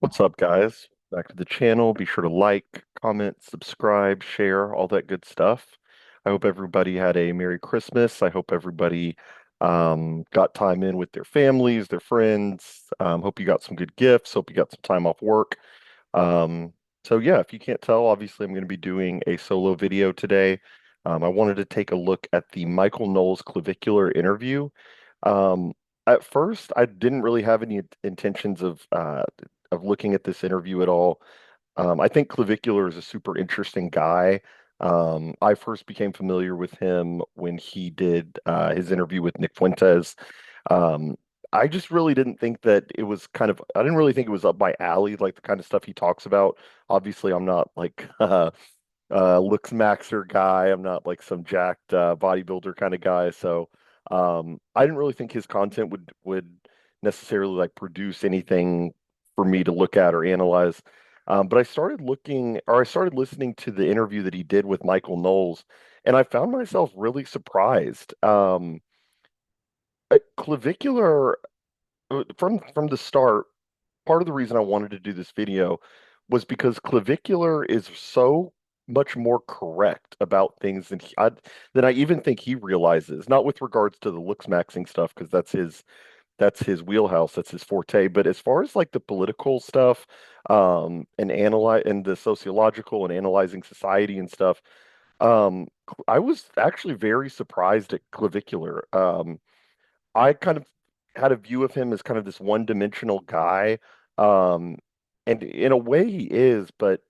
What's up, guys? Back to the channel. Be sure to like, comment, subscribe, share, all that good stuff. I hope everybody had a Merry Christmas. I hope everybody got time in with their families, their friends. Hope you got some good gifts. Hope you got some time off work. Um, so yeah, if you can't tell, obviously I'm going to be doing a solo video today. I wanted to take a look at the Michael Knowles clavicular interview. Um, at first, I didn't really have any intentions of looking at this interview at all. I think Clavicular is a super interesting guy. I first became familiar with him when he did his interview with Nick Fuentes. Um, I just really didn't think that it was I didn't really think it was up my alley, like the kind of stuff he talks about. Obviously, I'm not like looks maxer guy. I'm not like some jacked bodybuilder kind of guy. So I didn't really think his content would necessarily like produce anything for me to look at or analyze. But I started looking, or I started listening to the interview that he did with Michael Knowles, and I found myself really surprised. Clavicular from the start, part of the reason I wanted to do this video was because Clavicular is so much more correct about things than I even think he realizes. Not with regards to the looks maxing stuff, because that's his wheelhouse, that's his forte. But as far as like the political stuff, and the sociological and analyzing society and stuff, I was actually very surprised at Clavicular. I kind of had a view of him as kind of this one-dimensional guy. Um, and in a way he is, but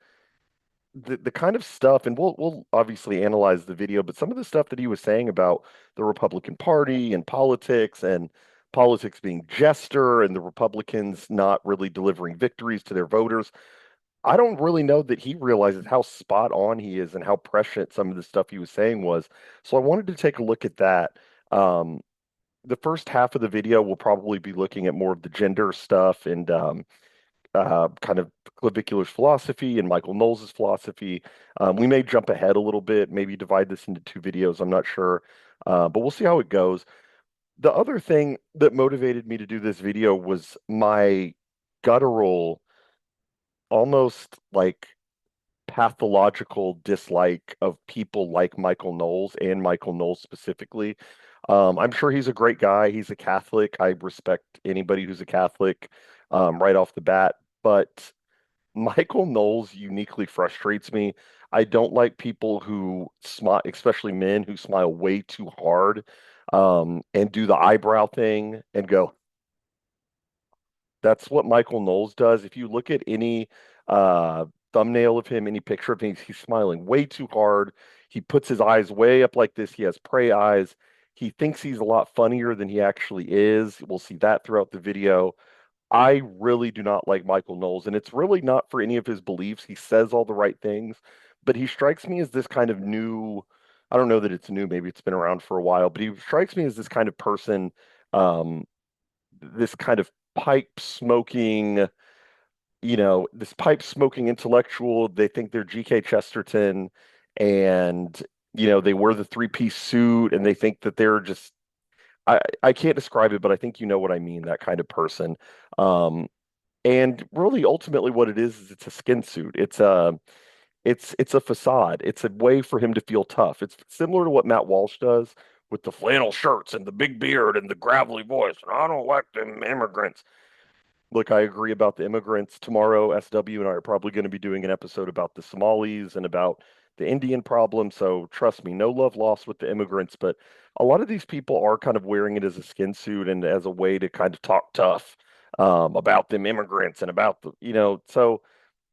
the kind of stuff, and we'll obviously analyze the video, but some of the stuff that he was saying about the Republican Party and politics being jester and the Republicans not really delivering victories to their voters, I don't really know that he realizes how spot on he is and how prescient some of the stuff he was saying was. So I wanted to take a look at that. Um, the first half of the video will probably be looking at more of the gender stuff and kind of Clavicular's philosophy and Michael Knowles' philosophy. We may jump ahead a little bit, maybe divide this into two videos. I'm not sure, but we'll see how it goes. The other thing that motivated me to do this video was my guttural, almost like pathological dislike of people like Michael Knowles and Michael Knowles specifically. I'm sure he's a great guy. He's a Catholic. I respect anybody who's a Catholic right off the bat. But Michael Knowles uniquely frustrates me. I don't like people who smile, especially men who smile way too hard and do the eyebrow thing and go, that's what Michael Knowles does. If you look at any thumbnail of him, any picture of him, he's smiling way too hard. He puts his eyes way up like this. He has prey eyes. He thinks he's a lot funnier than he actually is. We'll see that throughout the video. I really do not like Michael Knowles, and it's really not for any of his beliefs. He says all the right things, but he strikes me as this kind of new, I don't know that it's new, maybe it's been around for a while, but he strikes me as this kind of person, um, this kind of pipe smoking, this pipe smoking intellectual. They think they're G.K. Chesterton and, they wear the three-piece suit and they think that they're just, I can't describe it, but I think you know what I mean, that kind of person. Um, and really, ultimately, what it is it's a skin suit. It's a facade. It's a way for him to feel tough. It's similar to what Matt Walsh does with the flannel shirts and the big beard and the gravelly voice. And I don't like them immigrants. Look, I agree about the immigrants. Tomorrow, SW and I are probably going to be doing an episode about the Somalis and about the Indian problem. So trust me, no love lost with the immigrants, but a lot of these people are kind of wearing it as a skin suit and as a way to kind of talk tough about them immigrants and about so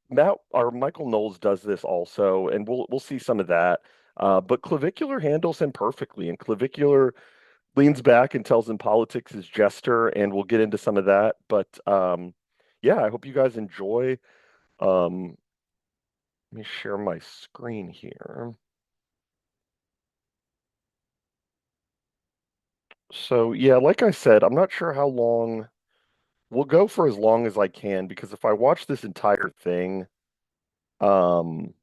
Matt or Michael Knowles does this also, and we'll see some of that. But Clavicular handles him perfectly, and Clavicular leans back and tells him politics is jester, and we'll get into some of that. But yeah, I hope you guys enjoy. Um, Let me share my screen here. So yeah, like I said, I'm not sure how long. We'll go for as long as I can because if I watch this entire thing, um,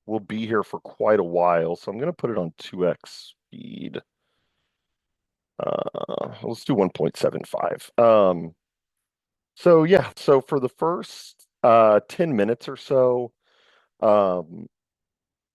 we'll be here for quite a while. So I'm gonna put it on 2x speed. Let's do 1.75. So yeah, so for the first 10 minutes or so, um,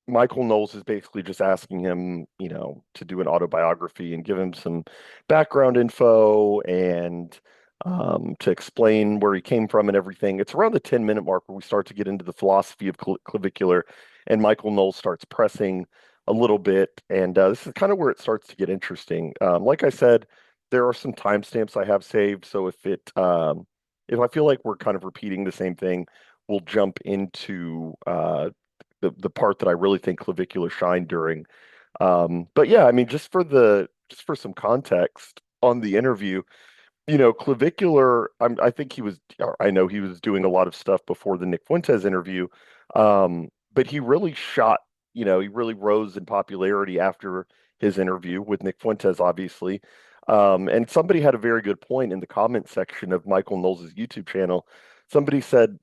Michael Knowles is basically just asking him, to do an autobiography and give him some background info and to explain where he came from and everything. It's around the 10-minute mark where we start to get into the philosophy of clavicular, and Michael Knowles starts pressing a little bit, and this is kind of where it starts to get interesting. Like I said, there are some timestamps I have saved, so if I feel like we're kind of repeating the same thing, we'll jump into the part that I really think clavicular shined during. But yeah, I mean, just for some context on the interview, clavicular, I think or I know he was doing a lot of stuff before the Nick Fuentes interview, but he really rose in popularity after his interview with Nick Fuentes, obviously. And somebody had a very good point in the comment section of Michael Knowles' YouTube channel. Somebody said,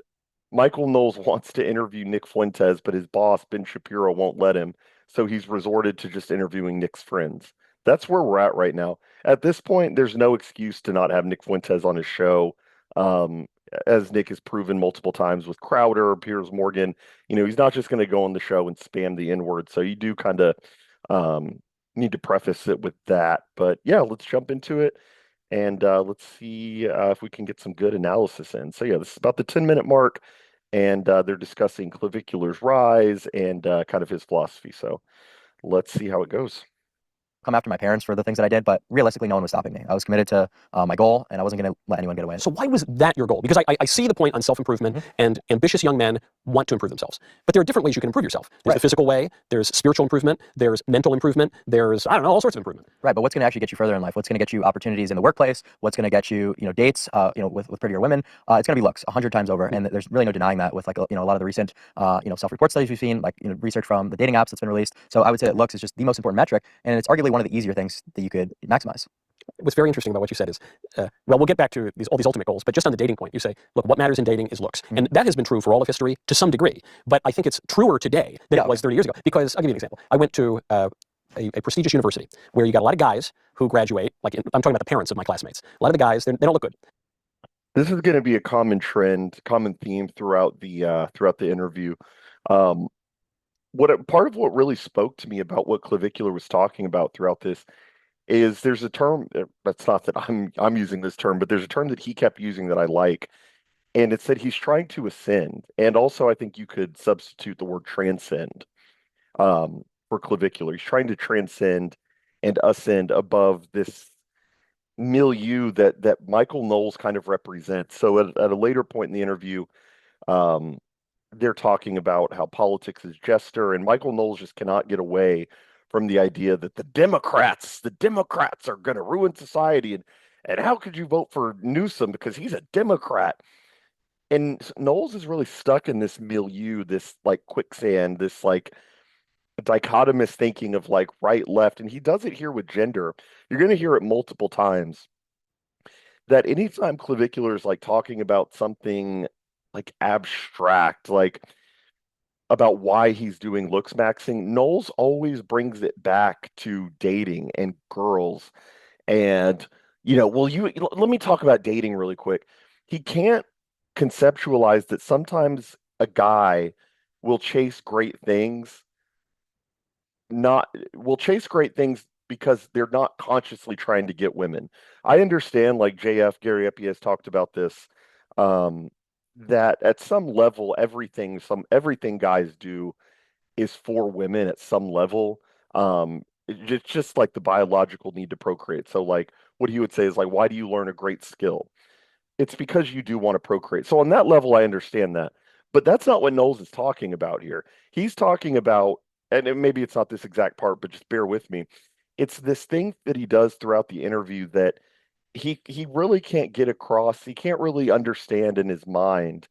Michael Knowles wants to interview Nick Fuentes, but his boss, Ben Shapiro, won't let him. So he's resorted to just interviewing Nick's friends. That's where we're at right now. At this point, there's no excuse to not have Nick Fuentes on his show. Um, as Nick has proven multiple times with Crowder, Piers Morgan, he's not just going to go on the show and spam the N word. So you do kind of um, need to preface it with that. But yeah, let's jump into it and let's see if we can get some good analysis in. So yeah, this is about the 10-minute mark, and they're discussing clavicular's rise and kind of his philosophy. So let's see how it goes. Come after my parents for the things that I did, but realistically, no one was stopping me. I was committed to my goal, and I wasn't going to let anyone get away. So why was that your goal? Because I see the point on self-improvement, and ambitious young men want to improve themselves. But there are different ways you can improve yourself. There's the physical way, there's spiritual improvement, there's mental improvement, there's, I don't know, all sorts of improvement. Right, but what's going to actually get you further in life? What's going to get you opportunities in the workplace? What's going to get you, dates, with prettier women? It's going to be looks 100 times over, and there's really no denying that with a lot of the recent, self-report studies we've seen, research from the dating apps that's been released. So I would say that looks is just the most important metric, and it's arguably one of the easier things that you could maximize. What's very interesting about what you said is, well, we'll get back to all these ultimate goals, but just on the dating point, you say, look, what matters in dating is looks. And that has been true for all of history to some degree, but I think it's truer today than it was 30 years ago. Because I'll give you an example. I went to a prestigious university where you got a lot of guys who graduate, I'm talking about the parents of my classmates. A lot of the guys, they don't look good. This is going to be a common trend, common theme throughout the interview. Um, Part of what really spoke to me about what clavicular was talking about throughout this is there's a term that's not that I'm using this term, but there's a term that he kept using that I like, and it's that he's trying to ascend. And also, I think you could substitute the word transcend for clavicular. He's trying to transcend and ascend above this milieu that Michael Knowles kind of represents. So at a later point in the interview, um, they're talking about how politics is jester, and Michael Knowles just cannot get away from the idea that the Democrats are going to ruin society, and how could you vote for Newsom because he's a Democrat? And Knowles is really stuck in this milieu, this like quicksand, this like dichotomous thinking of like right, left, and he does it here with gender. You're going to hear it multiple times that anytime clavicular is like talking about something like abstract, like about why he's doing looks maxing, Knowles always brings it back to dating and girls. And, well, let me talk about dating really quick. He can't conceptualize that sometimes a guy will chase great things, not will chase great things because they're not consciously trying to get women. I understand, like JF Gary Epi has talked about this, um, that at some level, everything guys do is for women at some level. It's just like the biological need to procreate. So like what he would say is like, why do you learn a great skill? It's because you do want to procreate. So on that level, I understand that. But that's not what Knowles is talking about here. He's talking about, and maybe it's not this exact part, but just bear with me. It's this thing that he does throughout the interview that he really can't get across. He can't really understand in his mind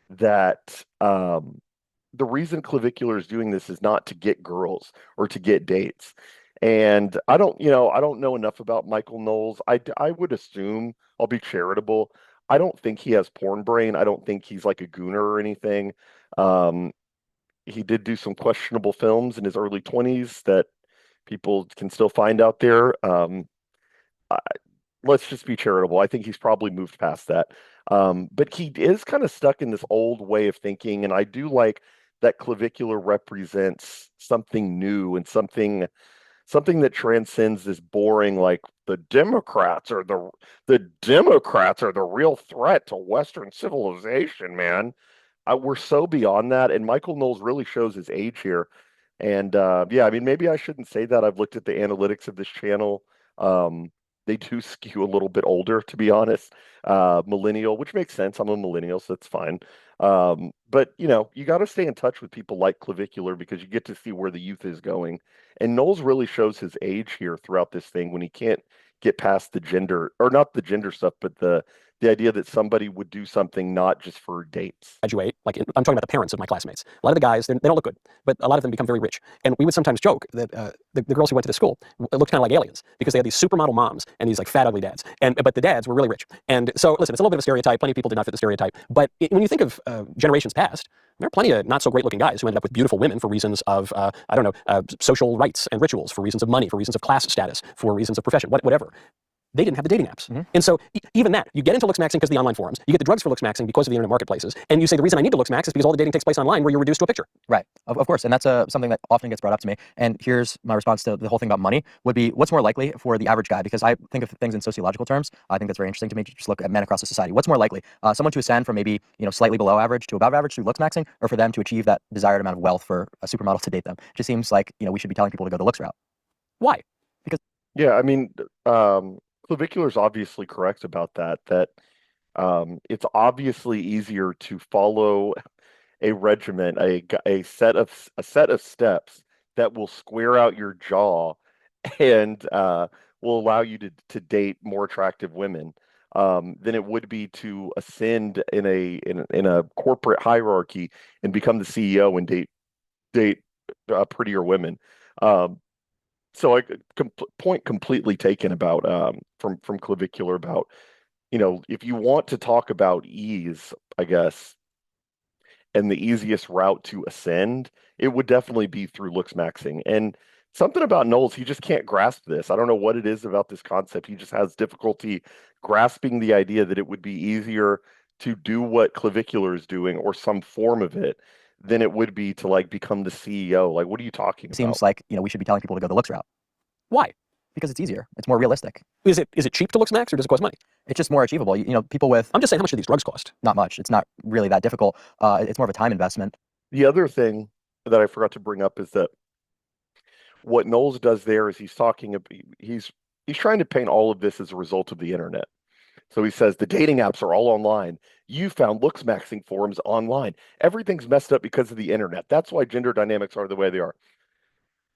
that the reason clavicular is doing this is not to get girls or to get dates. And I don't know enough about Michael Knowles. I would assume, I'll be charitable, I don't think he has porn brain. I don't think he's like a gooner or anything. Um, he did do some questionable films in his early 20s that people can still find out there. I, let's just be charitable. I think he's probably moved past that. But he is kind of stuck in this old way of thinking, and I do like that clavicular represents something new and something that transcends this boring, like the Democrats are the real threat to Western civilization, man. We're so beyond that, and Michael Knowles really shows his age here. And yeah, I mean, maybe I shouldn't say that. I've looked at the analytics of this channel. Um, they do skew a little bit older, to be honest. Millennial, which makes sense. I'm a millennial, so that's fine. But you got to stay in touch with people like Clavicular because you get to see where the youth is going. And Knowles really shows his age here throughout this thing when he can't get past the gender, or not the gender stuff, but the idea that somebody would do something not just for dates. Graduate, like I'm talking about the parents of my classmates. A lot of the guys, they don't look good, but a lot of them become very rich. And we would sometimes joke that the girls who went to the school looked kind of like aliens because they had these supermodel moms and these like fat ugly dads. But the dads were really rich. And so listen, it's a little bit of a stereotype. Plenty of people did not fit the stereotype. But when you think of generations past, there are plenty of not so great looking guys who ended up with beautiful women for reasons of I don't know, social rights and rituals, for reasons of money, for reasons of class status, for reasons of profession, whatever. They didn't have the dating apps. Mm-hmm. And so even that, you get into looksmaxing because of the online forums, you get the drugs for looksmaxing because of the internet marketplaces, and you say the reason I need to looksmax is because all the dating takes place online where you're reduced to a picture. Right. Of course. And that's something that often gets brought up to me. And here's my response to the whole thing about money would be, what's more likely for the average guy? Because I think of things in sociological terms. I think that's very interesting to me to just look at men across the society. What's more likely? Someone to ascend from maybe, slightly below average to above average through looksmaxing, or for them to achieve that desired amount of wealth for a supermodel to date them? It just seems like, we should be telling people to go the looks route. Why? Yeah, I mean, Clavicular is obviously correct about that. It's obviously easier to follow a regimen, a set of steps that will square out your jaw and will allow you to date more attractive women than it would be to ascend in a corporate hierarchy and become the CEO and date prettier women. Um, so point completely taken about from Clavicular about if you want to talk about ease, I guess, and the easiest route to ascend, it would definitely be through looks maxing. And something about Knowles, he just can't grasp this. I don't know what it is about this concept. He just has difficulty grasping the idea that it would be easier to do what Clavicular is doing or some form of it than it would be to like become the CEO. Like, what are you talking It about? seems like, we should be telling people to go the looks route Why? because it's easier. It's more realistic. Is it cheap to looksmax or does it cost money? It's just more achievable. People with I'm just saying, how much do these drugs cost? not much. It's not really that difficult. It's more of a time investment. The other thing that I forgot to bring up is that what Knowles does there is he's trying to paint all of this as a result of the internet. So he says the dating apps are all online. You found looks maxing forums online. Everything's messed up because of the internet. That's why gender dynamics are the way they are.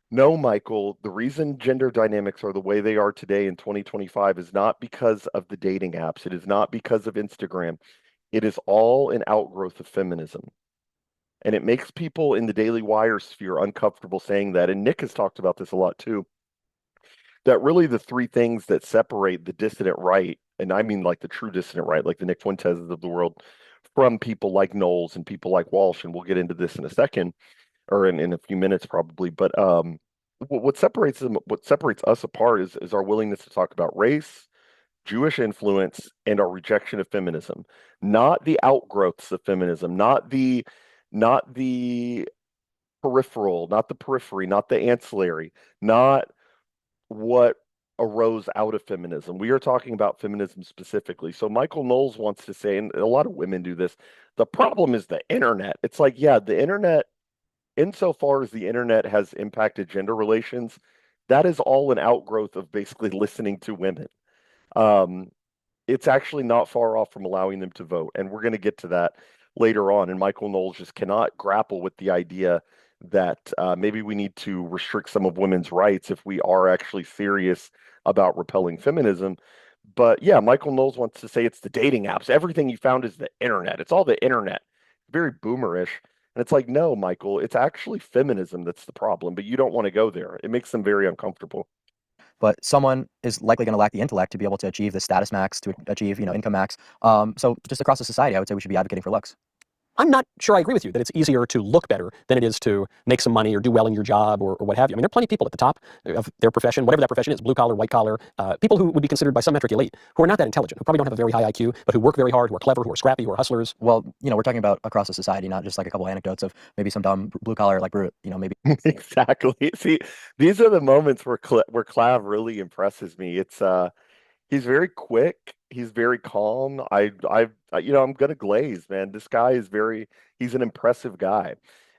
No, Michael, the reason gender dynamics are the way they are today in 2025 is not because of the dating apps. It is not because of Instagram. It is all an outgrowth of feminism. And it makes people in the Daily Wire sphere uncomfortable saying that. And Nick has talked about this a lot too. That really the three things that separate the dissident right, and I mean like the true dissident right, like the Nick Fuentes of the world, from people like Knowles and people like Walsh, and we'll get into this in a second, or in a few minutes probably. But what separates us apart is our willingness to talk about race, Jewish influence, and our rejection of feminism, not the outgrowths of feminism, not the peripheral, not the periphery, not the ancillary, not what arose out of feminism. We are talking about feminism specifically. So Michael Knowles wants to say, and a lot of women do this, the problem is the internet. It's like, yeah, the internet, insofar as the internet has impacted gender relations, that is all an outgrowth of basically listening to women. Um, it's actually not far off from allowing them to vote. And we're going to get to that later on. And Michael Knowles just cannot grapple with the idea that maybe we need to restrict some of women's rights if we are actually serious about repelling feminism. But yeah, Michael Knowles wants to say it's the dating apps. Everything you found is the internet. It's all the internet. Very boomerish. And it's like, no, Michael, it's actually feminism that's the problem, but you don't want to go there. It makes them very uncomfortable. But someone is likely going to lack the intellect to be able to achieve the status max, to achieve, income max. So just across the society, I would say we should be advocating for looks. I'm not sure I agree with you that it's easier to look better than it is to make some money or do well in your job or what have you. I mean, there are plenty of people at the top of their profession, whatever that profession is, blue collar, white collar, people who would be considered by some metric elite, who are not that intelligent, who probably don't have a very high IQ, but who work very hard, who are clever, who are scrappy, who are hustlers. Well, we're talking about across the society, not just like a couple anecdotes of maybe some dumb blue collar like brute, maybe. Exactly. See, these are the moments where Clav really impresses me. He's very quick. He's very calm. I'm gonna glaze, man. This guy is he's an impressive guy.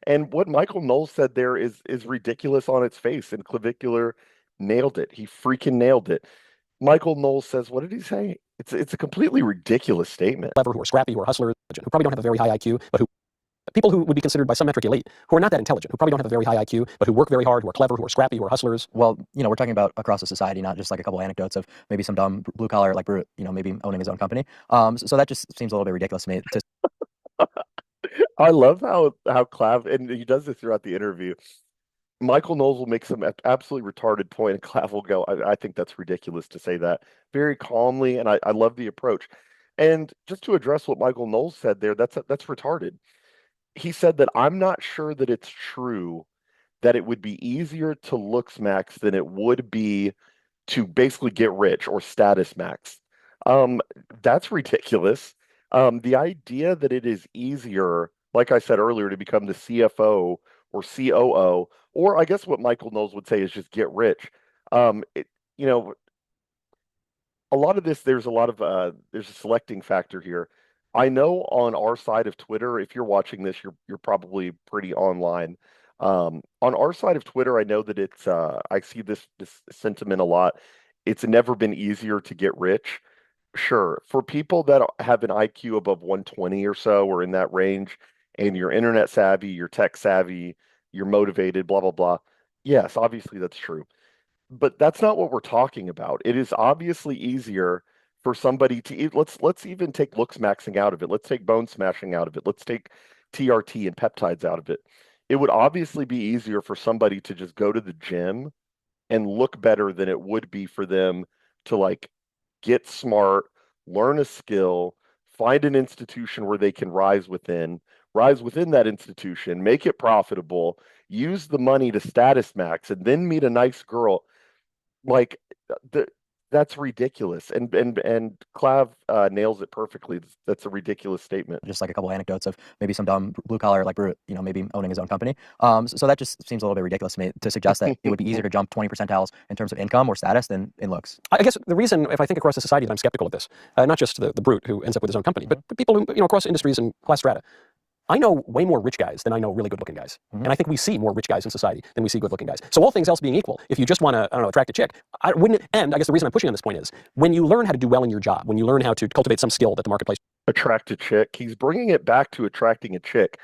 And what Michael Knowles said there is ridiculous on its face, and Clavicular nailed it. He freaking nailed it. Michael Knowles says, what did he say? It's a completely ridiculous statement. Clever, who are scrappy, who are hustlers, who probably don't have a very high IQ, but who people who would be considered by some metric elite, who are not that intelligent, who probably don't have a very high IQ, but who work very hard, who are clever, who are scrappy, who are hustlers. Well, we're talking about across the society, not just like a couple anecdotes of maybe some dumb blue collar like brute, maybe owning his own company. So that just seems a little bit ridiculous to me. I love how Clav, and he does this throughout the interview. Michael Knowles will make some absolutely retarded point, and Clav will go, I think that's ridiculous to say that very calmly, and I love the approach. And just to address what Michael Knowles said there, that's retarded. He said that I'm not sure that it's true that it would be easier to looks max than it would be to basically get rich or status max. Um, that's ridiculous. The idea that it is easier, like I said earlier, to become the CFO or COO, or I guess what Michael Knowles would say is just get rich. It, you know, a lot of this, there's a selecting factor here. I know on our side of Twitter, if you're watching this, you're probably pretty online. On our side of Twitter, I know that I see this sentiment a lot. It's never been easier to get rich. Sure, for people that have an IQ above 120 or so, or in that range, and you're internet savvy, you're tech savvy, you're motivated, blah blah blah. Yes, obviously that's true. But that's not what we're talking about. It is obviously easier for somebody to let's even take looks maxing out of it. Let's take bone smashing out of it. Let's take TRT and peptides out of it. It would obviously be easier for somebody to just go to the gym and look better than it would be for them to like get smart, learn a skill, find an institution where they can rise within that institution, make it profitable, use the money to status max, and then meet a nice girl. Like the that's ridiculous. And Clav nails it perfectly. That's a ridiculous statement. Just like a couple anecdotes of maybe some dumb blue collar like brute, maybe owning his own company. So that just seems a little bit ridiculous to me to suggest that it would be easier to jump 20 percentiles in terms of income or status than in looks. I guess the reason, if I think across the society, that I'm skeptical of this, not just the brute who ends up with his own company, but the people who, across industries and class strata. I know way more rich guys than I know really good-looking guys. And I think we see more rich guys in society than we see good-looking guys. So all things else being equal, if you just want to, I don't know, attract a chick, and I guess the reason I'm pushing on this point is, when you learn how to do well in your job, when you learn how to cultivate some skill that the marketplace... Attract a chick. He's bringing it back to attracting a chick.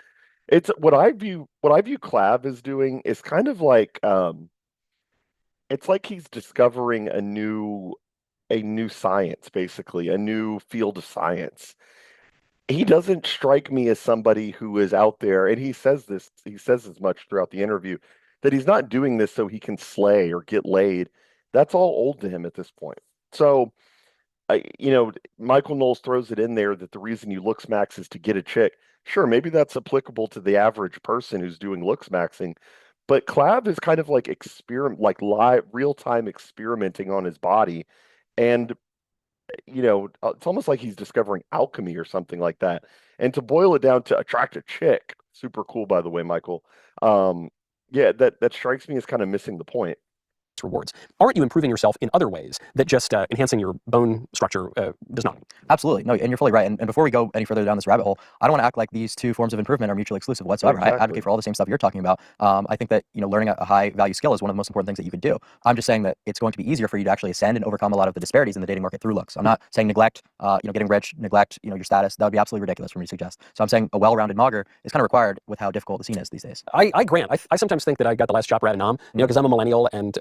It's what I view Clav as doing is kind of like it's like he's discovering a new science, basically, a new field of science. He doesn't strike me as somebody who is out there, and he says as much throughout the interview, that he's not doing this so he can slay or get laid. That's all old to him at this point. So, Michael Knowles throws it in there that the reason you looks max is to get a chick. Sure, maybe that's applicable to the average person who's doing looks maxing, but Clav is kind of like like live, real time experimenting on his body, and it's almost like he's discovering alchemy or something like that. And to boil it down to attract a chick, super cool, by the way, Michael. Yeah, that strikes me as kind of missing the point. rewards. Aren't you improving yourself in other ways that just enhancing your bone structure does not? Absolutely. No, and you're fully right. And before we go any further down this rabbit hole, I don't want to act like these two forms of improvement are mutually exclusive whatsoever. Exactly. I advocate for all the same stuff you're talking about. I think that, learning a high value skill is one of the most important things that you could do. I'm just saying that it's going to be easier for you to actually ascend and overcome a lot of the disparities in the dating market through looks. I'm not saying neglect, getting rich, neglect, your status. That would be absolutely ridiculous for me to suggest. So I'm saying a well-rounded mogger is kind of required with how difficult the scene is these days. I grant. I sometimes think that I got the last chopper out of Nam, because I'm a millennial and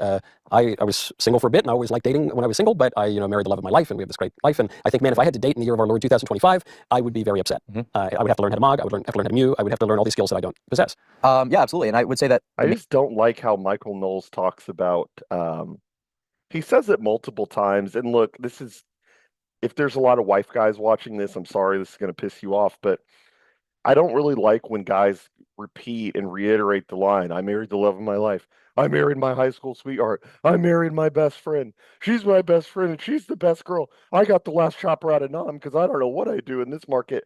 I was single for a bit and I always liked dating when I was single, but I, married the love of my life and we have this great life. And I think, man, if I had to date in the year of our Lord 2025, I would be very upset. I would have to learn how to mog. I would have to learn how to mew. I would have to learn all these skills that I don't possess. Yeah, absolutely. And I would say that I just don't like how Michael Knowles talks about, he says it multiple times. And look, if there's a lot of wife guys watching this, I'm sorry, this is going to piss you off, but I don't really like when guys repeat and reiterate the line, I married the love of my life. I married my high school sweetheart. I married my best friend. She's my best friend and she's the best girl. I got the last chopper out of Nam because I don't know what I do in this market.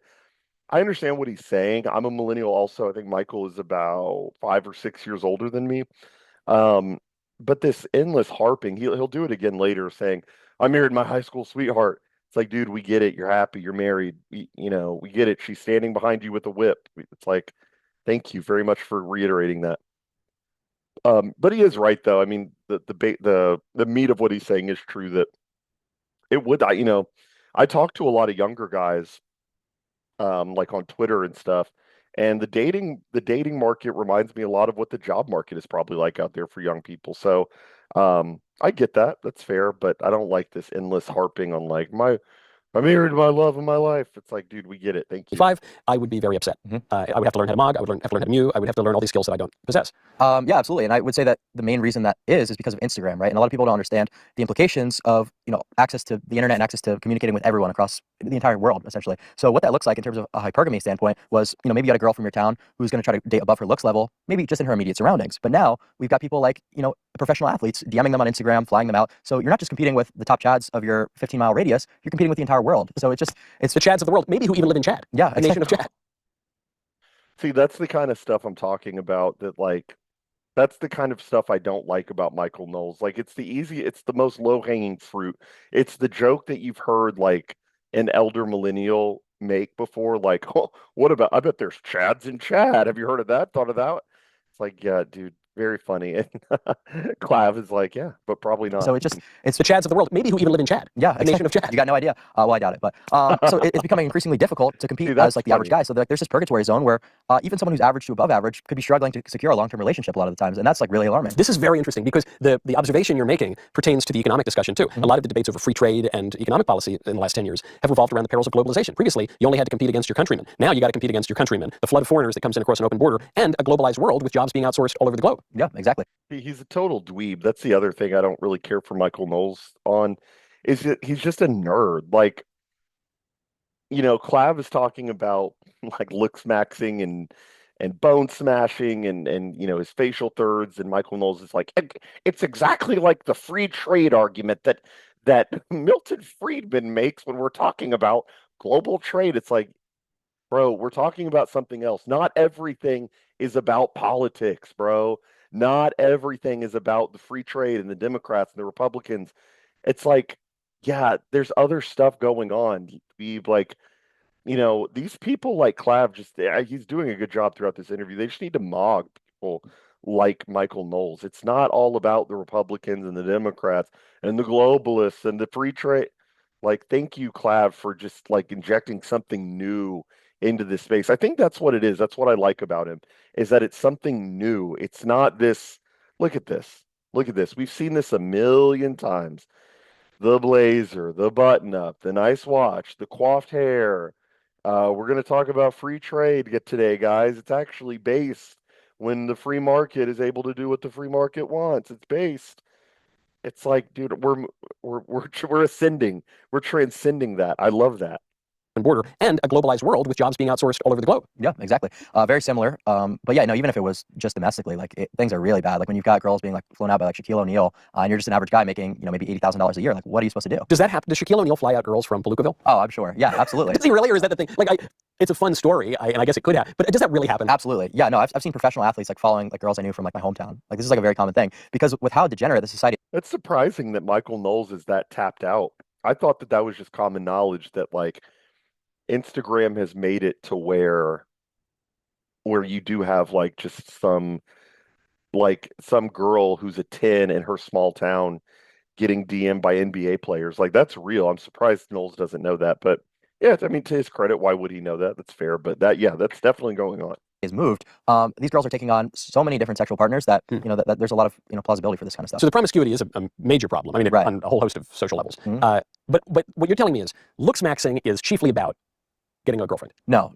I understand what he's saying. I'm a millennial also. I think Michael is about 5 or 6 years older than me. Um, but this endless harping, he'll do it again later, saying, "I married my high school sweetheart." It's like, dude, we get it. You're happy. You're married. We get it. She's standing behind you with a whip. It's like, thank you very much for reiterating that. But he is right, though. I mean, the meat of what he's saying is true. That it would, I talk to a lot of younger guys, like on Twitter and stuff. And the dating market reminds me a lot of what the job market is probably like out there for young people. So I get that. That's fair, but I don't like this endless harping on like I married my love of my life. It's like, dude, we get it. Thank you. I would be very upset. I would have to learn how to mog. Have to learn how to mew. I would have to learn all these skills that I don't possess. Yeah, absolutely. And I would say that the main reason that is because of Instagram, right? And a lot of people don't understand the implications of, access to the internet and access to communicating with everyone across the entire world, essentially. So what that looks like in terms of a hypergamy standpoint was, maybe you got a girl from your town who's going to try to date above her looks level, maybe just in her immediate surroundings. But now we've got people like, professional athletes DMing them on Instagram, flying them out. So you're not just competing with the top Chads of your 15-mile radius, you're competing with the entire world. So it's The Chads of the world, maybe who even live in Chad. Yeah, a nation of Chad. See, that's the kind of stuff I'm talking about that like that's the kind of stuff I don't like about Michael Knowles. Like it's the most low-hanging fruit. It's the joke that you've heard like an elder millennial make before, like, oh, what about I bet there's Chads in Chad. Have you heard of that? Thought of that? It's like, yeah, dude, very funny. And Clav is like, yeah, but probably not. So it's The Chads of the world, maybe who even live in Chad. Yeah, a nation of Chad. You got no idea. Well, I doubt it, but so it's becoming increasingly difficult to compete See, as that's like the average funny. guy. So there's this purgatory zone where even someone who's average to above average could be struggling to secure a long-term relationship a lot of the times, and that's like really alarming. This is very interesting because the observation you're making pertains to the economic discussion too. A lot of the debates over free trade and economic policy in the last 10 years have revolved around the perils of globalization. Previously, you only had to compete against your countrymen. Now you got to compete against your countrymen, the flood of foreigners that comes in across an open border, and a globalized world with jobs being outsourced all over the globe. Yeah, exactly. He's a total dweeb. That's the other thing I don't really care for Michael Knowles on, is that he's just a nerd. Like, Clav is talking about like looks maxing and bone smashing and his facial thirds, and Michael Knowles is like, it's exactly like the free trade argument that Milton Friedman makes when we're talking about global trade. It's like, bro, we're talking about something else. Not everything is about politics, bro. Not everything is about the free trade and the Democrats and the Republicans. It's like, yeah, there's other stuff going on. We like, these people like Clav he's doing a good job throughout this interview. They just need to mog people like Michael Knowles. It's not all about the Republicans and the Democrats and the globalists and the free trade. Like, thank you, Clav, for just like injecting something new into this space. I think that's what it is. That's what I like about him, is that it's something new. It's not this, look at this. Look at this. We've seen this a million times. The blazer, the button up, the nice watch, the coiffed hair. We're going to talk about free trade today, guys. It's actually based when the free market is able to do what the free market wants. It's based. It's like, dude, we're ascending. We're transcending that. I love that. Border and a globalized world with jobs being outsourced all over the globe. Yeah, exactly. Very similar. But yeah, no, even if it was just domestically, like things are really bad. Like when you've got girls being like flown out by like Shaquille O'Neal, and you're just an average guy making, maybe $80,000 a year. Like, what are you supposed to do? Does that happen? Does Shaquille O'Neal fly out girls from Palookaville? Oh, I'm sure. Yeah, absolutely. Does he really, or is that the thing? Like, it's a fun story, and I guess it could happen. But does that really happen? Absolutely. Yeah, no, I've seen professional athletes like following like girls I knew from like my hometown. Like this is like a very common thing because with how degenerate the society. It's surprising that Michael Knowles is that tapped out. I thought that was just common knowledge that like Instagram has made it to where you do have like just some girl who's a 10 in her small town getting DM'd by NBA players. Like that's real. I'm surprised Knowles doesn't know that. But yeah, I mean, to his credit, why would he know that? That's fair. But that's definitely going on. Is moved. These girls are taking on so many different sexual partners that that there's a lot of plausibility for this kind of stuff. So the promiscuity is a major problem. I mean, Right. on a whole host of social levels. But what you're telling me is looks maxing is chiefly about getting a girlfriend. No.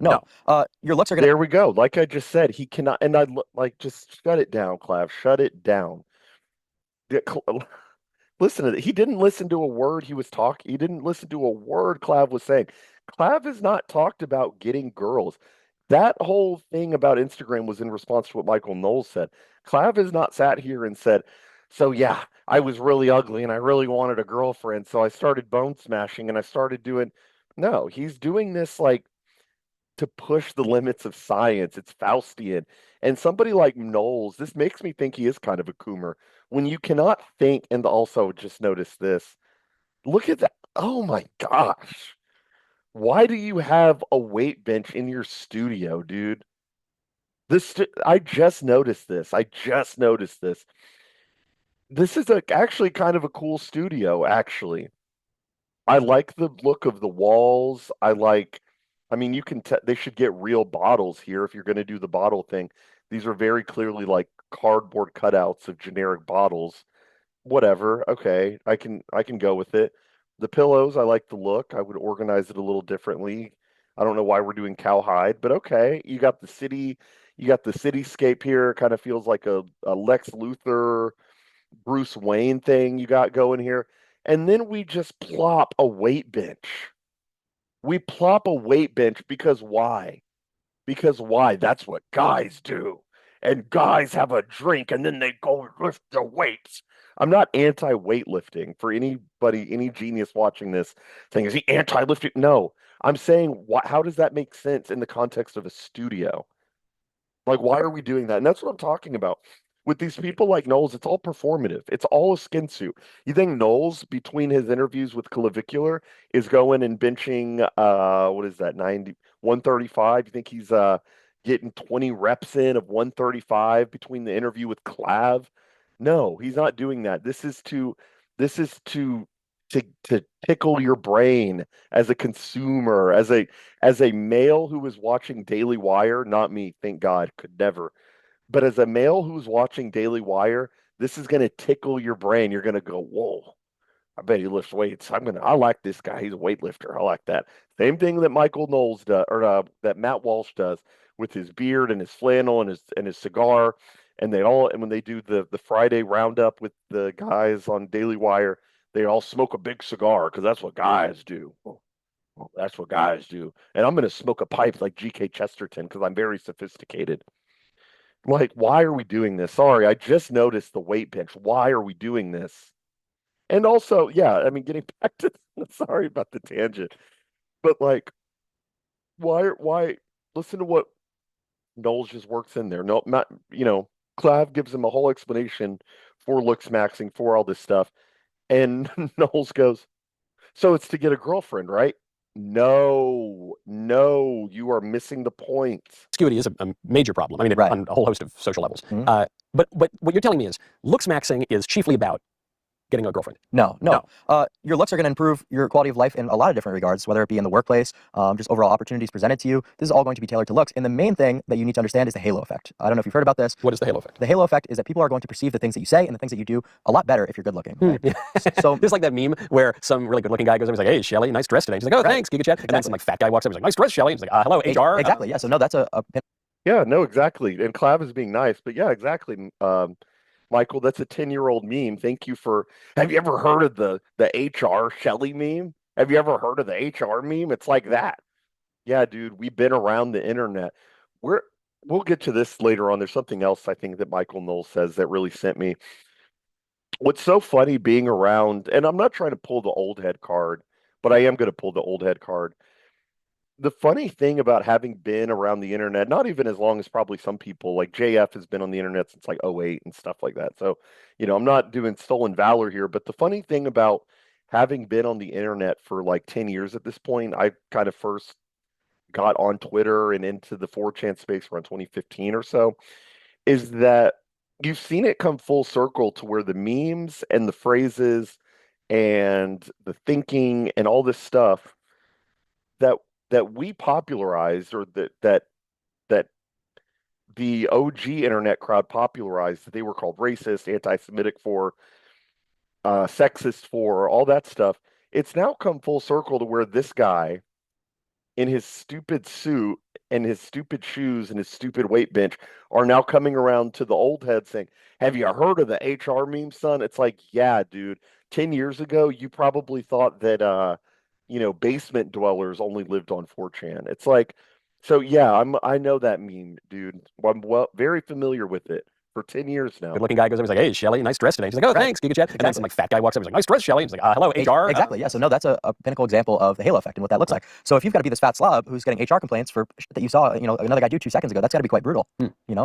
Your looks are gonna. There we go. Like I just said, he cannot. And like just shut it down, Clav. Shut it down. Listen to it. He didn't listen to a word he was talking. He didn't listen to a word Clav was saying. Clav has not talked about getting girls. That whole thing about Instagram was in response to what Michael Knowles said. Clav has not sat here and said, so yeah, I was really ugly and I really wanted a girlfriend, so I started bone smashing and I started doing. No, he's doing this like to push the limits of science. It's Faustian. And somebody like Knowles, this makes me think he is kind of a coomer. When you cannot think, and also just notice this. Look at that. Oh my gosh. Why do you have a weight bench in your studio, dude? I just noticed this. I just noticed this. This is actually kind of a cool studio, actually. I like the look of the walls. I mean, they should get real bottles here if you're going to do the bottle thing. These are very clearly like cardboard cutouts of generic bottles. Whatever. Okay, I can go with it. The pillows, I like the look. I would organize it a little differently. I don't know why we're doing cowhide, but okay. You got the cityscape here. Kind of feels like a Lex Luthor, Bruce Wayne thing you got going here. And then we just plop a weight bench. We plop a weight bench because why? Because why? That's what guys do. And guys have a drink and then they go lift the weights. I'm not anti weightlifting for anybody, any genius watching this saying, is he anti lifting? No. I'm saying, how does that make sense in the context of a studio? Like, why are we doing that? And that's what I'm talking about. With these people like Knowles, it's all performative. It's all a skin suit. You think Knowles, between his interviews with Clavicular, is going and benching what is that, 135? You think he's getting 20 reps in of 135 between the interview with Clav? No, he's not doing that. This is to tickle your brain as a consumer, as a male who is watching Daily Wire, not me, thank God, could never. But as a male who's watching Daily Wire, this is going to tickle your brain. You're going to go, whoa, I bet he lifts weights. I like this guy. He's a weightlifter. I like that. Same thing that Michael Knowles does, or that Matt Walsh does with his beard and his flannel and his cigar. And when they do the Friday roundup with the guys on Daily Wire, they all smoke a big cigar because that's what guys do. Well, that's what guys do. And I'm going to smoke a pipe like G.K. Chesterton because I'm very sophisticated. Like, why are we doing this? Sorry, I just noticed the weight bench. Why are we doing this? And also, yeah, I mean, getting back to sorry about the tangent, but like, why listen to what Knowles just works in there. No, not, Clav gives him a whole explanation for looks maxing, for all this stuff. And Knowles goes, so it's to get a girlfriend, right? No, no, you are missing the point. Promiscuity is a major problem. I mean, Right. on a whole host of social levels. Mhm. But what you're telling me is looks maxing is chiefly about getting a girlfriend. No. Your looks are going to improve your quality of life in a lot of different regards, whether it be in the workplace, just overall opportunities presented to you. This is all going to be tailored to looks. And the main thing that you need to understand is the halo effect. I don't know if you've heard about this. What is the halo effect? The halo effect is that people are going to perceive the things that you say and the things that you do a lot better if you're good looking. Right? Yeah. So there's like that meme where some really good looking guy goes and he's like, hey, Shelly, nice dress today. She's like, oh, thanks, Giga Chat. And then some like fat guy walks up and he's like, nice dress, Shelly. He's like, hello, HR. Exactly. Yeah. So no, that's a Yeah, no, exactly. And Clav is being nice, but yeah, exactly. Michael, that's a 10-year-old meme. Thank you for. Have you ever heard of the HR Shelly meme? Have you ever heard of the HR meme? It's like that. Yeah, dude, we've been around the internet. We're we'll get to this later on. There's something else I think that Michael Knowles says that really sent me. What's so funny being around, and I'm not trying to pull the old head card, but I am going to pull the old head card. The funny thing about having been around the internet, not even as long as probably some people, like JF has been on the internet since like '08 and stuff like that. So, I'm not doing stolen valor here, but the funny thing about having been on the internet for like 10 years at this point, I kind of first got on Twitter and into the 4chan space around 2015 or so, is that you've seen it come full circle to where the memes and the phrases and the thinking and all this stuff that we popularized, or that the OG internet crowd popularized, that they were called racist, anti-Semitic for, sexist for, all that stuff. It's now come full circle to where this guy in his stupid suit and his stupid shoes and his stupid weight bench are now coming around to the old head saying, have you heard of the HR meme, son? It's like, yeah, dude. 10 years ago, you probably thought that basement dwellers only lived on 4chan. It's like, So yeah, I know that meme, dude. I'm very familiar with it for 10 years now. Good looking guy goes over, he's like, hey, Shelly, nice dress today. She's like, oh, Right. thanks, Giga Chat. And then some Exactly. like fat guy walks up, he's like, nice dress, Shelly. He's like, hello, HR. Exactly. Yeah. So no, that's a pinnacle example of the halo effect and what that looks like. So if you've got to be this fat slob who's getting HR complaints for shit that you saw, another guy do 2 seconds ago, that's got to be quite brutal.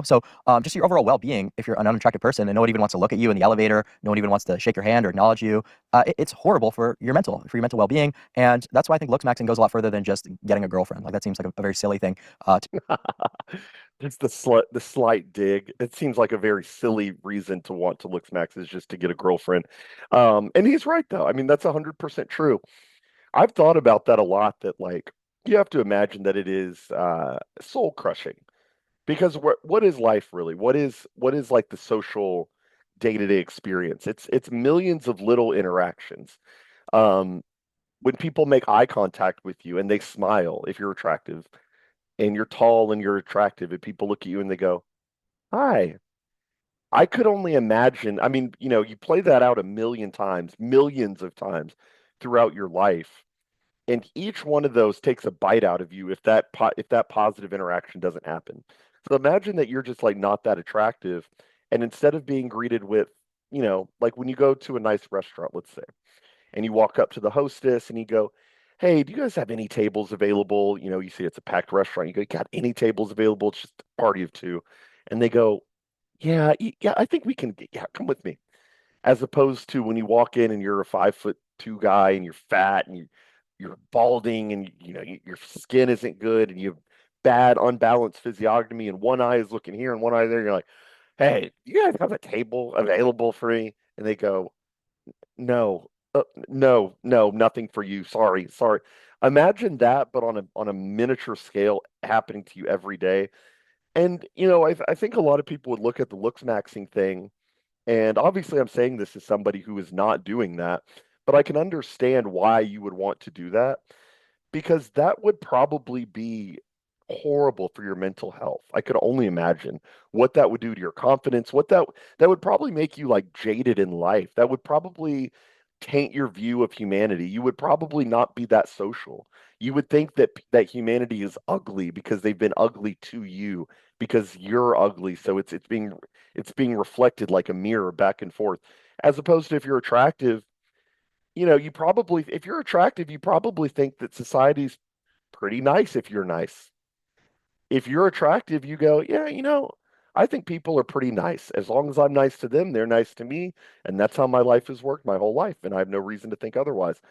So just your overall well-being, if you're an unattractive person and no one even wants to look at you in the elevator, no one even wants to shake your hand or acknowledge you, it's horrible for your mental well-being. And that's why I think looks maxing goes a lot further than just getting a girlfriend. Like that seems like a very silly thing. It's the slight dig. It seems like a very silly reason to want to look max is just to get a girlfriend. And he's right though. I mean, that's 100% true. I've thought about that a lot, that like you have to imagine that it is soul crushing. Because what is life really? What is like the social day-to-day experience? It's millions of little interactions. Um, when people make eye contact with you and they smile, if you're attractive, and you're tall and you're attractive, and people look at you and they go, "Hi." I could only imagine. I mean, you play that out a million times, millions of times throughout your life, and each one of those takes a bite out of you if that positive interaction doesn't happen. So imagine that you're just like not that attractive, and instead of being greeted with, like when you go to a nice restaurant, let's say, and you walk up to the hostess and you go, "Hey, do you guys have any tables available?" You see it's a packed restaurant. You go, "Got any tables available? It's just a party of two." And they go, "Yeah, yeah, I think we can. Yeah, come with me." As opposed to when you walk in and you're a 5'2" guy and you're fat and you're balding and your skin isn't good and you have bad unbalanced physiognomy and one eye is looking here and one eye there. You're like, "Hey, you guys have a table available for me?" And they go, "No, no, no, nothing for you. Sorry, sorry." Imagine that, but on a miniature scale happening to you every day. And I think a lot of people would look at the looks maxing thing, and obviously I'm saying this as somebody who is not doing that, but I can understand why you would want to do that, because that would probably be horrible for your mental health. I could only imagine what that would do to your confidence, that would probably make you like jaded in life. That would probably taint your view of humanity. You would probably not be that social. You would think that humanity is ugly because they've been ugly to you because you're ugly. So it's being reflected like a mirror back and forth. As opposed to if you're attractive, if you're attractive, you probably think that society's pretty nice if you're nice. If you're attractive, you go, "Yeah, I think people are pretty nice. As long as I'm nice to them, they're nice to me, and that's how my life has worked my whole life, and I have no reason to think otherwise."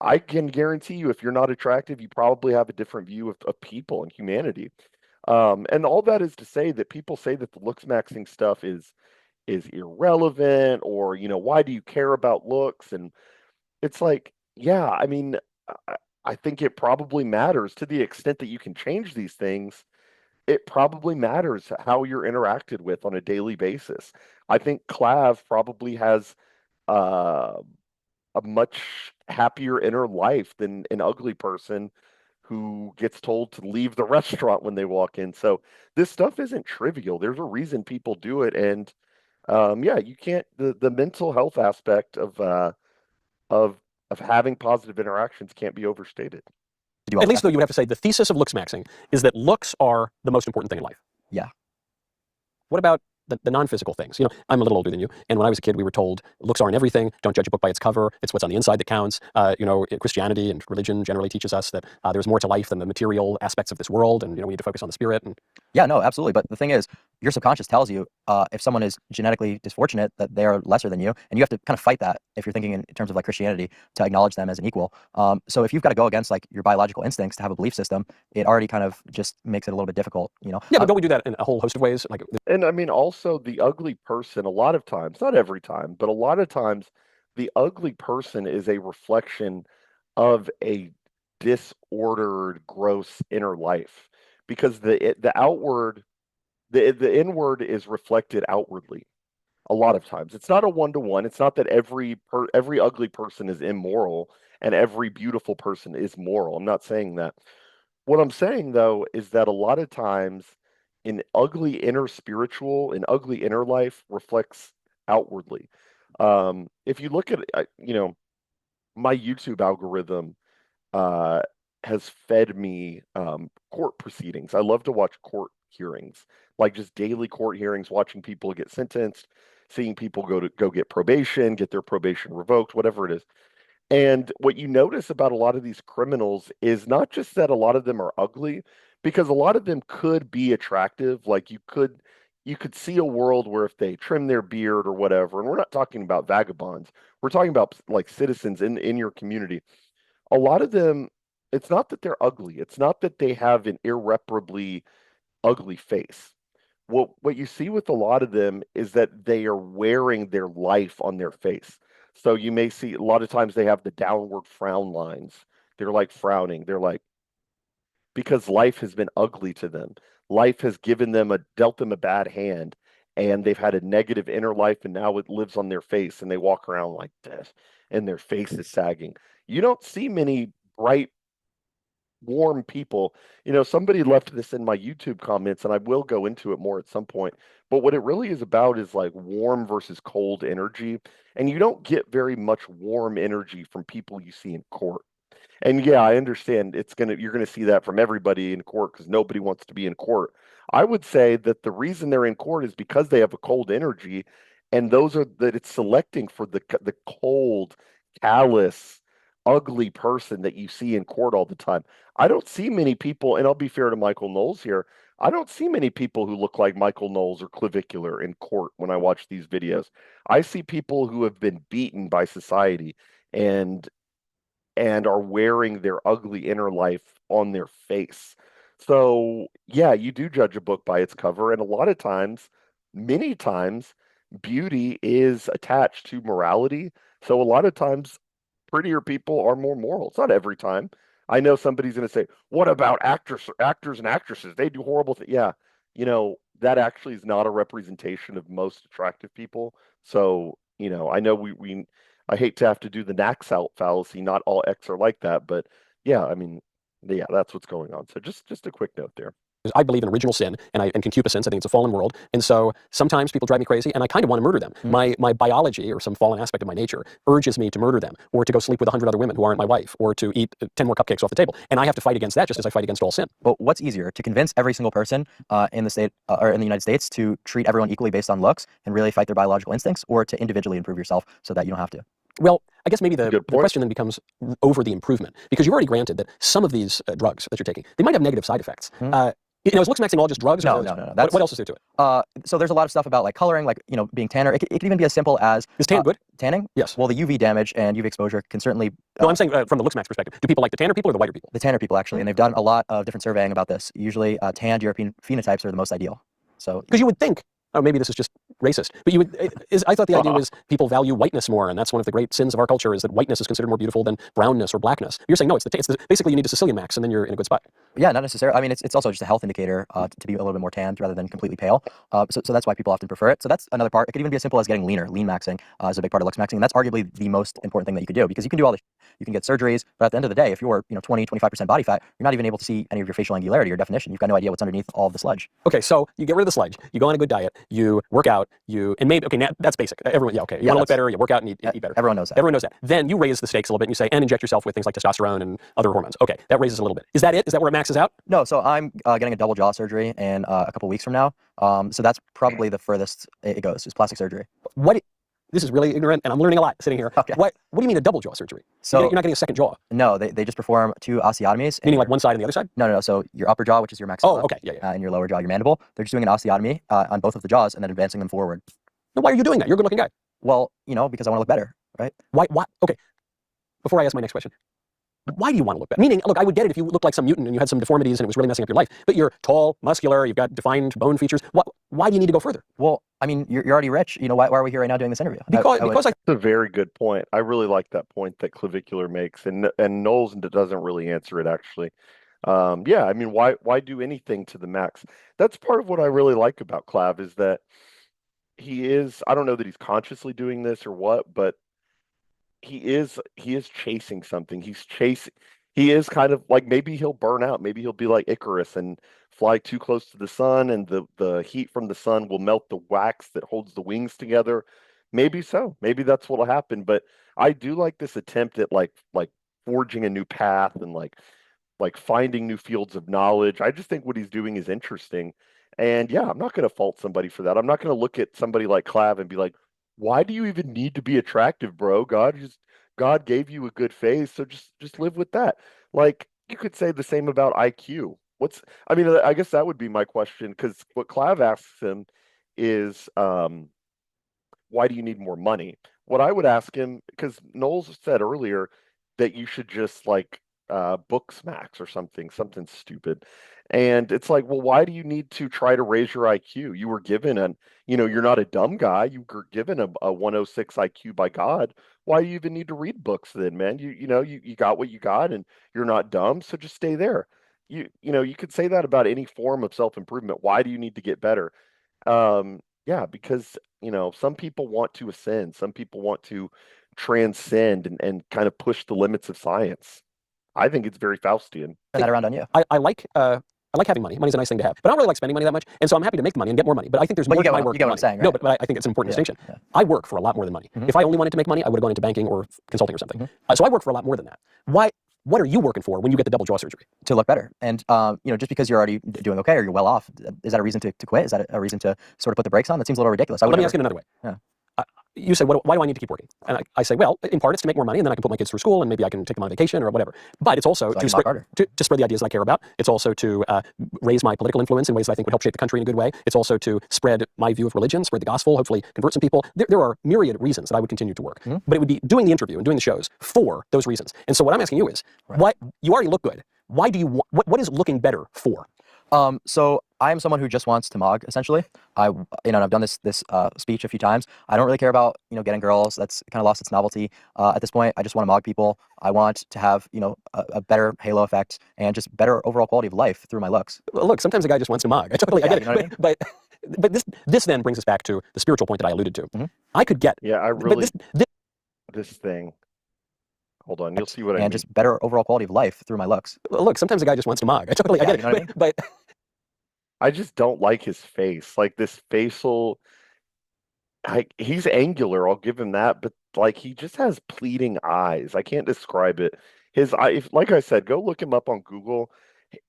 I can guarantee you, if you're not attractive, you probably have a different view of people and humanity. And all that is to say that people say that the looks maxing stuff is irrelevant, or why do you care about looks? And it's like, yeah, I mean, I, I think it probably matters to the extent that you can change these things. It probably matters how you're interacted with on a daily basis. I think Clav probably has uh, a much happier inner life than an ugly person who gets told to leave the restaurant when they walk in. So this stuff isn't trivial. There's a reason people do it, and yeah, you can't the mental health aspect of of having positive interactions can't be overstated. To do all At of least, that. though, you would have to say the thesis of looks maxing is that looks are the most important thing in life. Yeah. What about the non-physical things? I'm a little older than you, and when I was a kid, we were told looks aren't everything. Don't judge a book by its cover. It's what's on the inside that counts. Christianity and religion generally teaches us that there's more to life than the material aspects of this world, and we need to focus on the spirit. And Yeah, no, absolutely. But the thing is, your subconscious tells you if someone is genetically disfortunate that they are lesser than you, and you have to kind of fight that if you're thinking in terms of like Christianity to acknowledge them as an equal. So if you've got to go against like your biological instincts to have a belief system, it already kind of just makes it a little bit difficult. yeah, but don't we do that in a whole host of ways? Like, And I mean, also the ugly person, a lot of times, not every time, but a lot of times, the ugly person is a reflection of a disordered, gross inner life, because the outward, the inward is reflected outwardly. A lot of times, it's not a one-to-one. It's not that every ugly person is immoral and every beautiful person is moral. I'm not saying that. What I'm saying though is that a lot of times an ugly inner life reflects outwardly. If you look at my YouTube algorithm, uh, has fed me court proceedings. I love to watch court hearings, like just daily court hearings, watching people get sentenced, seeing people go get probation, get their probation revoked, whatever it is. And what you notice about a lot of these criminals is not just that a lot of them are ugly, because a lot of them could be attractive. Like you could see a world where if they trim their beard or whatever, and we're not talking about vagabonds, we're talking about like citizens in your community. A lot of them, it's not that they're ugly. It's not that they have an irreparably ugly face. What you see with a lot of them is that they are wearing their life on their face. So you may see a lot of times they have the downward frown lines. They're like frowning. They're like because life has been ugly to them. Life has dealt them a bad hand, and they've had a negative inner life, and now it lives on their face, and they walk around like this, and their face is sagging. You don't see many bright, warm people. Somebody left this in my YouTube comments, and I will go into it more at some point. But what it really is about is like warm versus cold energy. And you don't get very much warm energy from people you see in court. And yeah, I understand you're gonna see that from everybody in court because nobody wants to be in court. I would say that the reason they're in court is because they have a cold energy, and those are that it's selecting for the cold, callous, ugly person that you see in court all the time. I don't see many people, and I'll be fair to Michael Knowles here. I don't see many people who look like Michael Knowles or Clavicular in court when I watch these videos. I see people who have been beaten by society and and are wearing their ugly inner life on their face. So, yeah, you do judge a book by its cover, and a lot of times, many times, beauty is attached to morality. So, a lot of times, prettier people are more moral. It's not every time. I know somebody's going to say, "What about actors and actresses? They do horrible things." Yeah, that actually is not a representation of most attractive people. So, I know we I hate to have to do the knacks out fallacy. Not all X are like that, but yeah, I mean, yeah, that's what's going on. So just a quick note there. I believe in original sin and concupiscence. I think it's a fallen world. And so sometimes people drive me crazy and I kind of want to murder them. My biology or some fallen aspect of my nature urges me to murder them or to go sleep with 100 other women who aren't my wife or to eat 10 more cupcakes off the table. And I have to fight against that just as I fight against all sin. But what's easier, to convince every single person in the state or in the United States to treat everyone equally based on looks and really fight their biological instincts, or to individually improve yourself so that you don't have to? Well, I guess maybe the Good point. question then becomes over the improvement, because you've already granted that some of these drugs that you're taking, they might have negative side effects. Is looks maxing all just drugs? No. What else is there to it? So there's a lot of stuff about like coloring, like being tanner. It could even be as simple as Is tan good? Tanning. Yes. Well, the UV damage and UV exposure can certainly. No, I'm saying from the looks max perspective. Do people like the tanner people or the whiter people? The tanner people actually, and they've done a lot of different surveying about this. Usually, tanned European phenotypes are the most ideal. So because you would think. Oh, maybe this is just racist, but I thought the idea was people value whiteness more, and that's one of the great sins of our culture is that whiteness is considered more beautiful than brownness or blackness. You're saying no, basically you need a Sicilian max, and then you're in a good spot. Yeah, not necessarily. I mean, it's also just a health indicator to be a little bit more tanned rather than completely pale. So that's why people often prefer it. So that's another part. It could even be as simple as getting leaner. Lean maxing is a big part of looks maxing, and that's arguably the most important thing that you could do, because you can do all this. You can get surgeries, but at the end of the day, if you're 20, 25% body fat, you're not even able to see any of your facial angularity or definition. You've got no idea what's underneath all of the sludge. Okay, so you get rid of the sludge, you go on a good diet, you work out, now that's basic. Everyone, you want to look better, you work out and eat better. Everyone knows that. Everyone knows that. Then you raise the stakes a little bit and you say, and inject yourself with things like testosterone and other hormones. Okay, that raises a little bit. Is that it? Is that where it maxes out? No, so I'm getting a double jaw surgery in a couple weeks from now. So that's probably the furthest it goes, is plastic surgery. This is really ignorant, and I'm learning a lot sitting here. Okay. What do you mean a double jaw surgery? So you're not getting a second jaw? No, they just perform 2 osteotomies. Meaning like one side and the other side? No. So your upper jaw, which is your maxilla. Oh, okay, yeah. And your lower jaw, your mandible. They're just doing an osteotomy on both of the jaws and then advancing them forward. Now, why are you doing that? You're a good-looking guy. Well, because I want to look better, right? Why? Okay. Before I ask my next question, why do you want to look better? Meaning, look, I would get it if you looked like some mutant and you had some deformities and it was really messing up your life. But you're tall, muscular, you've got defined bone features. Why do you need to go further? Well, I mean, you're already rich. Why are we here right now doing this interview? Because That's a very good point. I really like that point that Clavicular makes, and Knowles doesn't really answer it actually. Yeah, I mean, why do anything to the max? That's part of what I really like about Clav is that I don't know that he's consciously doing this or what, but he is chasing something. He is kind of like, maybe he'll burn out. Maybe he'll be like Icarus and fly too close to the sun, and the heat from the sun will melt the wax that holds the wings together. Maybe so. Maybe that's what'll happen. But I do like this attempt at like forging a new path and like like finding new fields of knowledge. I just think what he's doing is interesting. And yeah, I'm not going to fault somebody for that. I'm not going to look at somebody like Clav and be like, why do you even need to be attractive, bro? God gave you a good face, so just live with that. Like you could say the same about IQ. I mean, I guess that would be my question because what Clav asks him is, why do you need more money? What I would ask him, because Knowles said earlier that you should just like book smacks or something stupid. And it's like, well, why do you need to try to raise your IQ? You were given you're not a dumb guy. You were given a 106 IQ by God. Why do you even need to read books then, man? You got what you got and you're not dumb, so just stay there. You could say that about any form of self-improvement. Why do you need to get better? Yeah, because some people want to ascend, some people want to transcend and kind of push the limits of science. I think it's very Faustian. Turn that around on you. I like having money. Money's a nice thing to have, but I don't really like spending money that much. And so I'm happy to make the money and get more money. But I think there's But more you to get my what, work you get than what I'm money. saying, No, right? but I think it's an important Yeah, distinction. yeah. I work for a lot more than money. Mhm. If I only wanted to make money, I would have gone into banking or consulting or something. Mhm. So I work for a lot more than that. Why? What are you working for when you get the double jaw surgery? To look better. And just because you're already doing okay or you're well off, is that a reason to quit? Is that a reason to sort of put the brakes on? That seems a little ridiculous. Let me ask it another way. Yeah. You say, why do I need to keep working? And I say, well, in part it's to make more money, and then I can put my kids through school, and maybe I can take them on vacation or whatever. But it's also So I can work harder. to spread the ideas that I care about. It's also to raise my political influence in ways that I think would help shape the country in a good way. It's also to spread my view of religion, spread the gospel, hopefully convert some people. There are myriad reasons that I would continue to work. But it would be doing the interview and doing the shows for those reasons. And so what I'm asking you is, what you already look good. Why do you want, what is looking better for? So I am someone who just wants to mog, essentially. And I've done this speech a few times. I don't really care about getting girls. That's kind of lost its novelty at this point. I just want to mog people. I want to have a better halo effect and just better overall quality of life through my looks. Well, look, sometimes a guy just wants to mog. I totally, I get it. You know what I mean? But this then brings us back to the spiritual point that I alluded to. I could get. Yeah, I But really this this thing. Hold on, you'll see what I mean. And just better overall quality of life through my looks. look, sometimes a guy just wants to mog. I totally, I get it. You know what I mean? But I just don't like his face. Like this facial, he's angular, I'll give him that, but like he just has pleading eyes. I can't describe it. His eye, like I said, go look him up on Google.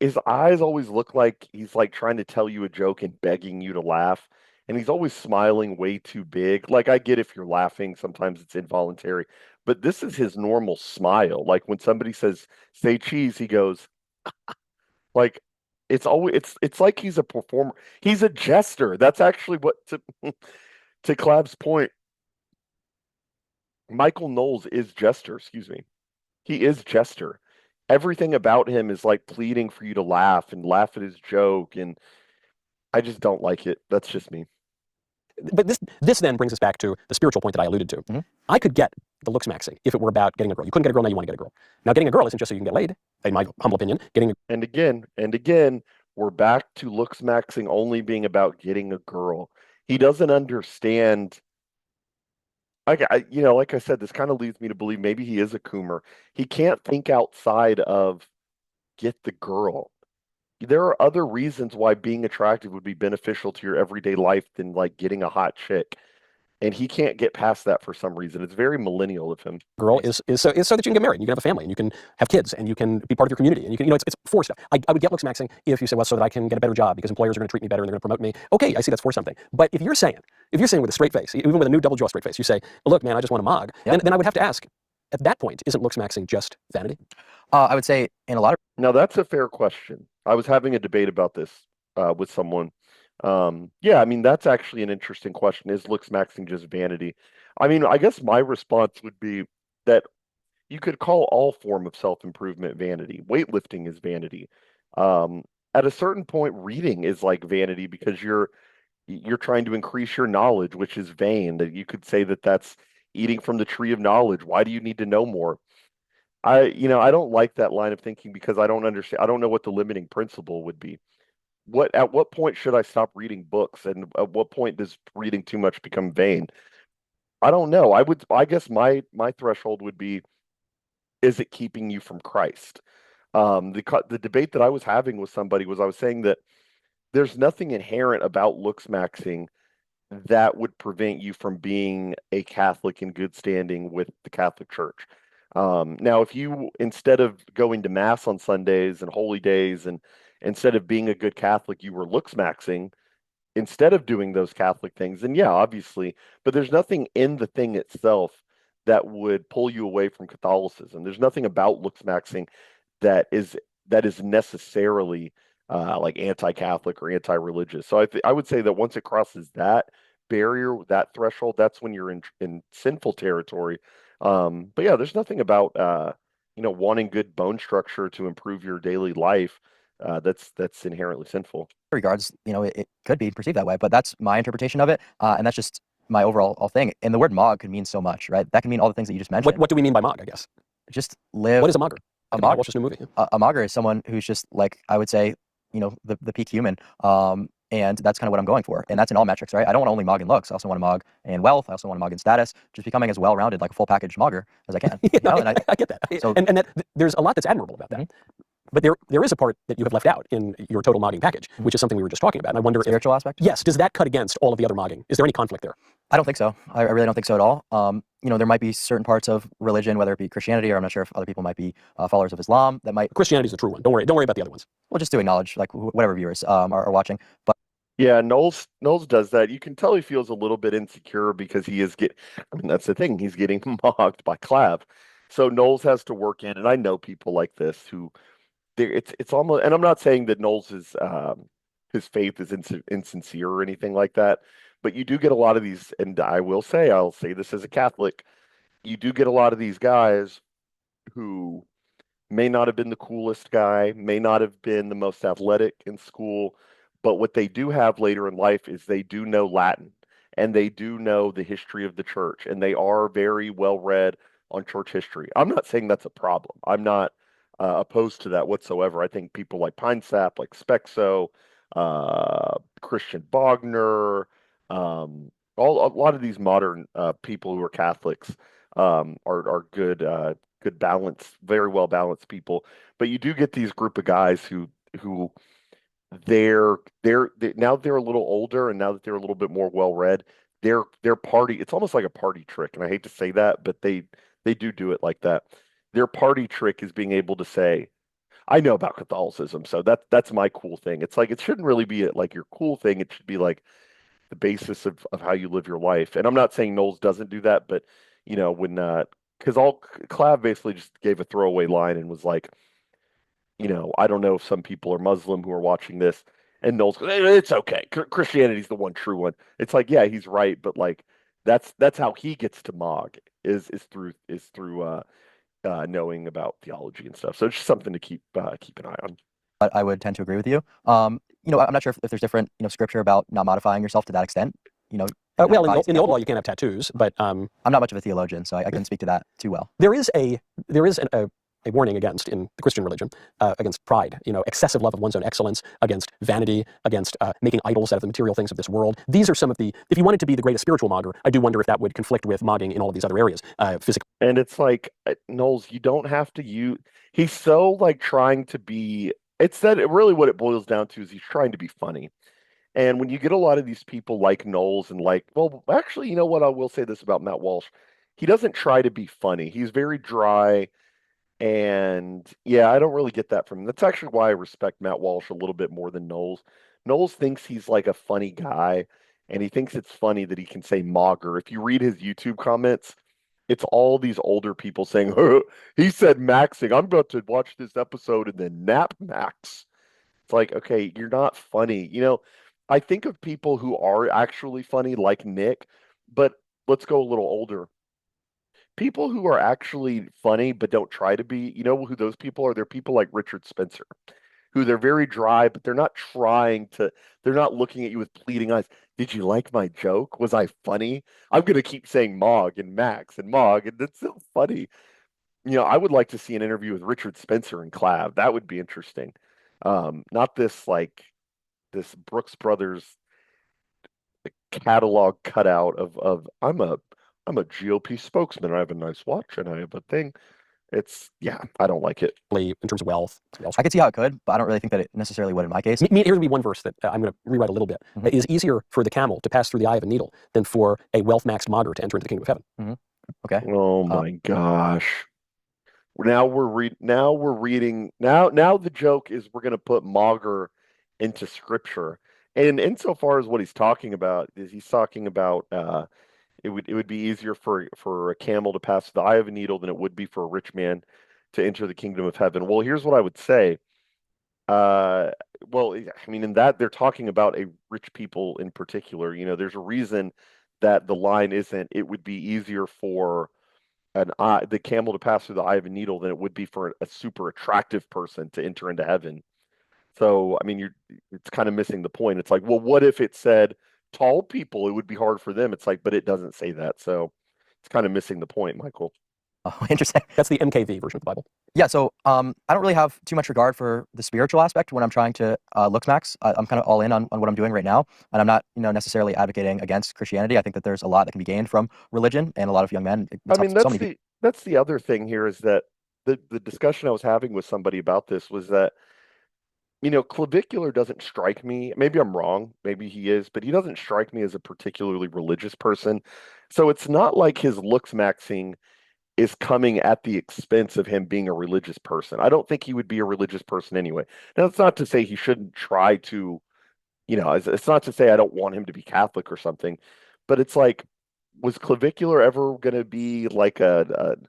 His eyes always look like he's like trying to tell you a joke and begging you to laugh. And he's always smiling way too big. Like I get if you're laughing, sometimes it's involuntary, but this is his normal smile. Like when somebody says, say cheese, he goes, like it's like he's a performer. He's a jester. That's actually what to Clav's point, Michael Knowles is Jester, excuse me. He is Jester. Everything about him is like pleading for you to laugh and laugh at his joke, and I just don't like it. That's just me. this then brings us back to the spiritual point that I alluded to. I could get the looks maxing if it were about getting a girl. You couldn't get a girl, now you want to get a girl. Now getting a girl isn't just so you can get laid, in my humble opinion. And again, we're back to looks maxing only being about getting a girl. He doesn't understand. Like I said, this kind of leads me to believe maybe he is a coomer. He can't think outside of get the girl. There are other reasons why being attractive would be beneficial to your everyday life than like getting a hot chick. And he can't get past that for some reason. It's very millennial of him. Girl is so that you can get married, and you can have a family, and you can have kids, and you can be part of your community, and you can, it's for stuff. I would get looks maxing if you say, well, so that I can get a better job because employers are going to treat me better and they're going to promote me. Okay, I see that's for something. But if you're saying with a straight face, even with a new double jaw straight face, you say, look, man, I just want to mog, then I would have to ask, at that point, isn't looks maxing just vanity? I would say in a lot of. Now that's a fair question. I was having a debate about this with someone. Yeah, I mean, that's actually an interesting question. Is looks maxing just vanity? I mean, I guess my response would be that you could call all form of self-improvement vanity. Weightlifting is vanity. At a certain point, reading is like vanity because you're trying to increase your knowledge, which is vain. That you could say that that's eating from the tree of knowledge. Why do you need to know more? I don't like that line of thinking because I don't understand. I don't know what the limiting principle would be. At what point should I stop reading books, and at what point does reading too much become vain? I don't know. I guess my threshold would be, is it keeping you from Christ? The debate that I was having with somebody was I was saying that there's nothing inherent about looks maxing that would prevent you from being a Catholic in good standing with the Catholic Church. Now, if you, instead of going to mass on Sundays and holy days, and instead of being a good Catholic, you were looks maxing instead of doing those Catholic things, then yeah, obviously, but there's nothing in the thing itself that would pull you away from Catholicism. There's nothing about looks maxing that is necessarily like anti-Catholic or anti-religious. So I would say that once it crosses that barrier, that threshold, that's when you're in sinful territory. But yeah, there's nothing about wanting good bone structure to improve your daily life that's inherently sinful. Regards, it could be perceived that way, but that's my interpretation of it, and that's just my overall thing. And the word mog could mean so much, right? That can mean all the things that you just mentioned. What do we mean by mog, I guess? Just live. What is a mogger? A I mog, watched this new movie. a mogger is someone who's just like, I would say, the peak human. And that's kind of what I'm going for. And that's in all metrics, right? I don't want to only mog in looks. I also want to mog in wealth. I also want to mog in status. Just becoming as well-rounded, like a full package mogger as I can. And I get that. So, and that, there's a lot that's admirable about that. But there is a part that you have left out in your total mogging package, which is something we were just talking about. And I wonder spiritual aspect? Yes. Does that cut against all of the other mogging? Is there any conflict there? I don't think so. I really don't think so at all. There might be certain parts of religion, whether it be Christianity, or I'm not sure if other people might be followers of Islam, that might... Christianity is the true one. Don't worry about the other ones. Well, just to acknowledge, like, whatever viewers are watching. But yeah, Knowles does that. You can tell he feels a little bit insecure because he is that's the thing. He's getting mocked by Clav. So Knowles has to work in, and I know people like this who it's almost, and I'm not saying that Knowles is his faith is insincere or anything like that, but you do get a lot of these, and I'll say this as a Catholic, you do get a lot of these guys who may not have been the coolest guy, may not have been the most athletic in school, but what they do have later in life is they do know Latin and they do know the history of the church, and they are very well read on church history. I'm not saying that's a problem. I'm not opposed to that whatsoever. I think people like Pinesap, like Spexo, Christian Bogner, a lot of these modern people who are Catholics are good balanced, very well balanced people. But you do get these group of guys who now they're a little older, and now that they're a little bit more well read, their party, it's almost like a party trick, and I hate to say that, but they do it like that. Their party trick is being able to say, I know about Catholicism, so that's my cool thing. It's like, it shouldn't really be like your cool thing. It should be like the basis of how you live your life. And I'm not saying Knowles doesn't do that, but when because Clav basically just gave a throwaway line and was like, I don't know if some people are Muslim who are watching this, and Knowles goes, it's okay. Christianity's the one true one. It's like, yeah, he's right, but like that's how he gets to Mog is through knowing about theology and stuff. So it's just something to keep an eye on. But I would tend to agree with you. I'm not sure if there's different scripture about not modifying yourself to that extent. Well, in the old law, you can't have tattoos, but I'm not much of a theologian, so I couldn't speak to that too well. There is a warning against, in the Christian religion, against pride, excessive love of one's own excellence, against vanity, against making idols out of the material things of this world. These are some of the, if you wanted to be the greatest spiritual mogger, I do wonder if that would conflict with mogging in all of these other areas, physical. And it's like, Knowles, you don't have to use, he's so like trying to be, it's that really what it boils down to is he's trying to be funny. And when you get a lot of these people like Knowles and like, well, actually, you know what, I will say this about Matt Walsh. He doesn't try to be funny. He's very dry. And yeah, I don't really get that from him. That's actually why I respect Matt Walsh a little bit more than Knowles. Knowles thinks he's like a funny guy, and he thinks it's funny that he can say mogger. If you read his YouTube comments, it's all these older people saying, oh, he said maxing. I'm about to watch this episode and then nap max. It's like, okay, you're not funny. I think of people who are actually funny, like Nick, but let's go a little older. People who are actually funny but don't try to be, you know who those people are? They're people like Richard Spencer, who they're very dry, but they're not they're not looking at you with pleading eyes. Did you like my joke? Was I funny? I'm going to keep saying Mog and Max and Mog, and that's so funny. I would like to see an interview with Richard Spencer and Clav. That would be interesting. Not this Brooks Brothers catalog cutout of I'm a GOP spokesman. I have a nice watch and I have a thing. I don't like it. In terms of wealth. I could see how it could, but I don't really think that it necessarily would in my case. Here would be one verse that I'm going to rewrite a little bit. Mm-hmm. It is easier for the camel to pass through the eye of a needle than for a wealth-maxed mogger to enter into the kingdom of heaven. Mm-hmm. Okay. Oh my gosh. now the joke is we're going to put Mauger into scripture. And insofar as what he's talking about is he's talking about it would be easier for a camel to pass the eye of a needle than it would be for a rich man to enter the kingdom of heaven. Well, here's what I would say. Uh, well, I mean, in that they're talking about a rich people in particular. There's a reason that the line isn't, it would be easier for the camel to pass through the eye of a needle than it would be for a super attractive person to enter into heaven. So, I mean, it's kind of missing the point. It's like, well, what if it said tall people, it would be hard for them. It's like, but it doesn't say that. So it's kind of missing the point, Michael. Oh, interesting. That's the MKV version of the Bible. Yeah, so I don't really have too much regard for the spiritual aspect when I'm trying to looks max. I'm kind of all in on what I'm doing right now, and I'm not necessarily advocating against Christianity. I think that there's a lot that can be gained from religion, and a lot of young men. I It's mean, helped so many people. that's the other thing here is that the discussion I was having with somebody about this was that Clavicular doesn't strike me. Maybe I'm wrong. Maybe he is, but he doesn't strike me as a particularly religious person. So it's not like his looks maxing is coming at the expense of him being a religious person. I don't think he would be a religious person anyway. Now, it's not to say he shouldn't try to, it's not to say I don't want him to be Catholic or something, but it's like, was Clavicular ever going to be like an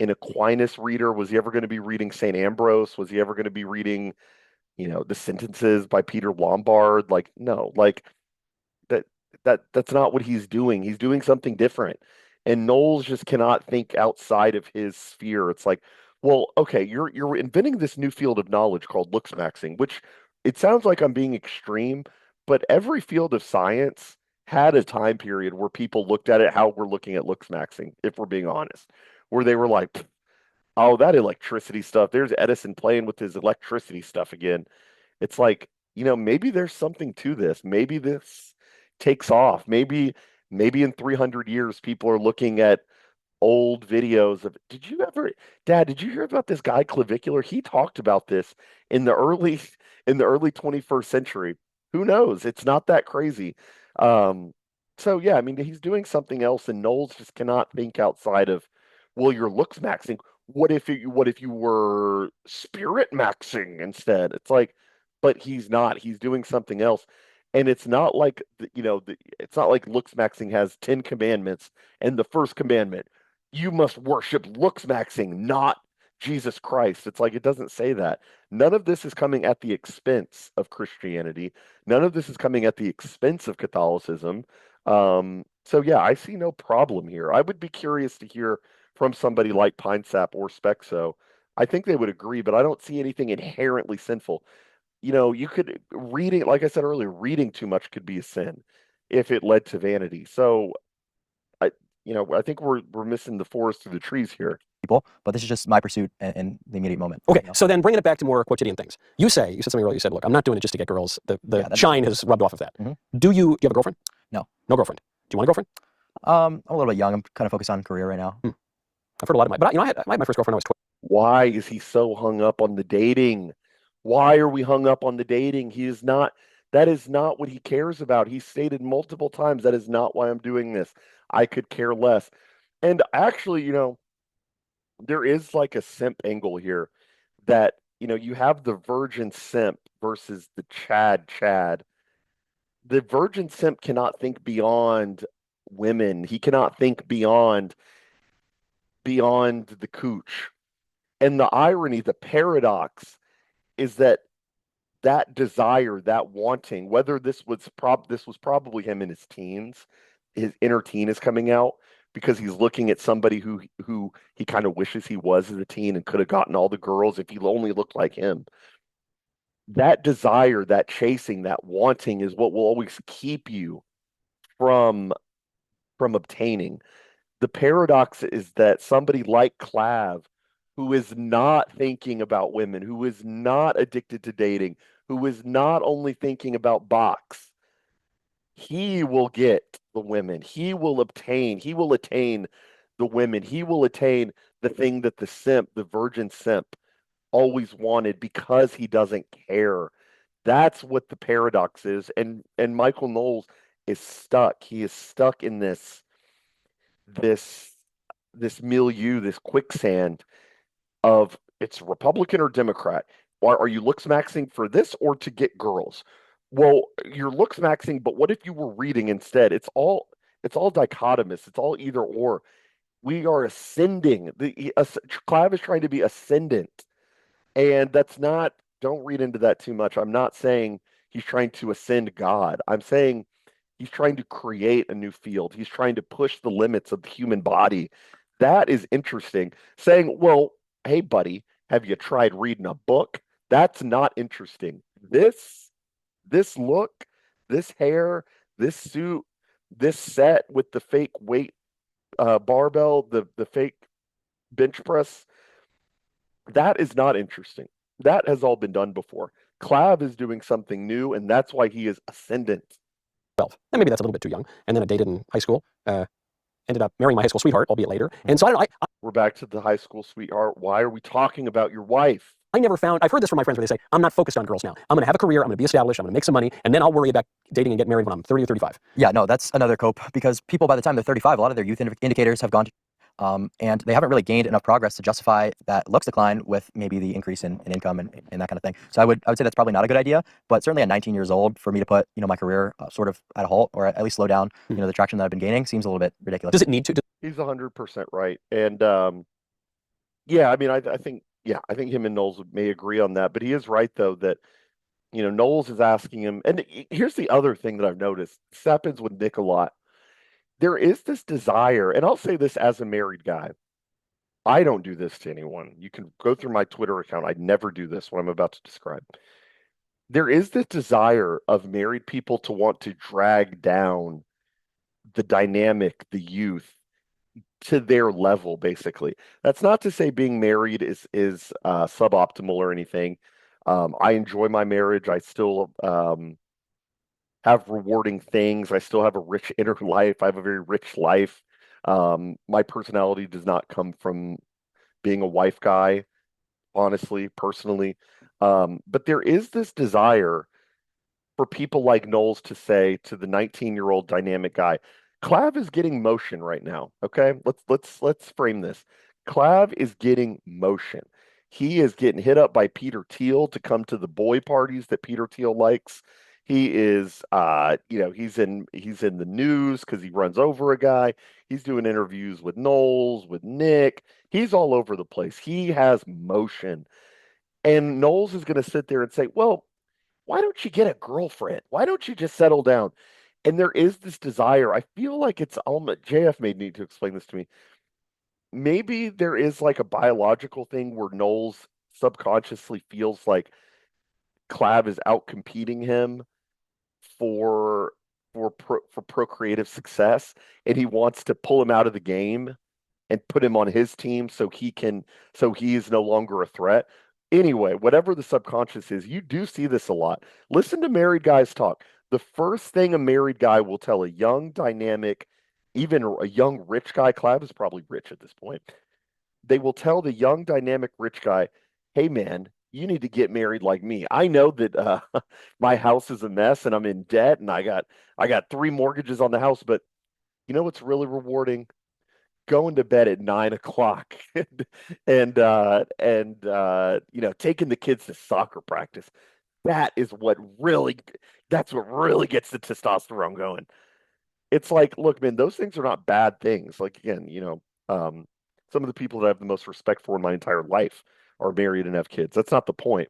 Aquinas reader? Was he ever going to be reading St. Ambrose? Was he ever going to be reading, the sentences by Peter Lombard? Like, no, like that that's not what he's doing. He's doing something different. And Knowles just cannot think outside of his sphere. It's like, well, okay, you're inventing this new field of knowledge called looks maxing, which it sounds like I'm being extreme, but every field of science had a time period where people looked at it how we're looking at looks maxing, if we're being honest, where they were like, oh, that electricity stuff. There's Edison playing with his electricity stuff again. It's like, maybe there's something to this. Maybe this takes off. Maybe in 300 years, people are looking at old videos of, Dad, did you hear about this guy Clavicular? He talked about this in the early in the early 21st century. Who knows? It's not that crazy. Um, so yeah, I mean, he's doing something else, and Knowles just cannot think outside of, well, your looks maxing. What if you were spirit maxing instead? It's like, but he's not. He's doing something else. And it's not like it's not like looks maxing has 10 commandments, and the first commandment, you must worship looks maxing, not Jesus Christ. It's like it doesn't say that. None of this is coming at the expense of Christianity. None of this is coming at the expense of Catholicism. So yeah, I see no problem here. I would be curious to hear from somebody like Pinesap or Spexo. I think they would agree, but I don't see anything inherently sinful. You could reading, like I said earlier, reading too much could be a sin if it led to vanity. So I think we're missing the forest through the trees here. People, but this is just my pursuit in the immediate moment. Okay, so then bringing it back to more quotidian things. You said something earlier. You said, "Look, I'm not doing it just to get girls. The shine has rubbed off of that." Do you have a girlfriend? No. No girlfriend. Do you want a girlfriend? I'm a little bit young. I'm kind of focused on career right now. I've heard a lot of but I had my first girlfriend when I was 12. Why is he so hung up on the dating? Why are we hung up on the dating? That is not what he cares about. He stated multiple times, that is not why I'm doing this. I could care less. And actually, there is like a simp angle here that, you have the virgin simp versus the Chad. The virgin simp cannot think beyond women. He cannot think beyond the cooch. And the irony, the paradox is that desire, that wanting, whether this was probably him in his teens, his inner teen is coming out because he's looking at somebody who he kind of wishes he was as a teen and could have gotten all the girls if he only looked like him. That desire, that chasing, that wanting is what will always keep you from obtaining. The paradox is that somebody like Clav, who is not thinking about women, who is not addicted to dating, who is not only thinking about box, he will get the women. He will attain the women. He will attain the thing that the virgin simp, always wanted because he doesn't care. That's what the paradox is. And Michael Knowles is stuck. He is stuck in this milieu, this quicksand. of it's Republican or Democrat. Or are you looks maxing for this or to get girls? Well, you're looks maxing, but what if you were reading instead? It's all dichotomous. It's all either or. We are ascending. Clav is trying to be ascendant, and that's not. Don't read into that too much. I'm not saying he's trying to ascend God. I'm saying he's trying to create a new field. He's trying to push the limits of the human body. That is interesting. Saying, well, hey, buddy, have you tried reading a book? That's not interesting. This look, this hair, this suit, this set with the fake weight barbell, the fake bench press, that is not interesting. That has all been done before. Clav is doing something new, and that's why he is ascendant. 12. And maybe that's a little bit too young. And then I dated in high school. Ended up marrying my high school sweetheart, albeit later. And so I don't know. We're back to the high school sweetheart. Why are we talking about your wife? I never found, I've heard this from my friends where they say, I'm not focused on girls now. I'm going to have a career, I'm going to be established, I'm going to make some money, and then I'll worry about dating and get married when I'm 30 or 35. Yeah, no, that's another cope because people by the time they're 35, a lot of their youth indicators have gone and they haven't really gained enough progress to justify that looks decline with maybe the increase in income and that kind of thing. So I would say that's probably not a good idea, but certainly at 19 years old, for me to put, my career sort of at a halt or at least slow down, the traction that I've been gaining seems a little bit ridiculous. Does it need to? He's 100% right. And yeah, I mean, I think him and Knowles may agree on that, but he is right though that Knowles is asking him, and here's the other thing that I've noticed. This happens with Nick a lot. There is this desire, and I'll say this as a married guy. I don't do this to anyone. You can go through my Twitter account. I never do this, what I'm about to describe. There is this desire of married people to want to drag down the dynamic, the youth, to their level, basically. That's not to say being married is suboptimal or anything. I enjoy my marriage. I still have rewarding things. I still have a rich inner life. I have a very rich life. My personality does not come from being a wife guy, honestly, personally. But there is this desire for people like Knowles to say to the 19-year-old dynamic guy, Clav is getting motion right now. Okay, let's frame this. Clav is getting motion. He is getting hit up by Peter Thiel to come to the boy parties that Peter Thiel likes. He is, he's in the news because he runs over a guy. He's doing interviews with Knowles, with Nick. He's all over the place. He has motion. And Knowles is going to sit there and say, well, why don't you get a girlfriend? Why don't you just settle down? And there is this desire. I feel like it's almost, JF may need to explain this to me. Maybe there is like a biological thing where Knowles subconsciously feels like Clav is out competing him for procreative success, and he wants to pull him out of the game and put him on his team so he is no longer a threat. Anyway, whatever the subconscious is, you do see this a lot. Listen to married guys talk. The first thing a married guy will tell a young, dynamic, even a young rich guy, Clav is probably rich at this point. They will tell the young, dynamic, rich guy, hey man, you need to get married like me. I know that my house is a mess and I'm in debt and I got 3 mortgages on the house, but you know what's really rewarding? Going to bed at 9 o'clock and taking the kids to soccer practice. That's what really gets the testosterone going. It's like, look, man, those things are not bad things. Like again, some of the people that I have the most respect for in my entire life are married and have kids. That's not the point.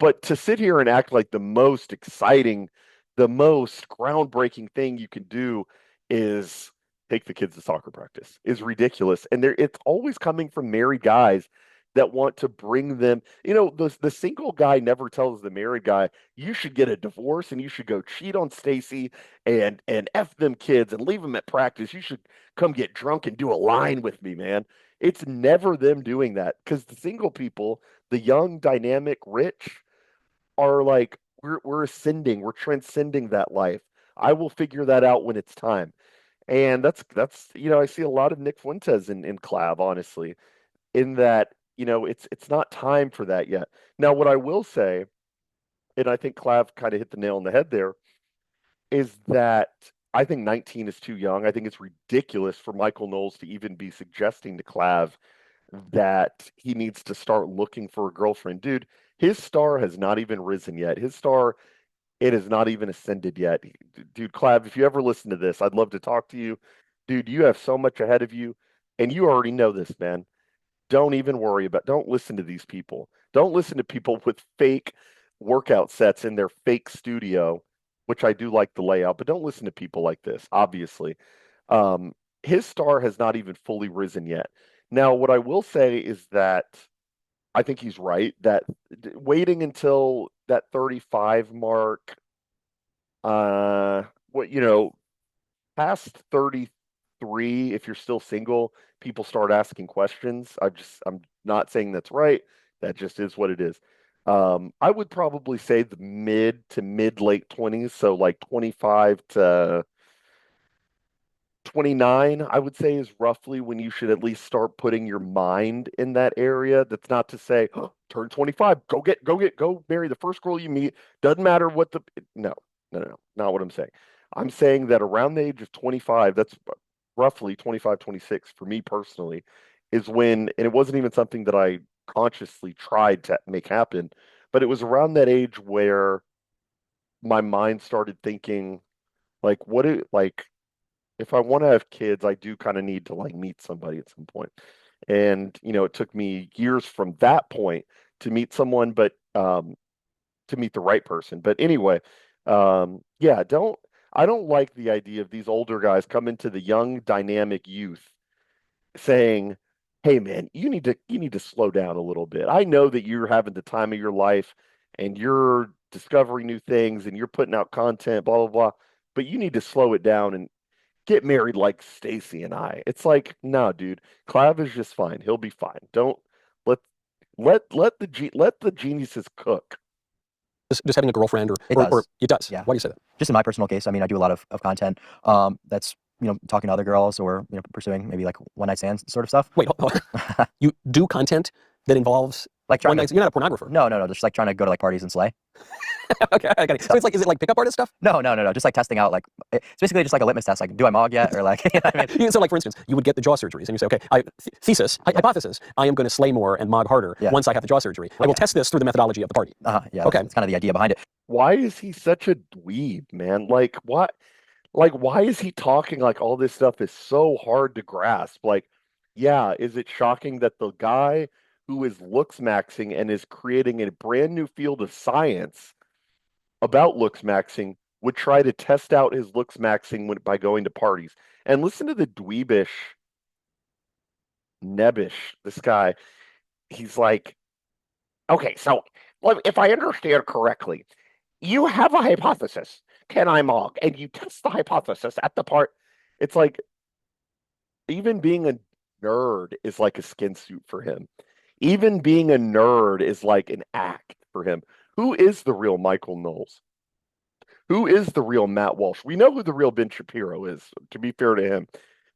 But to sit here and act like the most exciting, the most groundbreaking thing you can do is take the kids to soccer practice is ridiculous. And it's always coming from married guys that want to bring them, the single guy never tells the married guy, you should get a divorce and you should go cheat on Stacy and F them kids and leave them at practice. You should come get drunk and do a line with me, man. It's never them doing that because the single people, the young, dynamic, rich, are like, we're ascending, we're transcending that life. I will figure that out when it's time. And that's I see a lot of Nick Fuentes in Clav, honestly, in that, it's not time for that yet. Now, what I will say, and I think Clav kind of hit the nail on the head there, is that I think 19 is too young. I think it's ridiculous for Michael Knowles to even be suggesting to Clav that he needs to start looking for a girlfriend. Dude, his star has not even risen yet. His star, it has not even ascended yet. Dude, Clav, if you ever listen to this, I'd love to talk to you. Dude, you have so much ahead of you, and you already know this, man. Don't even worry about, don't listen to these people. Don't listen to people with fake workout sets in their fake studio, which I do like the layout, but don't listen to people like this, obviously. Um, his star has not even fully risen yet. Now, what I will say is that I think he's right that waiting until that 35 mark, what, past 33, if you're still single, people start asking questions. I'm not saying that's right. That just is what it is. I would probably say the mid to mid late 20s, so like 25 to 29, I would say is roughly when you should at least start putting your mind in that area. That's not to say, oh, turn 25, go marry the first girl you meet. Doesn't matter what the, no, no, not what I'm saying. I'm saying that around the age of 25, that's roughly 25, 26 for me personally, is when, and it wasn't even something that I consciously tried to make happen, but it was around that age where my mind started thinking, like, like, if I want to have kids, I do kind of need to like meet somebody at some point. And, it took me years from that point to meet someone, but to meet the right person. But anyway, yeah, I don't like the idea of these older guys coming to the young dynamic youth saying, "Hey man, you need to slow down a little bit. I know that you're having the time of your life and you're discovering new things and you're putting out content, blah blah blah, but you need to slow it down and get married like Stacy and I." It's like, no, dude, Clav is just fine. He'll be fine. Don't let let the geniuses cook. Just having a girlfriend It or does. it does. Yeah. Why do you say that? Just in my personal case, I mean, I do a lot of content that's, talking to other girls or, pursuing maybe like one night stands sort of stuff. Wait, hold on. You do content that involves Like trying one to, night. You're not a pornographer. no, just like trying to go to like parties and slay. Okay, I got it. So it's like, is it like pickup artist stuff? No, just like testing out, like, it's basically just like a litmus test. Like, do I mog yet? Or like, you know what I mean? So like, for instance, you would get the jaw surgeries and you say, okay, hypothesis, I am going to slay more and mog harder Yeah. once I have the jaw surgery. I will test this through the methodology of the party. Yeah. Okay. That's kind of the idea behind it. Why is he such a dweeb, man? Like what? Like why is he talking like all this stuff is so hard to grasp? Like, yeah, is it shocking that the guy who is looks maxing and is creating a brand new field of science about looks maxing would try to test out his looks maxing by going to parties? And listen to the dweebish, nebbish, this guy. He's like, okay, so well, if I understand correctly, you have a hypothesis. Can I mog? And you test the hypothesis at the part. It's like even being a nerd is like a skin suit for him. Even being a nerd is like an act for him. Who is the real Michael Knowles? Who is the real Matt Walsh? We know who the real Ben Shapiro is, to be fair to him.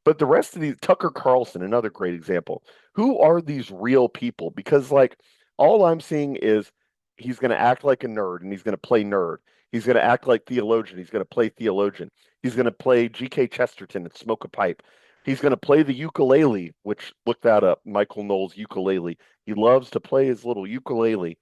But the rest of these, Tucker Carlson, another great example. Who are these real people? Because, like, all I'm seeing is he's going to act like a nerd and he's going to play nerd. He's going to act like theologian. He's going to play theologian. He's going to play G.K. Chesterton and smoke a pipe. He's going to play the ukulele, which, look that up, Michael Knowles ukulele. He loves to play his little ukulele.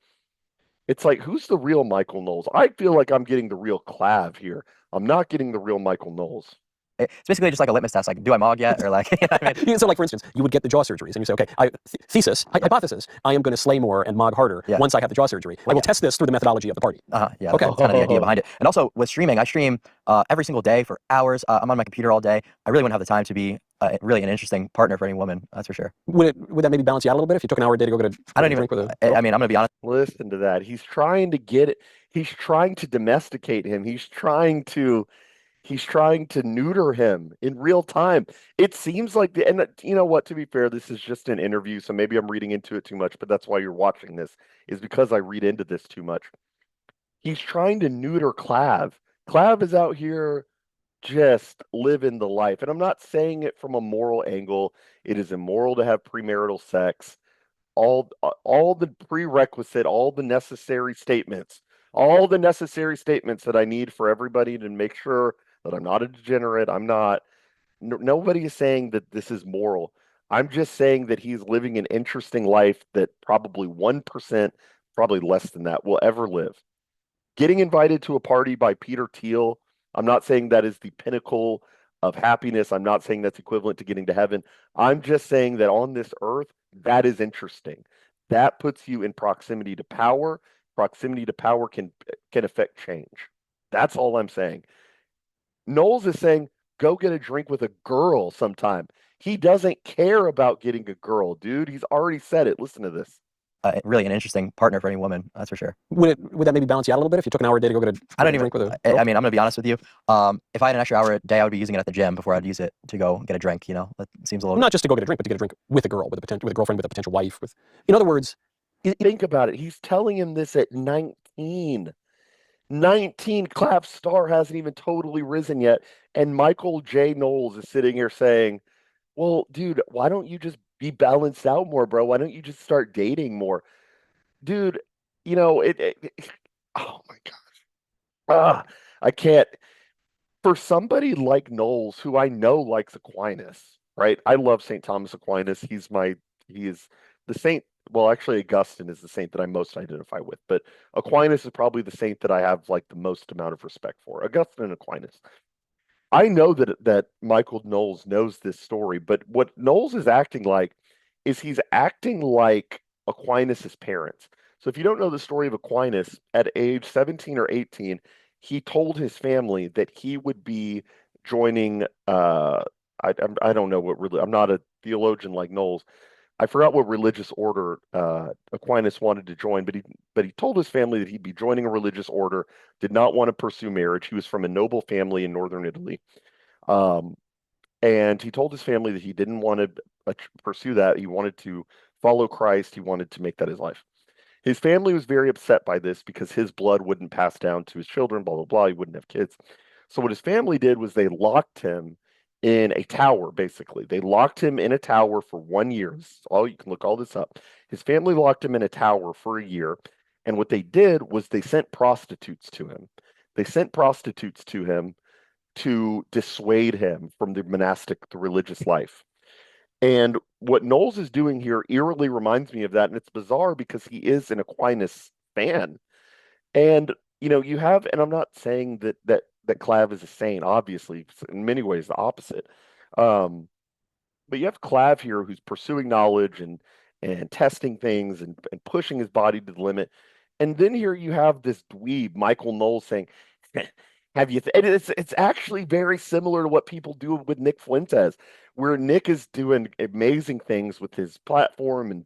It's like, who's the real Michael Knowles? I feel like I'm getting the real Clav here. I'm not getting the real Michael Knowles. It's basically just like a litmus test. Like, do I mog yet? Or like, you know what I mean? So like, for instance, you would get the jaw surgeries and you say, okay, hypothesis, I am going to slay more and mog harder once I have the jaw surgery. I will test this through the methodology of the party. Yeah, okay. That's kind of the idea behind it. And also with streaming, I stream every single day for hours. I'm on my computer all day. I really wouldn't have the time to be really an interesting partner for any woman. That's for sure. Would that maybe balance you out a little bit if you took an hour a day to go get a I don't even. drink with a I mean, I'm gonna be honest. Listen to that. He's trying to get it. He's trying to domesticate him. He's trying to neuter him in real time. It seems like and you know what, to be fair, this is just an interview, so maybe I'm reading into it too much, but that's why you're watching this, is because I read into this too much. He's trying to neuter Clav. Clav is out here just living the life. And I'm not saying it from a moral angle. It is immoral to have premarital sex. All the prerequisite, all the necessary statements that I need for everybody to make sure that I'm not a degenerate. I'm not. Nobody is saying that this is moral. I'm just saying that he's living an interesting life that probably 1%, probably less than that, will ever live. Getting invited to a party by Peter Thiel, I'm not saying that is the pinnacle of happiness. I'm not saying that's equivalent to getting to heaven. I'm just saying that on this earth, that is interesting. That puts you in proximity to power. Proximity to power can affect change. That's all I'm saying. Knowles is saying, go get a drink with a girl sometime. He doesn't care about getting a girl, dude. He's already said it. Listen to this. Really an interesting partner for any woman, that's for sure. Would that maybe balance you out a little bit if you took an hour a day to go get I a don't even. drink with a I girl? mean, I'm gonna be honest with you. If I had an extra hour a day, I would be using it at the gym before I'd use it to go get a drink. You know, that seems a little. Not just to go get a drink, but to get a drink with a girl, with a girlfriend, with a potential wife. In other words, Think about it. He's telling him this at 19. 19, Clav star hasn't even totally risen yet. And Michael J. Knowles is sitting here saying, well, dude, why don't you just be balanced out more, bro? Why don't you just start dating more? Dude, oh my God. I can't. For somebody like Knowles, who I know likes Aquinas, right? I love St. Thomas Aquinas. He is the saint. Well, actually, Augustine is the saint that I most identify with, but Aquinas is probably the saint that I have like the most amount of respect for. Augustine and Aquinas. I know that Michael Knowles knows this story, but what Knowles is acting like is he's acting like Aquinas's parents. So if you don't know the story of Aquinas, at age 17 or 18, he told his family that he would be joining I don't know what really I'm not a theologian like Knowles. I forgot what religious order Aquinas wanted to join, but he told his family that he'd be joining a religious order, did not want to pursue marriage. He was from a noble family in northern Italy. Um, and he told his family that he didn't want to pursue that. He wanted to follow Christ. He wanted to make that his life. His family was very upset by this because his blood wouldn't pass down to his children, blah, blah, blah. He wouldn't have kids. So what his family did was they locked him in a tower, basically. They locked him in a tower for 1 year. You can look all this up. His family locked him in a tower for a year. And what they did was they sent prostitutes to him. They sent prostitutes to him to dissuade him from the religious life. And what Knowles is doing here eerily reminds me of that. And it's bizarre because he is an Aquinas fan. And you have, and I'm not saying that Clav is a saint, obviously, in many ways the opposite. But you have Clav here who's pursuing knowledge and testing things and pushing his body to the limit. And then here you have this dweeb, Michael Knowles, saying, have you and it's actually very similar to what people do with Nick Fuentes, where Nick is doing amazing things with his platform and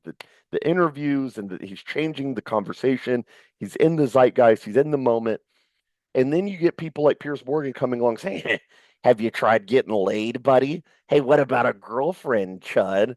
the interviews, and he's changing the conversation. He's in the zeitgeist, he's in the moment. And then you get people like Piers Morgan coming along saying, have you tried getting laid, buddy? Hey, what about a girlfriend, Chud?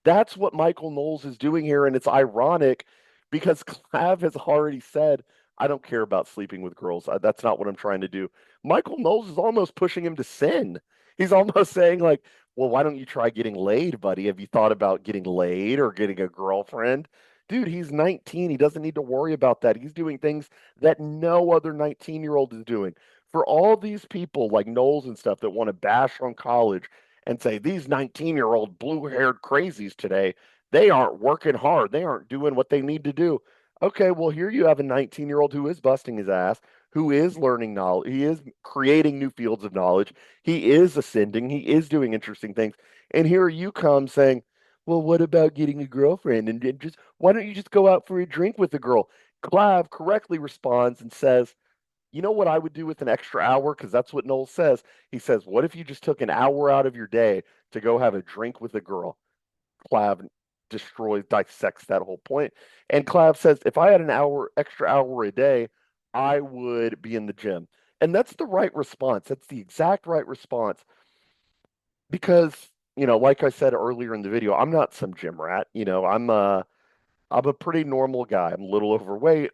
That's what Michael Knowles is doing here. And it's ironic because Clav has already said, I don't care about sleeping with girls. That's not what I'm trying to do. Michael Knowles is almost pushing him to sin. He's almost saying, like, well, why don't you try getting laid, buddy? Have you thought about getting laid or getting a girlfriend? Dude, he's 19. He doesn't need to worry about that. He's doing things that no other 19-year-old is doing. For all these people like Knowles and stuff that want to bash on college and say these 19-year-old blue-haired crazies today, they aren't working hard. They aren't doing what they need to do. Okay, well, here you have a 19-year-old who is busting his ass, who is learning knowledge. He is creating new fields of knowledge. He is ascending. He is doing interesting things. And here you come saying, well, what about getting a girlfriend? And just why don't you just go out for a drink with a girl? Clav correctly responds and says, you know what I would do with an extra hour? Because that's what Noel says. He says, what if you just took an hour out of your day to go have a drink with a girl? Clav dissects that whole point. And Clav says, if I had extra hour a day, I would be in the gym. And that's the right response. That's the exact right response. Because, like I said earlier in the video, I'm not some gym rat. I'm a pretty normal guy. I'm a little overweight.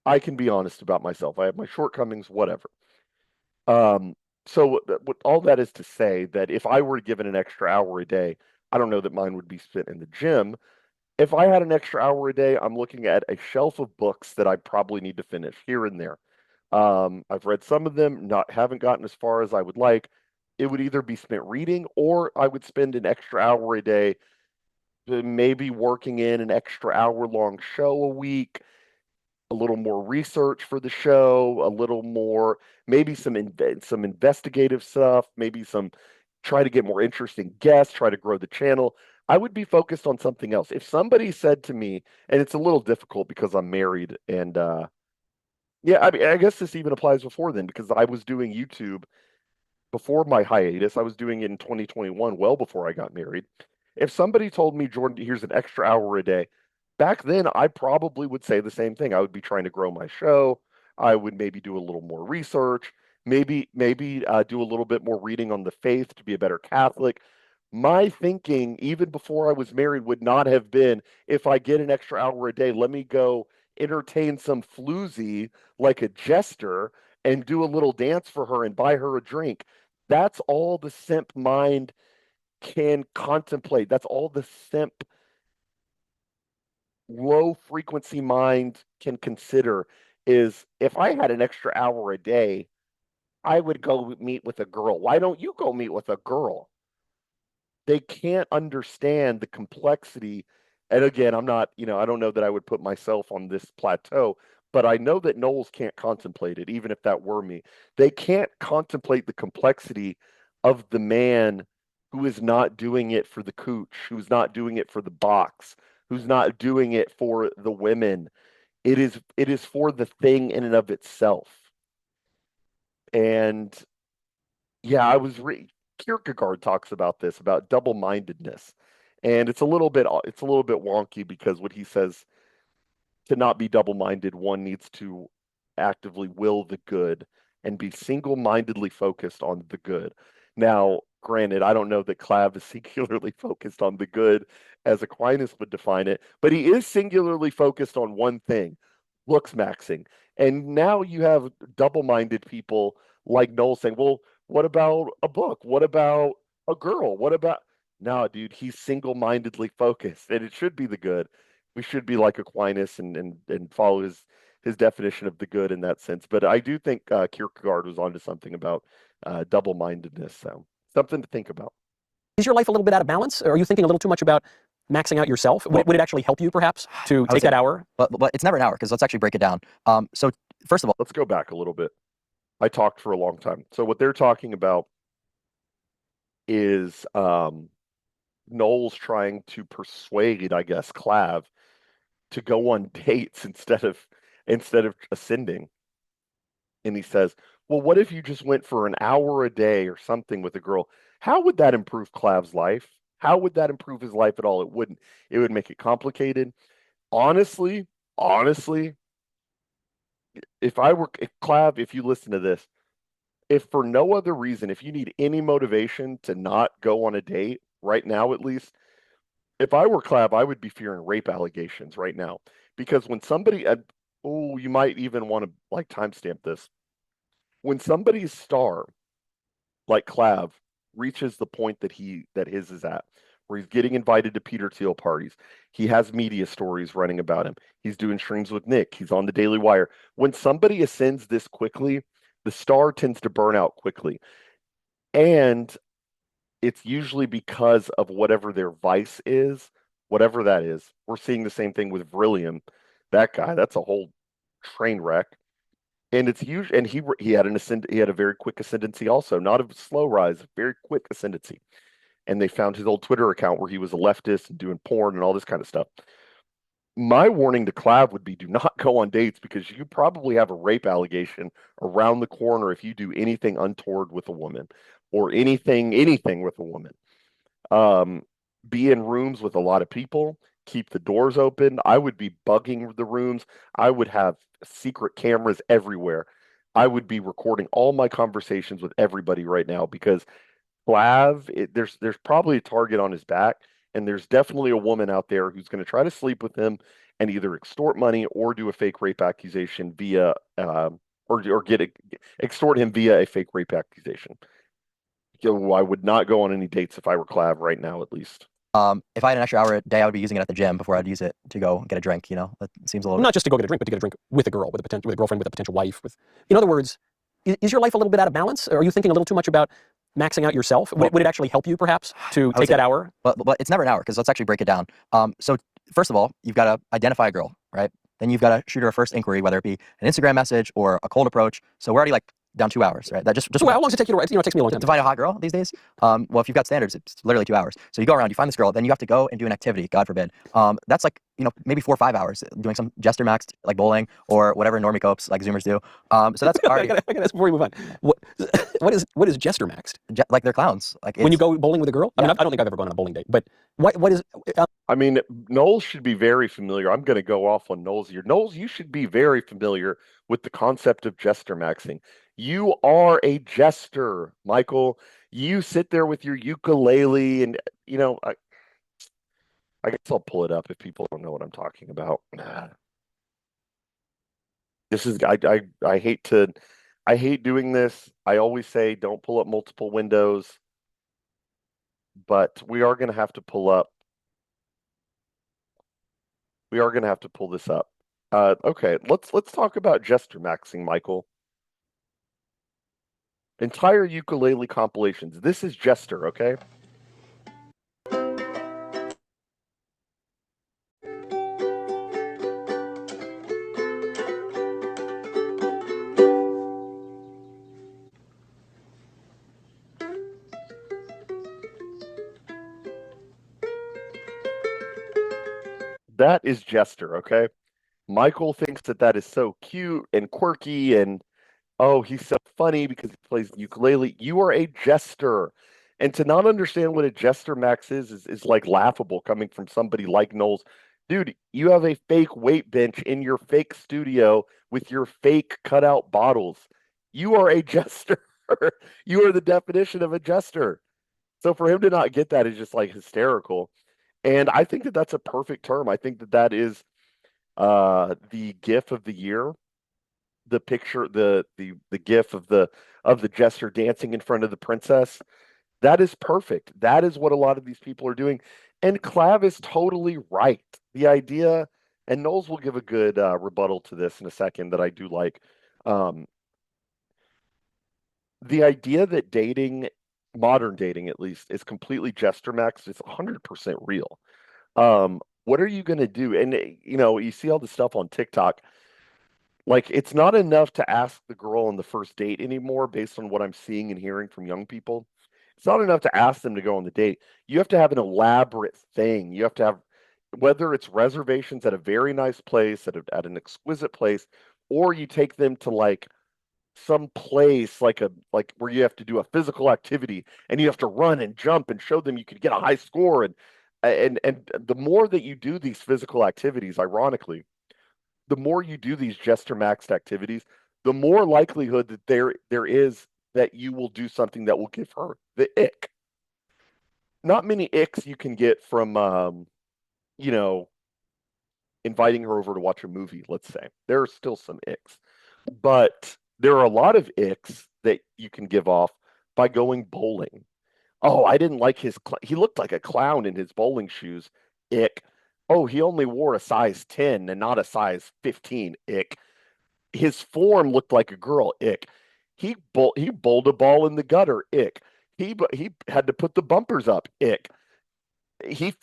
I can be honest about myself. I have my shortcomings, whatever. Um, so what all that is to say that if I were given an extra hour a day, I don't know that mine would be spent in the gym. If I had an extra hour a day, I'm looking at a shelf of books that I probably need to finish here and there. I've read some of them, not haven't gotten as far as I would like. It would either be spent reading or I would spend an extra hour a day maybe working in an extra hour-long show a week, a little more research for the show, a little more, maybe some investigative stuff, maybe some try to get more interesting guests, try to grow the channel. I would be focused on something else. If somebody said to me, and it's a little difficult because I'm married, and yeah, I mean, I guess this even applies before then because I was doing YouTube before my hiatus. I was doing it in 2021, well before I got married. If somebody told me, Jordan, here's an extra hour a day, back then I probably would say the same thing. I would be trying to grow my show. I would maybe do a little more research, maybe do a little bit more reading on the faith to be a better Catholic. My thinking, even before I was married, would not have been, if I get an extra hour a day, let me go entertain some floozy like a jester and do a little dance for her and buy her a drink. That's all the simp mind can contemplate. That's all the simp low frequency mind can consider is, if I had an extra hour a day, I would go meet with a girl. Why don't you go meet with a girl? They can't understand the complexity. And again, I'm not, I don't know that I would put myself on this plateau, but I know that Knowles can't contemplate it, even if that were me. They can't contemplate the complexity of the man who is not doing it for the cooch, who's not doing it for the box, who's not doing it for the women. It is for the thing in and of itself. And yeah, Kierkegaard talks about this, about double-mindedness. And it's a little bit wonky because what he says, to not be double-minded, one needs to actively will the good and be single-mindedly focused on the good. Now, granted, I don't know that Clav is singularly focused on the good as Aquinas would define it, but he is singularly focused on one thing, looks maxing. And now you have double-minded people like Noel saying, well, what about a book? What about a girl? What about... No, dude, he's single-mindedly focused, and it should be the good. We should be like Aquinas and follow his definition of the good in that sense. But I do think Kierkegaard was onto something about double-mindedness. So something to think about. Is your life a little bit out of balance? Or are you thinking a little too much about maxing out yourself? Would it actually help you, perhaps, to take that hour? But it's never an hour, because let's actually break it down. So first of all, let's go back a little bit. I talked for a long time. So what they're talking about is Knowles trying to persuade, I guess, Clav to go on dates instead of ascending. And he says, well, what if you just went for an hour a day or something with a girl? How would that improve Clav's life? How would that improve his life at all? It wouldn't. It would make it complicated. Honestly, if Clav, if you listen to this, if for no other reason, if you need any motivation to not go on a date right now, at least, if I were Clav, I would be fearing rape allegations right now. Because when somebody, you might even want to like timestamp this. When somebody's star, like Clav, reaches the point that his is at, where he's getting invited to Peter Thiel parties, he has media stories running about him, he's doing streams with Nick, he's on the Daily Wire. When somebody ascends this quickly, the star tends to burn out quickly. And it's usually because of whatever their vice is, whatever that is. We're seeing the same thing with Vrillium. That guy, that's a whole train wreck. And it's usually, and he had a very quick ascendancy also, not a slow rise, a very quick ascendancy. And they found his old Twitter account where he was a leftist and doing porn and all this kind of stuff. My warning to Clav would be, do not go on dates, because you probably have a rape allegation around the corner if you do anything untoward with a woman, or anything with a woman. Be in rooms with a lot of people, keep the doors open. I would be bugging the rooms. I would have secret cameras everywhere. I would be recording all my conversations with everybody right now, because Clav, there's probably a target on his back, and there's definitely a woman out there who's going to try to sleep with him and either extort money or do a fake rape accusation via extort him via a fake rape accusation. So I would not go on any dates if I were Clav right now, at least. If I had an extra hour a day, I would be using it at the gym before I'd use it to go get a drink. That seems a little... Not just to go get a drink, but to get a drink with a girl, with a girlfriend, with a potential wife. In other words, is your life a little bit out of balance? Or are you thinking a little too much about maxing out yourself? Well, Would it actually help you perhaps to take that hour? But it's never an hour, because let's actually break it down. So first of all, you've got to identify a girl, right? Then you've got to shoot her a first inquiry, whether it be an Instagram message or a cold approach. So we're already like down 2 hours, right? That just Well, how long does it take you to, it takes me a long time to find a hot girl these days. Well, if you've got standards, it's literally 2 hours. So you go around, you find this girl, then you have to go and do an activity, God forbid. That's like, maybe 4 or 5 hours doing some Jester maxed, like bowling or whatever normie copes like Zoomers do. So that's already. I gotta ask before we move on. What is Jester maxed? Like they're clowns. Like When you go bowling with a girl? I mean, Yeah. I don't think I've ever gone on a bowling date, but what is? I mean, Knowles should be very familiar. I'm going to go off on Knowles here. Knowles, you should be very familiar with the concept of jester maxing. You are a jester, Michael. You sit there with your ukulele, and I guess I'll pull it up if people don't know what I'm talking about. This is I hate doing this. I always say don't pull up multiple windows, but we are going to have to pull up. We are going to have to pull this up. Okay, let's talk about jester maxing, Michael. Entire ukulele compilations. This is Jester, okay? That is Jester, okay? Michael thinks that that is so cute and quirky, and oh, he's so funny because he plays the ukulele. You are a jester. And to not understand what a jester max is like laughable coming from somebody like Knowles. Dude, you have a fake weight bench in your fake studio with your fake cutout bottles. You are a jester. You are the definition of a jester. So for him to not get that is just like hysterical. And I think that that's a perfect term. I think that that is the GIF of the year. The picture, the GIF of the jester dancing in front of the princess. That is perfect. That is what a lot of these people are doing. And Clav is totally right. The idea, and Knowles will give a good rebuttal to this in a second that I do like. The idea that dating, modern dating at least, is completely jester max is 100% real. What are you going to do? And, you see all the stuff on TikTok. Like, it's not enough to ask the girl on the first date anymore based on what I'm seeing and hearing from young people. It's not enough to ask them to go on the date. You have to have an elaborate thing. You have to have, whether it's reservations at a very nice place, at an exquisite place, or you take them to like some place like where you have to do a physical activity and you have to run and jump and show them you could get a high score, and the more that you do these physical activities, ironically, the more you do these jester maxed activities, the more likelihood that there is that you will do something that will give her the ick. Not many icks you can get from you know, inviting her over to watch a movie, let's say. There are still some icks. But there are a lot of icks that you can give off by going bowling. Oh, I didn't like he looked like a clown in his bowling shoes. Ick. Oh, he only wore a size 10 and not a size 15. Ick. His form looked like a girl. Ick. He bowled a ball in the gutter. Ick. He had to put the bumpers up. Ick. He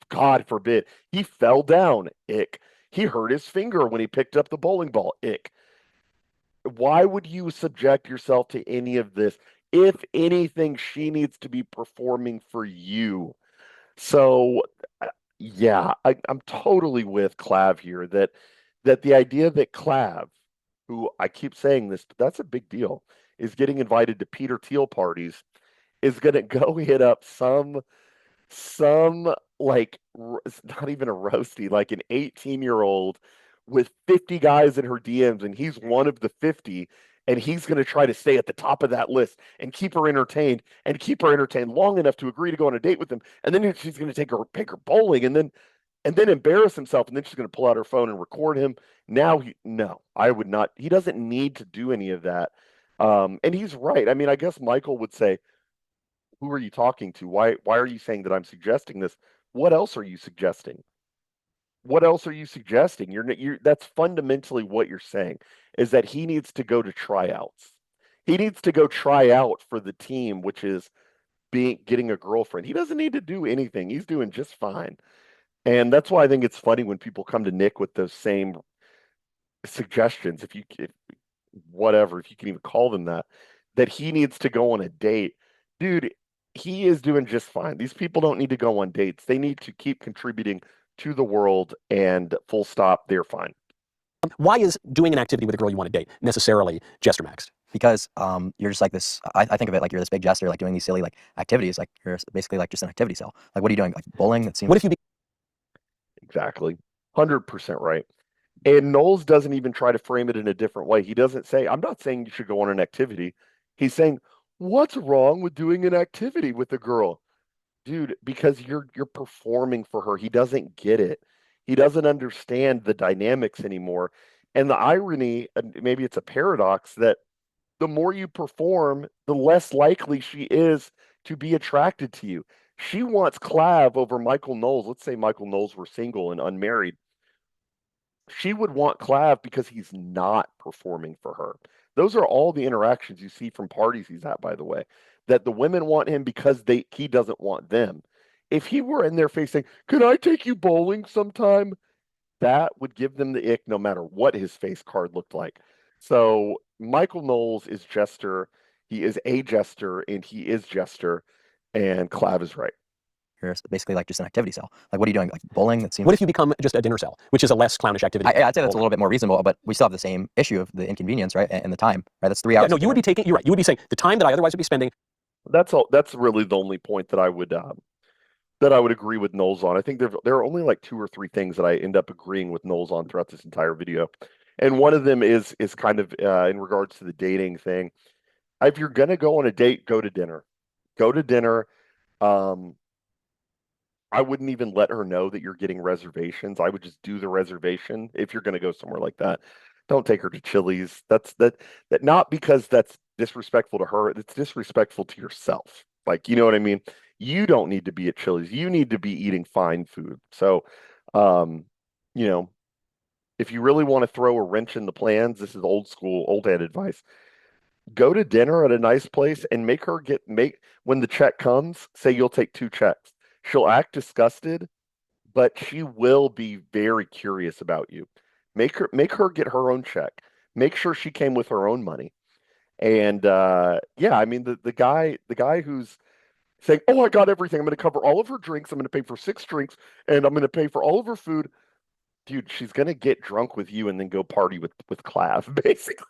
God forbid, he fell down. Ick. He hurt his finger when he picked up the bowling ball. Ick. Why would you subject yourself to any of this? If anything, she needs to be performing for you. So, yeah, I'm totally with Clav here that the idea that Clav, who I keep saying this, but that's a big deal, is getting invited to Peter Thiel parties, is going to go hit up some like it's not even a roasty, like an 18-year-old with 50 guys in her DMs, and he's one of the 50, and he's going to try to stay at the top of that list and keep her entertained long enough to agree to go on a date with him, and then she's going to take her bowling, and then embarrass himself, and then she's going to pull out her phone and record him. No, I would not. He doesn't need to do any of that. And he's right. I mean, I guess Michael would say, who are you talking to? Why are you saying that I'm suggesting this? What else are you suggesting? What else are you suggesting? You're that's fundamentally what you're saying, is that he needs to go to tryouts. He needs to go try out for the team, which is getting a girlfriend. He doesn't need to do anything. He's doing just fine. And that's why I think it's funny when people come to Nick with those same suggestions, whatever, if you can even call them that, that he needs to go on a date. Dude, he is doing just fine. These people don't need to go on dates. They need to keep contributing to the world, and full stop, they're fine. Why is doing an activity with a girl you want to date necessarily jester maxed? Because you're just like this. I think of it like you're this big jester, like doing these silly like activities. Like you're basically like just an activity cell. Like what are you doing? Like bowling? That seems. What if you Exactly. 100% right. And Knowles doesn't even try to frame it in a different way. He doesn't say, I'm not saying you should go on an activity. He's saying, what's wrong with doing an activity with a girl? Dude, because you're performing for her. He doesn't get it. He doesn't understand the dynamics anymore. And the irony, and maybe it's a paradox, that the more you perform, the less likely she is to be attracted to you. She wants Clav over Michael Knowles. Let's say Michael Knowles were single and unmarried. She would want Clav because he's not performing for her. Those are all the interactions you see from parties he's at, by the way, that the women want him because he doesn't want them. If he were in their face saying, "Can I take you bowling sometime?" That would give them the ick no matter what his face card looked like. So Michael Knowles is Jester. He is a Jester, and he is Jester, and Clav is right. You're basically like just an activity cell. Like what are you doing? Like bowling? That seems. What if you become just a dinner cell, which is a less clownish activity? I'd say that's a little bit more reasonable, but we still have the same issue of the inconvenience, right? And the time, right? That's 3 hours. Yeah, no, you would be taking. You're right. You would be saying the time that I otherwise would be spending. That's all. That's really the only point that I would agree with Knowles on. I think there are only like 2 or 3 things that I end up agreeing with Knowles on throughout this entire video, and one of them is kind of in regards to the dating thing. If you're gonna go on a date, go to dinner. Go to dinner. Um, I wouldn't even let her know that you're getting reservations. I would just do the reservation if you're gonna go somewhere like that. Don't take her to Chili's. That not because that's disrespectful to her. It's disrespectful to yourself. Like, you know what I mean? You don't need to be at Chili's. You need to be eating fine food. So, um, you know, if you really want to throw a wrench in the plans, this is old school, old head advice. Go to dinner at a nice place and make when the check comes, say you'll take 2 checks. She'll act disgusted, but she will be very curious about you. Make her get her own check. Make sure she came with her own money. And yeah, I mean the guy who's saying, "Oh, I got everything. I'm going to cover all of her drinks. I'm going to pay for 6 drinks, and I'm going to pay for all of her food." Dude, she's going to get drunk with you and then go party with Clav, basically.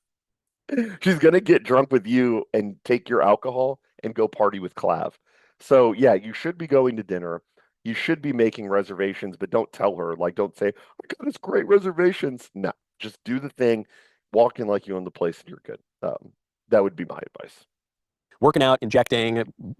She's going to get drunk with you and take your alcohol and go party with Clav. So, yeah, you should be going to dinner. You should be making reservations, but don't tell her. Like, don't say, "I got this great reservations." No, just do the thing, walk in like you own the place, and you're good. That would be my advice. Working out, injecting,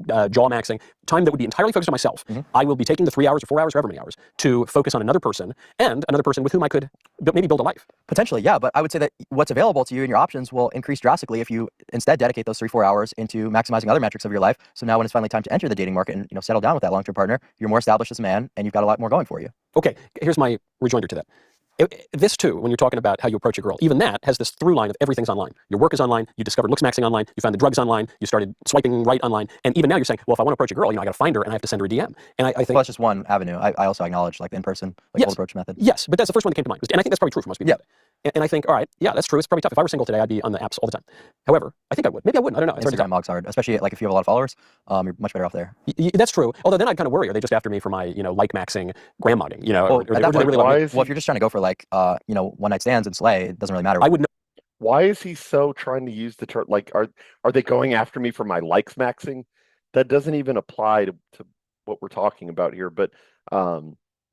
jaw maxing, time that would be entirely focused on myself. I will be taking the 3 hours or 4 hours, however many hours, to focus on another person and another person with whom I could maybe build a life. Potentially, yeah, but I would say that what's available to you and your options will increase drastically if you instead dedicate those 3-4 hours into maximizing other metrics of your life. So now when it's finally time to enter the dating market and settle down with that long-term partner, you're more established as a man and you've got a lot more going for you. Okay, here's my rejoinder to that. This too, when you're talking about how you approach a girl, even that has this through line of everything's online. Your work is online. You discovered looks maxing online. You found the drugs online. You started swiping right online. And even now you're saying, well, if I want to approach a girl, I got to find her and I have to send her a DM. And I think well, that's just one avenue. I also acknowledge like the in-person cold approach method. Yes, but that's the first one that came to mind. And I think that's probably true for most people. Yeah. And I think, all right, yeah, that's true. It's probably tough. If I were single today, I'd be on the apps all the time. However, I think I would. Maybe I wouldn't. I don't know. It's Instagram mog's hard, especially like if you have a lot of followers. You're much better off there. That's true. Although then I'd kind of worry. Are they just after me for my, like maxing, grandmogging? Well, or do they really love me? Well, if you're just trying to go for like, one-night stands and slay, it doesn't really matter. I would know. Why is he so trying to use the term? Like, are they going after me for my likes maxing? That doesn't even apply to what we're talking about here. But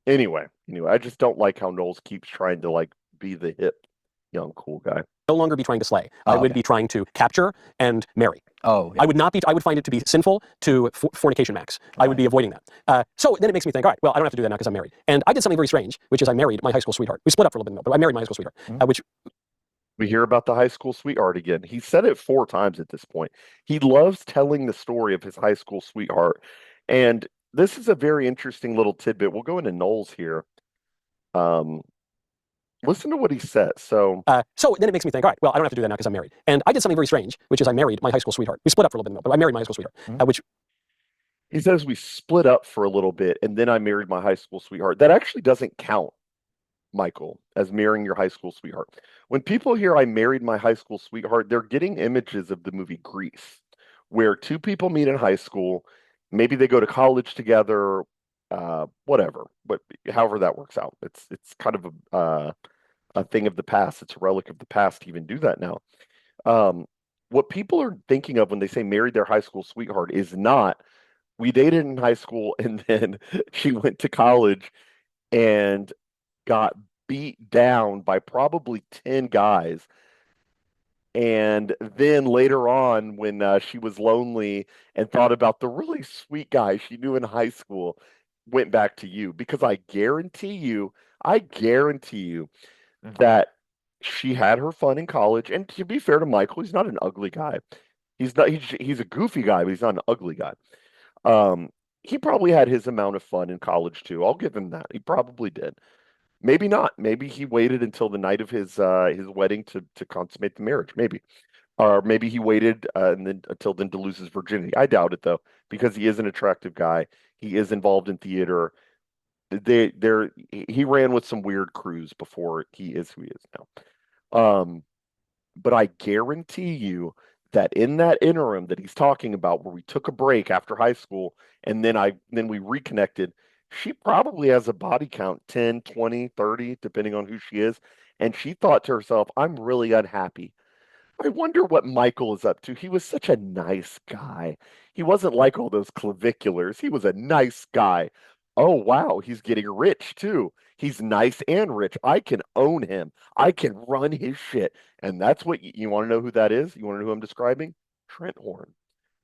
anyway, I just don't like how Knowles keeps trying to like be the hip young cool guy. No longer be trying to slay. I would be trying to capture and marry. Oh, yeah. I would not be. I would find it to be sinful to fornication max. I would be avoiding that. So then it makes me think, all right, well, I don't have to do that now because I'm married. And I did something very strange, which is I married my high school sweetheart. We split up for a little bit, but I married my high school sweetheart, which we hear about the high school sweetheart again. He said it 4 times at this point. He loves telling the story of his high school sweetheart. And this is a very interesting little tidbit. We'll go into Knowles here. Listen to what he says. So So then it makes me think, all right, well, I don't have to do that now because I'm married. And I did something very strange, which is I married my high school sweetheart. We split up for a little bit, but I married my high school sweetheart, Mhm. which he says we split up for a little bit, and then I married my high school sweetheart. That actually doesn't count, Michael, as marrying your high school sweetheart. When people hear I married my high school sweetheart, they're getting images of the movie Grease, where two people meet in high school, maybe they go to college together, whatever, but however that works out. It's kind of a thing of the past. It's a relic of the past to even do that now. Um, what people are thinking of when they say married their high school sweetheart is not we dated in high school and then she went to college and got beat down by probably 10 guys. And then later on, when she was lonely and thought about the really sweet guy she knew in high school, went back to you. Because I guarantee you that she had her fun in college. And to be fair to Michael, he's not an ugly guy. He's a goofy guy, but he's not an ugly guy. Um, he probably had his amount of fun in college too. I'll give him that. He probably did. Maybe not. Maybe he waited until the night of his wedding to consummate the marriage. Maybe, or maybe he waited and then until then to lose his virginity. I doubt it though, because he is an attractive guy. He is involved in theater. He ran with some weird crews before he is who he is now. But I guarantee you that in that interim that he's talking about, where we took a break after high school and then we reconnected, she probably has a body count 10, 20, 30, depending on who she is. And she thought to herself, I'm really unhappy. I wonder what Michael is up to. He was such a nice guy. He wasn't like all those claviculars. He was a nice guy. Oh, wow. He's getting rich too. He's nice and rich. I can own him. I can run his shit. And that's what you want to know who that is? You want to know who I'm describing? Trent Horn.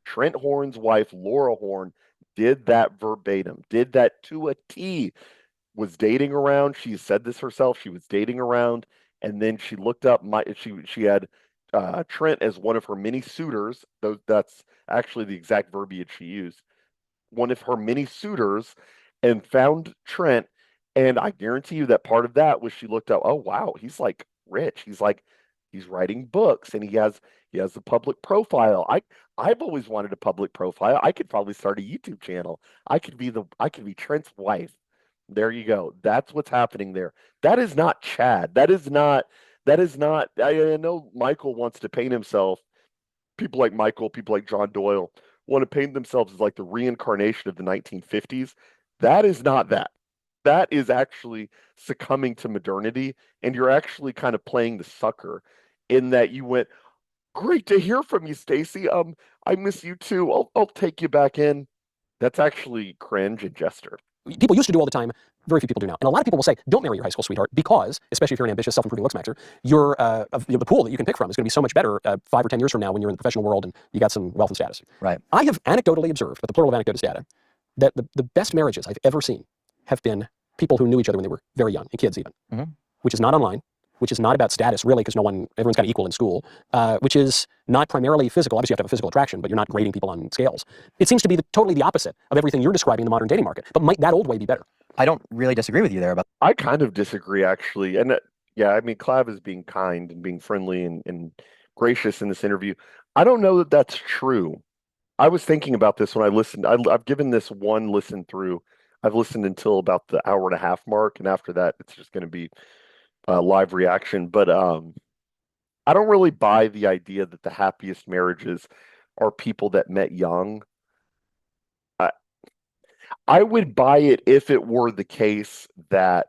Trent Horn's wife, Laura Horn, did that verbatim, did that to a T, was dating around. She said this herself. She was dating around, and then she looked up she had Trent as one of her many suitors. That's actually the exact verbiage she used. One of her many suitors, and found Trent. And I guarantee you that part of that was she looked up. Oh wow, he's like rich. He's writing books, and he has a public profile. I've always wanted a public profile. I could probably start a YouTube channel. I could be Trent's wife. There you go. That's what's happening there. That is not Chad. That is not. I know Michael wants to paint himself. People like Michael, people like John Doyle want to paint themselves as like the reincarnation of the 1950s. That is not that. That is actually succumbing to modernity, and you're actually kind of playing the sucker in that you went, great to hear from you, Stacy. I miss you too. I'll take you back in. That's actually cringe and jester. people used to do all the time, very few people do now. And a lot of people will say, don't marry your high school sweetheart because, especially if you're an ambitious, self-improving looks maxer, the pool that you can pick from is going to be so much better 5 or 10 years from now when you're in the professional world and you got some wealth and status. Right. I have anecdotally observed, but the plural of anecdote is data, that the best marriages I've ever seen have been people who knew each other when they were very young, and kids even, which is not online, which is not about status really, because everyone's kind of equal in school, which is not primarily physical. Obviously, you have to have a physical attraction, but you're not grading people on scales. It seems to be totally the opposite of everything you're describing in the modern dating market. But might that old way be better? I don't really disagree with you there about. I kind of disagree, actually. And yeah, I mean, Clav is being kind and being friendly and gracious in this interview. I don't know that that's true. I was thinking about this when I listened. I've given this one listen through. I've listened until about the hour and a half mark, and after that, it's just going to be live reaction. But I don't really buy the idea that the happiest marriages are people that met young. I, I would buy it if it were the case that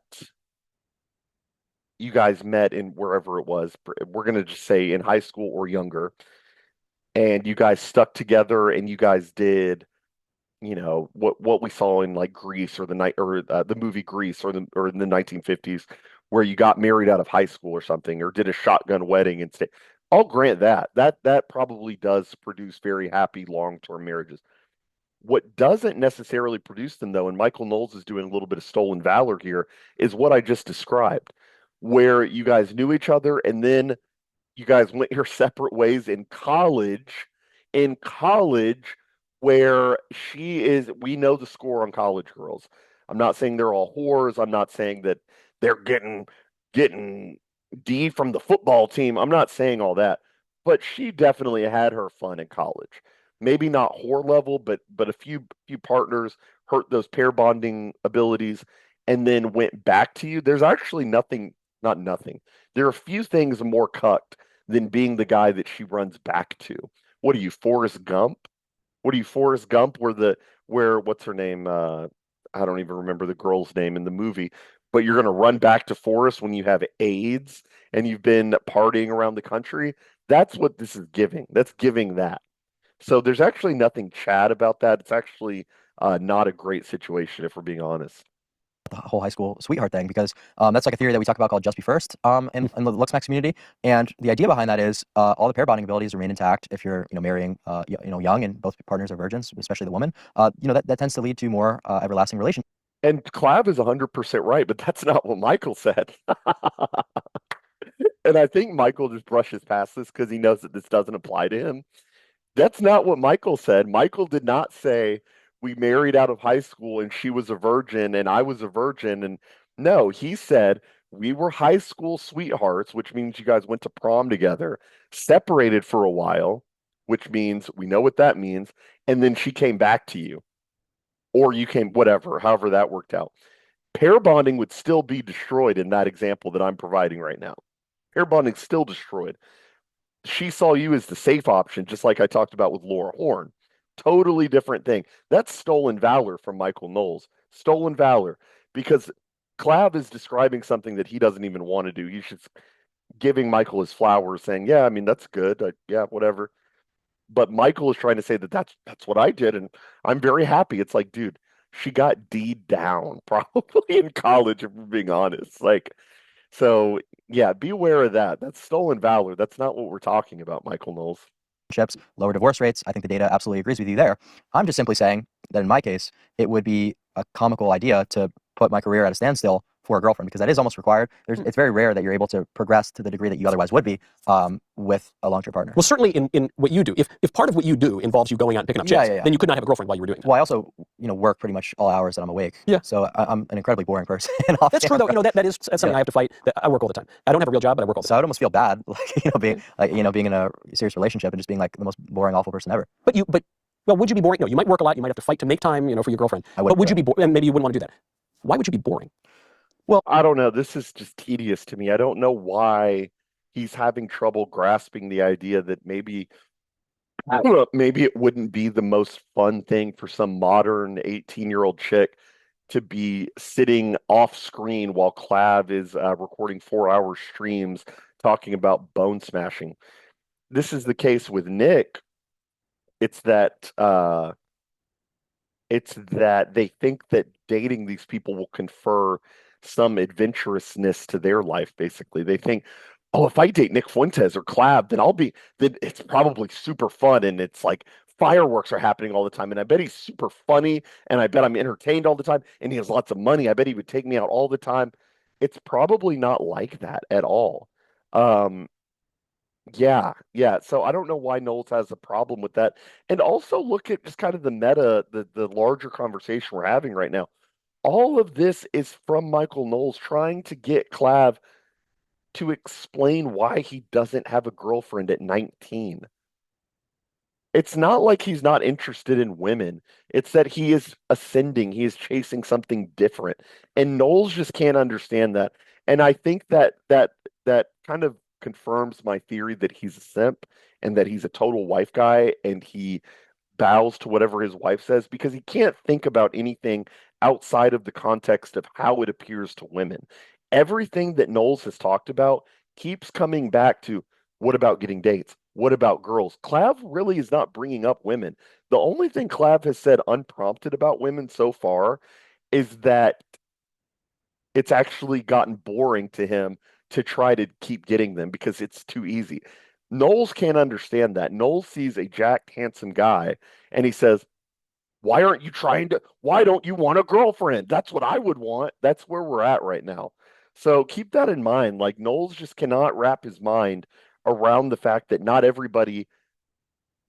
you guys met in wherever it was. We're going to just say in high school or younger, and you guys stuck together and you guys did, what we saw in like Greece or the movie Greece or in the 1950s, where you got married out of high school or something, or did a shotgun wedding and stay. I'll grant that. That probably does produce very happy long-term marriages. What doesn't necessarily produce them, though, and Michael Knowles is doing a little bit of stolen valor here, is what I just described, where you guys knew each other and then you guys went your separate ways in college. In college, where we know the score on college girls. I'm not saying they're all whores. I'm not saying that they're getting getting D from the football team. I'm not saying all that, but she definitely had her fun in college. Maybe not whore level, but a few partners hurt those pair bonding abilities and then went back to you. There's actually nothing, not nothing. There are a few things more cucked than being the guy that she runs back to. What are you, Forrest Gump? What are you, Forrest Gump? Where what's her name? I don't even remember the girl's name in the movie, but you're gonna run back to Forrest when you have AIDS and you've been partying around the country. That's what this is giving. That's giving that. So there's actually nothing Chad about that. It's actually not a great situation if we're being honest. The whole high school sweetheart thing, because that's like a theory that we talk about called just be first in the LuxMax community. And the idea behind that is all the pair bonding abilities remain intact if you're marrying young and both partners are virgins, especially the woman. That tends to lead to more everlasting relationships. And Clav is 100% right, but that's not what Michael said. And I think Michael just brushes past this because he knows that this doesn't apply to him. That's not what Michael said. Michael did not say we married out of high school and she was a virgin and I was a virgin. And no, he said we were high school sweethearts, which means you guys went to prom together, separated for a while, which means we know what that means. And then she came back to you, or you came, whatever, however that worked out. Pair bonding would still be destroyed in that example that I'm providing right now. Pair bonding still destroyed. She saw you as the safe option, just like I talked about with Laura Horn. Totally different thing. That's stolen valor from Michael Knowles. Stolen valor because Clav is describing something that he doesn't even want to do. He's just giving Michael his flowers, saying, "Yeah, I mean that's good. Yeah, whatever." But Michael is trying to say that that's what I did, and I'm very happy. It's like, dude, she got D down probably in college, if we're being honest. Like, so yeah, be aware of that. That's stolen valor. That's not what we're talking about, Michael Knowles. Lower divorce rates. I think the data absolutely agrees with you there. I'm just simply saying that in my case, it would be a comical idea to put my career at a standstill for a girlfriend, because that is almost required. It's very rare that you're able to progress to the degree that you otherwise would be with a long-term partner. Well, certainly in what you do, if part of what you do involves you going out and picking up chicks, then you could not have a girlfriend while you were doing that. Well, I also work pretty much all hours that I'm awake. Yeah. So I'm an incredibly boring person. That's true, though. That's something I have to fight. I work all the time. I don't have a real job, but I work all the time. So I'd almost feel bad, being being in a serious relationship and just being like the most boring, awful person ever. Well, would you be boring? No, you might work a lot. You might have to fight to make time, for your girlfriend. But would you be boring? And maybe you wouldn't want to do that. Why would you be boring? Well, I don't know. This is just tedious to me. I don't know why he's having trouble grasping the idea that maybe it wouldn't be the most fun thing for some modern 18-year-old chick to be sitting off screen while Clav is recording 4-hour streams talking about bone smashing. This is the case with Nick. It's that they think that dating these people will confer some adventurousness to their life, basically. They think, oh, if I date Nick Fuentes or Clav, then it's probably super fun. And it's like fireworks are happening all the time. And I bet he's super funny. And I bet I'm entertained all the time. And he has lots of money. I bet he would take me out all the time. It's probably not like that at all. Yeah, yeah. So I don't know why Knowles has a problem with that. And also look at just kind of the meta, the larger conversation we're having right now. All of this is from Michael Knowles trying to get Clav to explain why he doesn't have a girlfriend at 19. It's not like he's not interested in women. It's that he is ascending. He is chasing something different. And Knowles just can't understand that. And I think that kind of confirms my theory that he's a simp and that he's a total wife guy and he bows to whatever his wife says because he can't think about anything outside of the context of how it appears to women. Everything that Knowles has talked about keeps coming back to what about getting dates? What about girls? Clav really is not bringing up women. The only thing Clav has said unprompted about women so far is that it's actually gotten boring to him to try to keep getting them because it's too easy. Knowles can't understand that. Knowles sees a jacked, handsome guy and he says, why don't you want a girlfriend? That's what I would want. That's where we're at right now. So keep that in mind. Like Knowles just cannot wrap his mind around the fact that not everybody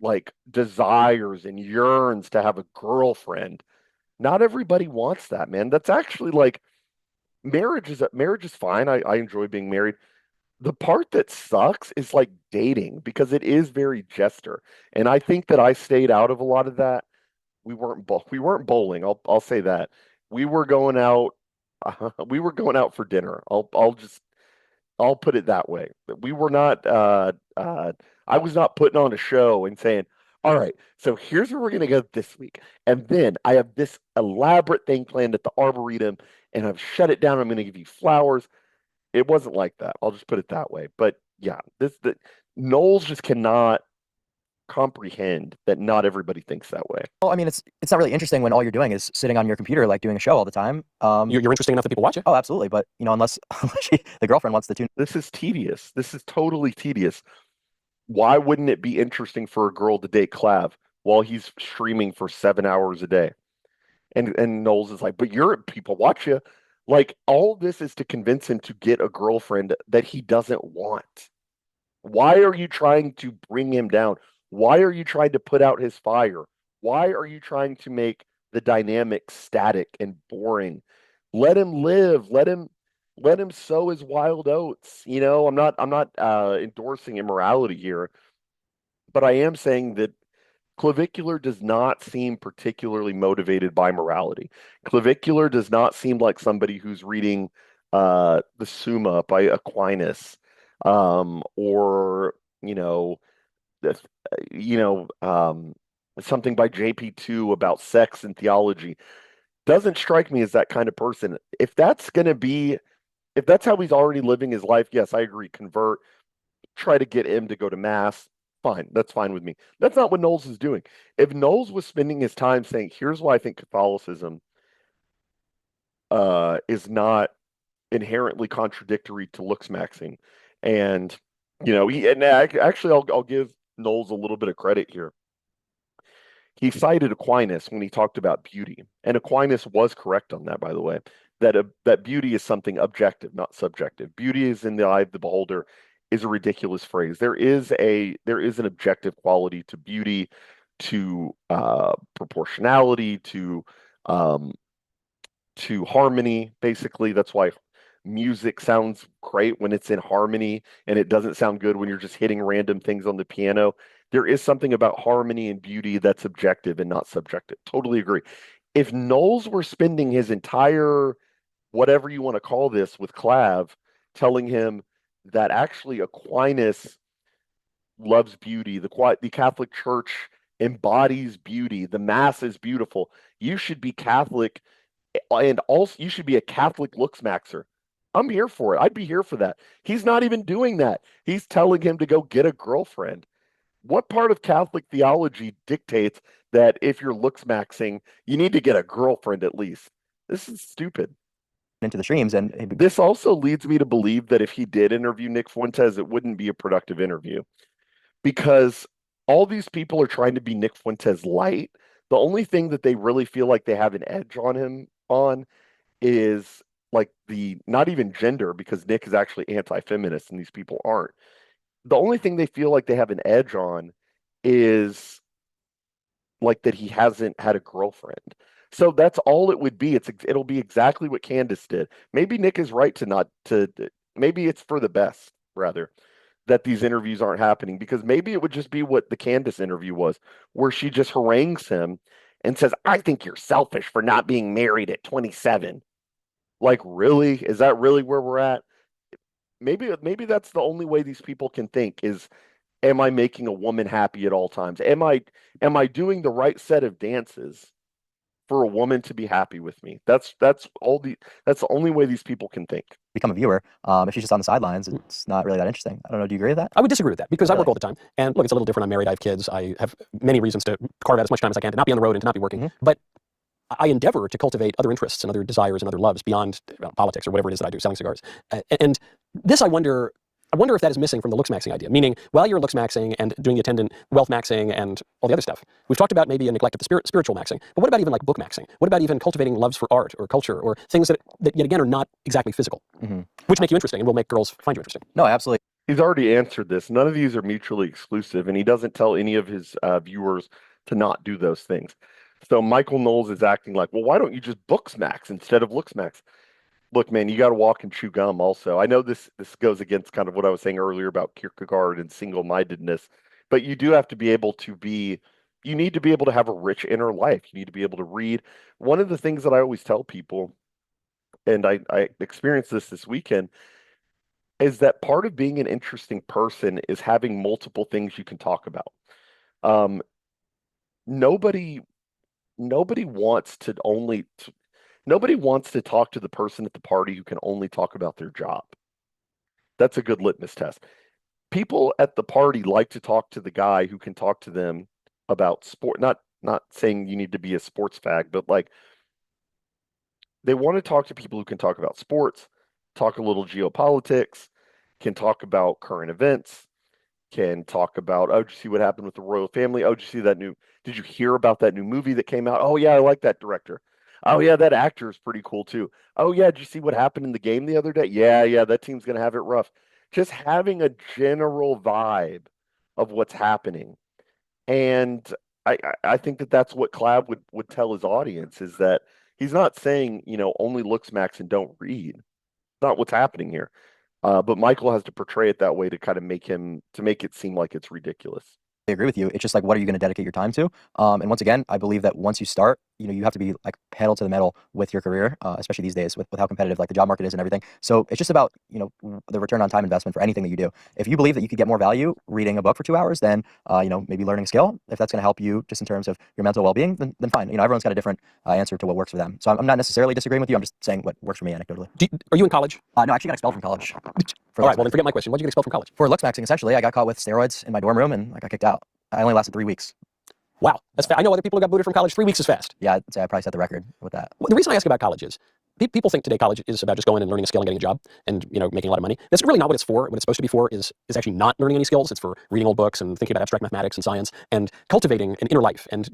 like desires and yearns to have a girlfriend. Not everybody wants that, man. That's actually like marriage is fine. I enjoy being married. The part that sucks is like dating because it is very jester. And I think that I stayed out of a lot of that. We weren't bowling. I'll say that. We were going out we were going out for dinner. I'll put it that way. We were not I was not putting on a show and saying, "All right, so here's where we're going to go this week. And then I have this elaborate thing planned at the Arboretum and I've shut it down. I'm going to give you flowers." It wasn't like that. I'll just put it that way. But yeah, this the Knowles just cannot comprehend that not everybody thinks that way. Well, I mean, it's not really interesting when all you're doing is sitting on your computer, like doing a show all the time. You're interesting enough that people watch it. Oh, absolutely. But unless the girlfriend wants to tune. This is tedious. This is totally tedious. Why wouldn't it be interesting for a girl to date Clav while he's streaming for 7 hours a day? And Knowles is like, but people watch you. Like all this is to convince him to get a girlfriend that he doesn't want. Why are you trying to bring him down? Why are you trying to put out his fire? Why are you trying to make the dynamic static and boring? Let him live. Let him sow his wild oats. I'm not endorsing immorality here, but I am saying that Clavicular does not seem particularly motivated by morality. Clavicular does not seem like somebody who's reading the Summa by Aquinas, or the- you know, something by JP2 about sex and theology. Doesn't strike me as that kind of person. If that's how he's already living his life, yes, I agree. Convert, try to get him to go to mass. Fine, that's fine with me. That's not what Knowles is doing. If Knowles was spending his time saying, "Here's why I think Catholicism is not inherently contradictory to looks maxing," and actually, I'll give Knowles a little bit of credit here. He cited Aquinas when he talked about beauty, and Aquinas was correct on that, by the way. That beauty is something objective, not subjective. Beauty is in the eye of the beholder is a ridiculous phrase. There is an objective quality to beauty, to proportionality, um, to harmony. Basically, that's why music sounds great when it's in harmony, and it doesn't sound good when you're just hitting random things on the piano. There is something about harmony and beauty that's objective and not subjective. Totally agree. If Knowles were spending his entire, whatever you want to call this, with Clav, telling him that actually Aquinas loves beauty, the Catholic Church embodies beauty, the Mass is beautiful, you should be Catholic, and also you should be a Catholic looks maxer. I'm here for it. I'd be here for that. He's not even doing that. He's telling him to go get a girlfriend. What part of Catholic theology dictates that if you're looks maxing, you need to get a girlfriend at least? This is stupid. Into the streams, and This also leads me to believe that if he did interview Nick Fuentes, it wouldn't be a productive interview because all these people are trying to be Nick Fuentes light. The only thing that they really feel like they have an edge on him on is like the not even gender, because Nick is actually anti-feminist and these people aren't. The only thing they feel like they have an edge on is like that he hasn't had a girlfriend. So that's all it would be. It'll be exactly what Candace did. Maybe Nick is right to not to maybe it's for the best rather that these interviews aren't happening, because maybe it would just be what the Candace interview was, where she just harangues him and says, "I think you're selfish for not being married at 27." Like, really? Is that really where we're at? Maybe that's the only way these people can think is, am I making a woman happy at all times? Am I doing the right set of dances for a woman to be happy with me? That's the only way these people can think. become a viewer. If she's just on the sidelines, it's not really that interesting. I don't know. Do you agree with that? I would disagree with that because I Really? work all the time. And look, it's a little different. I'm married. I have kids. I have many reasons to carve out as much time as I can to not be on the road and to not be working. But I endeavor to cultivate other interests and other desires and other loves beyond politics or whatever it is that I do, selling cigars. And this, I wonder if that is missing from the looks maxing idea. Meaning, while you're looks maxing and doing the attendant wealth maxing and all the other stuff, we've talked about maybe a neglect of the spiritual maxing. But what about even like book maxing? What about even cultivating loves for art or culture or things that yet again are not exactly physical, which make you interesting and will make girls find you interesting? No, absolutely. He's already answered this. None of these are mutually exclusive, and he doesn't tell any of his viewers to not do those things. So Michael Knowles is acting like, well, why don't you just books max instead of looks max? Look, man, you got to walk and chew gum also. I know this goes against kind of what I was saying earlier about Kierkegaard and single-mindedness, but you do have to be able to be you need to be able to have a rich inner life. You need to be able to read. One of the things that I always tell people, and I experienced this weekend, is that part of being an interesting person is having multiple things you can talk about. Um, nobody nobody wants to nobody wants to talk to the person at the party who can only talk about their job. That's a good litmus test. People at the party like to talk to the guy who can talk to them about sport. Not saying you need to be a sports fag, but like they want to talk to people who can talk about sports, talk a little geopolitics, can talk about current events, can talk about, oh, did you see what happened with the royal family? Oh, did you hear about that new movie that came out? Oh, yeah, I like that director. Oh, yeah, that actor is pretty cool too. Oh, yeah, did you see what happened in the game the other day? Yeah, yeah, that team's going to have it rough. Just having a general vibe of what's happening. And I think that that's what Clav would tell his audience is that he's not saying, only looks max and don't read. Not what's happening here. But Michael has to portray it that way to kind of make it seem like it's ridiculous. I agree with you. It's just like, what are you going to dedicate your time to? And once again, I believe that once you start, you have to be like pedal to the metal with your career, especially these days with how competitive like the job market is and everything. So it's just about, the return on time investment for anything that you do. If you believe that you could get more value reading a book for 2 hours, then, maybe learning a skill, if that's going to help you just in terms of your mental well-being, then fine. Everyone's got a different answer to what works for them. So I'm not necessarily disagreeing with you. I'm just saying what works for me anecdotally. Are you in college? No, I actually got expelled from college. All right, well, then forget my question. Why'd you get expelled from college? For looks maxing, essentially. I got caught with steroids in my dorm room and I got kicked out. I only lasted 3 weeks. Wow, that's fast. I know other people who got booted from college. 3 weeks is fast. Yeah, I'd say I probably set the record with that. Well, the reason I ask about college is people think today college is about just going and learning a skill and getting a job and making a lot of money. That's really not what it's for. What it's supposed to be for is actually not learning any skills. It's for reading old books and thinking about abstract mathematics and science and cultivating an inner life and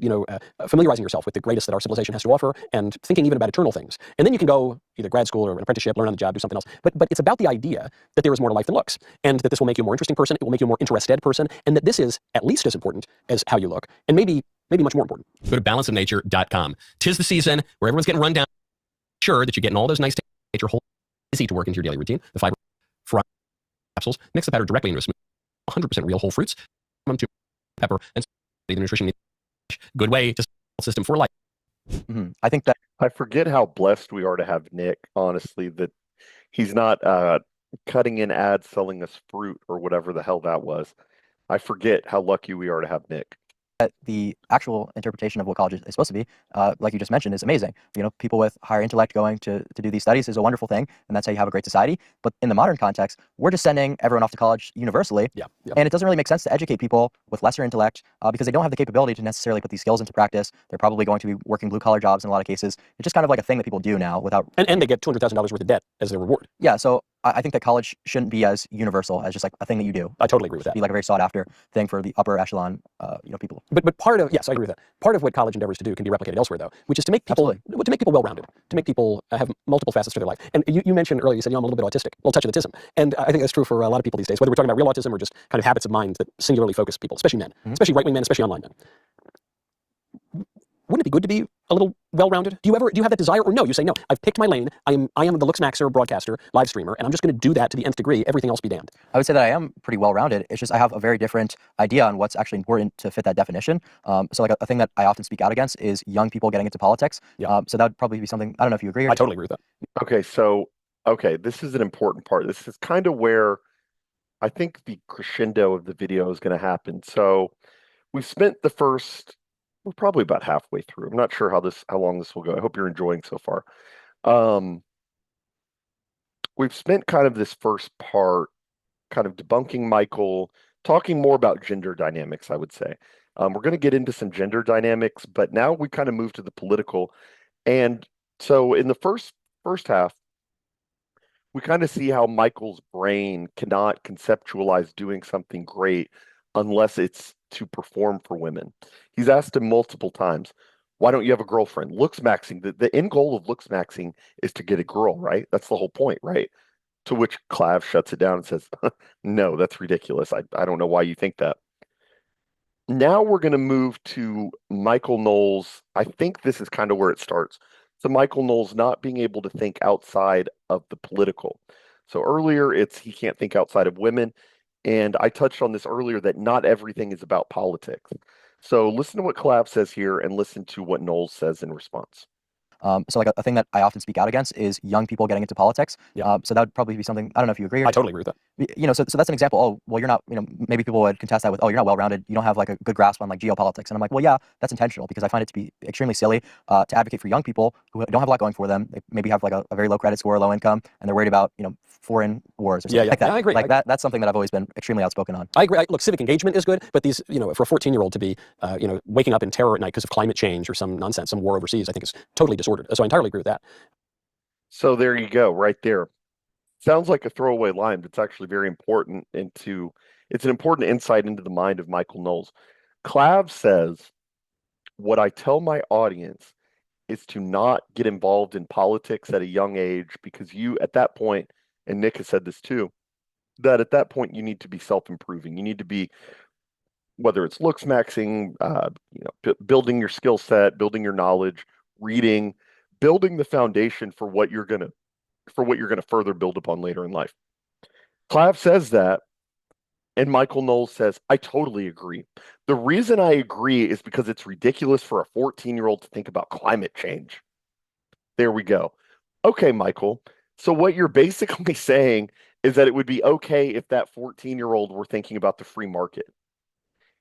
familiarizing yourself with the greatest that our civilization has to offer and thinking even about eternal things. And then you can go either grad school or an apprenticeship, learn on the job, do something else. But it's about the idea that there is more to life than looks, and that this will make you a more interesting person. It will make you a more interested person, and that this is at least as important as how you look, and maybe much more important. Go to balanceofnature.com. 'Tis the season where everyone's getting run down. Sure that you're getting all those nice nature whole easy to work into your daily routine. The fiber capsules mix the powder directly into a smooth 100% real whole fruits, to pepper, and the nutrition. Good way to system for life. Mm-hmm. I think that I forget how blessed we are to have Nick, honestly, that he's not cutting in ads selling us fruit or whatever the hell that was. I forget how lucky we are to have Nick. the actual interpretation of what college is supposed to be, like you just mentioned, is amazing. People with higher intellect going to do these studies is a wonderful thing, and that's how you have a great society. But in the modern context, we're just sending everyone off to college universally, and it doesn't really make sense to educate people with lesser intellect because they don't have the capability to necessarily put these skills into practice. They're probably going to be working blue-collar jobs in a lot of cases. It's just kind of like a thing that people do now without... And they get $200,000 worth of debt as their reward. Yeah, so I think that college shouldn't be as universal as just like a thing that you do. I totally agree with that. Be like a very sought after thing for the upper echelon, people. But part of, yes, I agree with that. Part of what college endeavors to do can be replicated elsewhere, though, which is to make people well-rounded, to make people have multiple facets to their life. And you mentioned earlier, you said, I'm a little bit autistic, a little touch of autism. And I think that's true for a lot of people these days, whether we're talking about real autism or just kind of habits of mind that singularly focus people, especially men, especially right-wing men, especially online men. Wouldn't it be good to be a little well-rounded? Do you have that desire, or no? You say, no, I've picked my lane. I am the Lux Maxer broadcaster, live streamer, and I'm just going to do that to the nth degree. Everything else be damned. I would say that I am pretty well-rounded. It's just I have a very different idea on what's actually important to fit that definition. So like a thing that I often speak out against is young people getting into politics. So that would probably be something, I don't know if you agree. I totally agree with that. Okay, this is an important part. This is kind of where I think the crescendo of the video is going to happen. So we've spent we're probably about halfway through. I'm not sure how long this will go. I hope you're enjoying so far. We've spent kind of this first part kind of debunking Michael, talking more about gender dynamics, I would say. We're going to get into some gender dynamics, but now we kind of move to the political. And so in the first half, we kind of see how Michael's brain cannot conceptualize doing something great unless it's to perform for women. He's asked him multiple times, why don't you have a girlfriend? Looks maxing, the end goal of looks maxing is to get a girl, right? That's the whole point, right? To which Clav shuts it down and says, no, that's ridiculous. I don't know why you think that. Now we're going to move to Michael Knowles. I think this is kind of where it starts. to Michael Knowles not being able to think outside of the political. So earlier, it's he can't think outside of women. And I touched on this earlier that not everything is about politics. So listen to what Clav says here and listen to what Knowles says in response. So like a thing that I often speak out against is young people getting into politics. Yeah. So that would probably be something, I don't know if you agree. I totally agree with that. So that's an example. Oh, well, you're not, maybe people would contest that with, oh, you're not well-rounded. You don't have like a good grasp on like geopolitics. And I'm like, well, yeah, that's intentional because I find it to be extremely silly to advocate for young people who don't have a lot going for them. They maybe have like a very low credit score, low income, and they're worried about, foreign wars or something like that. Yeah, I agree. Like that's something that I've always been extremely outspoken on. I agree. Look, civic engagement is good, but these, for a 14-year-old to be, waking up in terror at night because of climate change or some nonsense, some war overseas, I think is totally disordered. So I entirely agree with that. So there you go, right there. Sounds like a throwaway line, but it's actually very important it's an important insight into the mind of Michael Knowles. Clav says, what I tell my audience is to not get involved in politics at a young age because you, at that point, and Nick has said this too, that at that point you need to be self-improving. You need to be, whether it's looks maxing, building your skill set, building your knowledge, reading, building the foundation for what you're gonna further build upon later in life. Clav says that, and Michael Knowles says, I totally agree. The reason I agree is because it's ridiculous for a 14-year-old to think about climate change. There we go. Okay, Michael. So what you're basically saying is that it would be okay if that 14-year-old were thinking about the free market.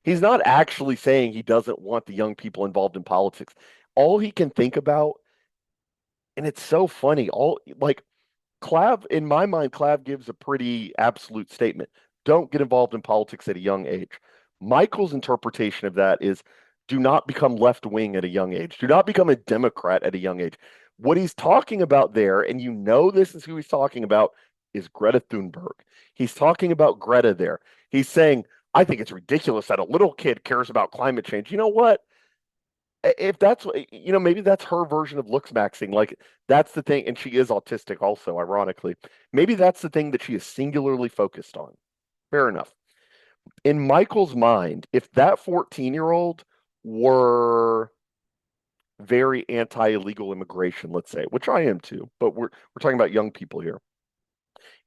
He's not actually saying he doesn't want the young people involved in politics. All he can think about, and it's so funny, Clav, in my mind, Clav gives a pretty absolute statement. Don't get involved in politics at a young age. Michael's interpretation of that is do not become left wing at a young age. Do not become a Democrat at a young age. What he's talking about there, and this is who he's talking about, is Greta Thunberg. He's talking about Greta there. He's saying, I think it's ridiculous that a little kid cares about climate change. You know what? If that's maybe that's her version of looks maxing. Like that's the thing, and she is autistic also, ironically. Maybe that's the thing that she is singularly focused on. Fair enough. In Michael's mind, if that 14-year-old were very anti-illegal immigration, let's say, which I am too, but we're talking about young people here.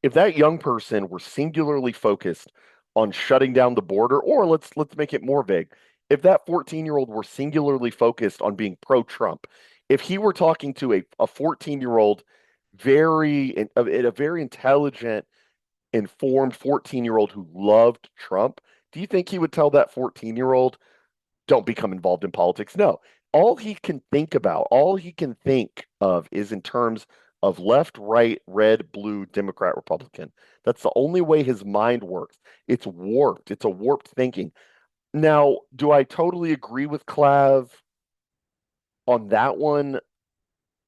If that young person were singularly focused on shutting down the border, or let's make it more vague, if that 14-year-old were singularly focused on being pro-Trump, if he were talking to a 14-year-old, a very intelligent, informed 14-year-old who loved Trump, do you think he would tell that 14-year-old, don't become involved in politics? No. All he can think of is in terms of left, right, red, blue, Democrat, Republican. That's the only way his mind works. It's warped. It's a warped thinking. Now, do I totally agree with Clav on that one?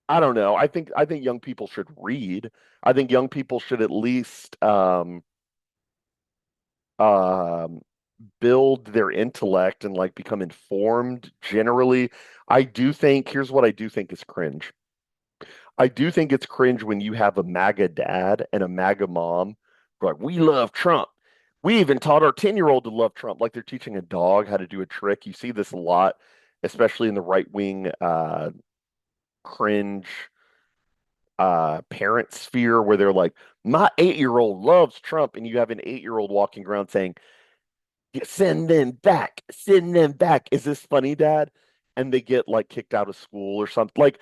I don't know. I think young people should read. I think young people should at least build their intellect and like become informed generally. Here's what I do think is cringe. I do think it's cringe when you have a MAGA dad and a MAGA mom who are like, we love Trump. We even taught our 10-year-old to love Trump, like they're teaching a dog how to do a trick. You see this a lot, especially in the right wing cringe parent sphere where they're like, my 8-year-old loves Trump, and you have an 8-year-old walking around saying, send them back, send them back. Is this funny, Dad? And they get like kicked out of school or something. Like,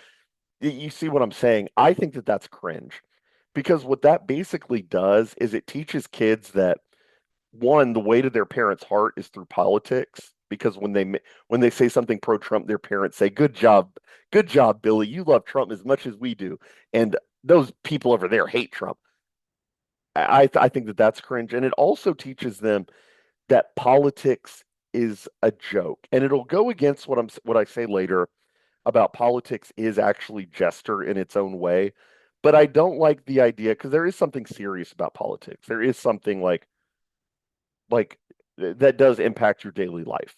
you see what I'm saying? I think that that's cringe because what that basically does is it teaches kids that one, the way to their parents' heart is through politics. Because when they say something pro-Trump, their parents say, good job, Billy. You love Trump as much as we do, and those people over there hate Trump." I think that that's cringe, and it also teaches them that politics is a joke, and it'll go against what I say later about politics is actually jester in its own way. But I don't like the idea because there is something serious about politics. There is something like that does impact your daily life.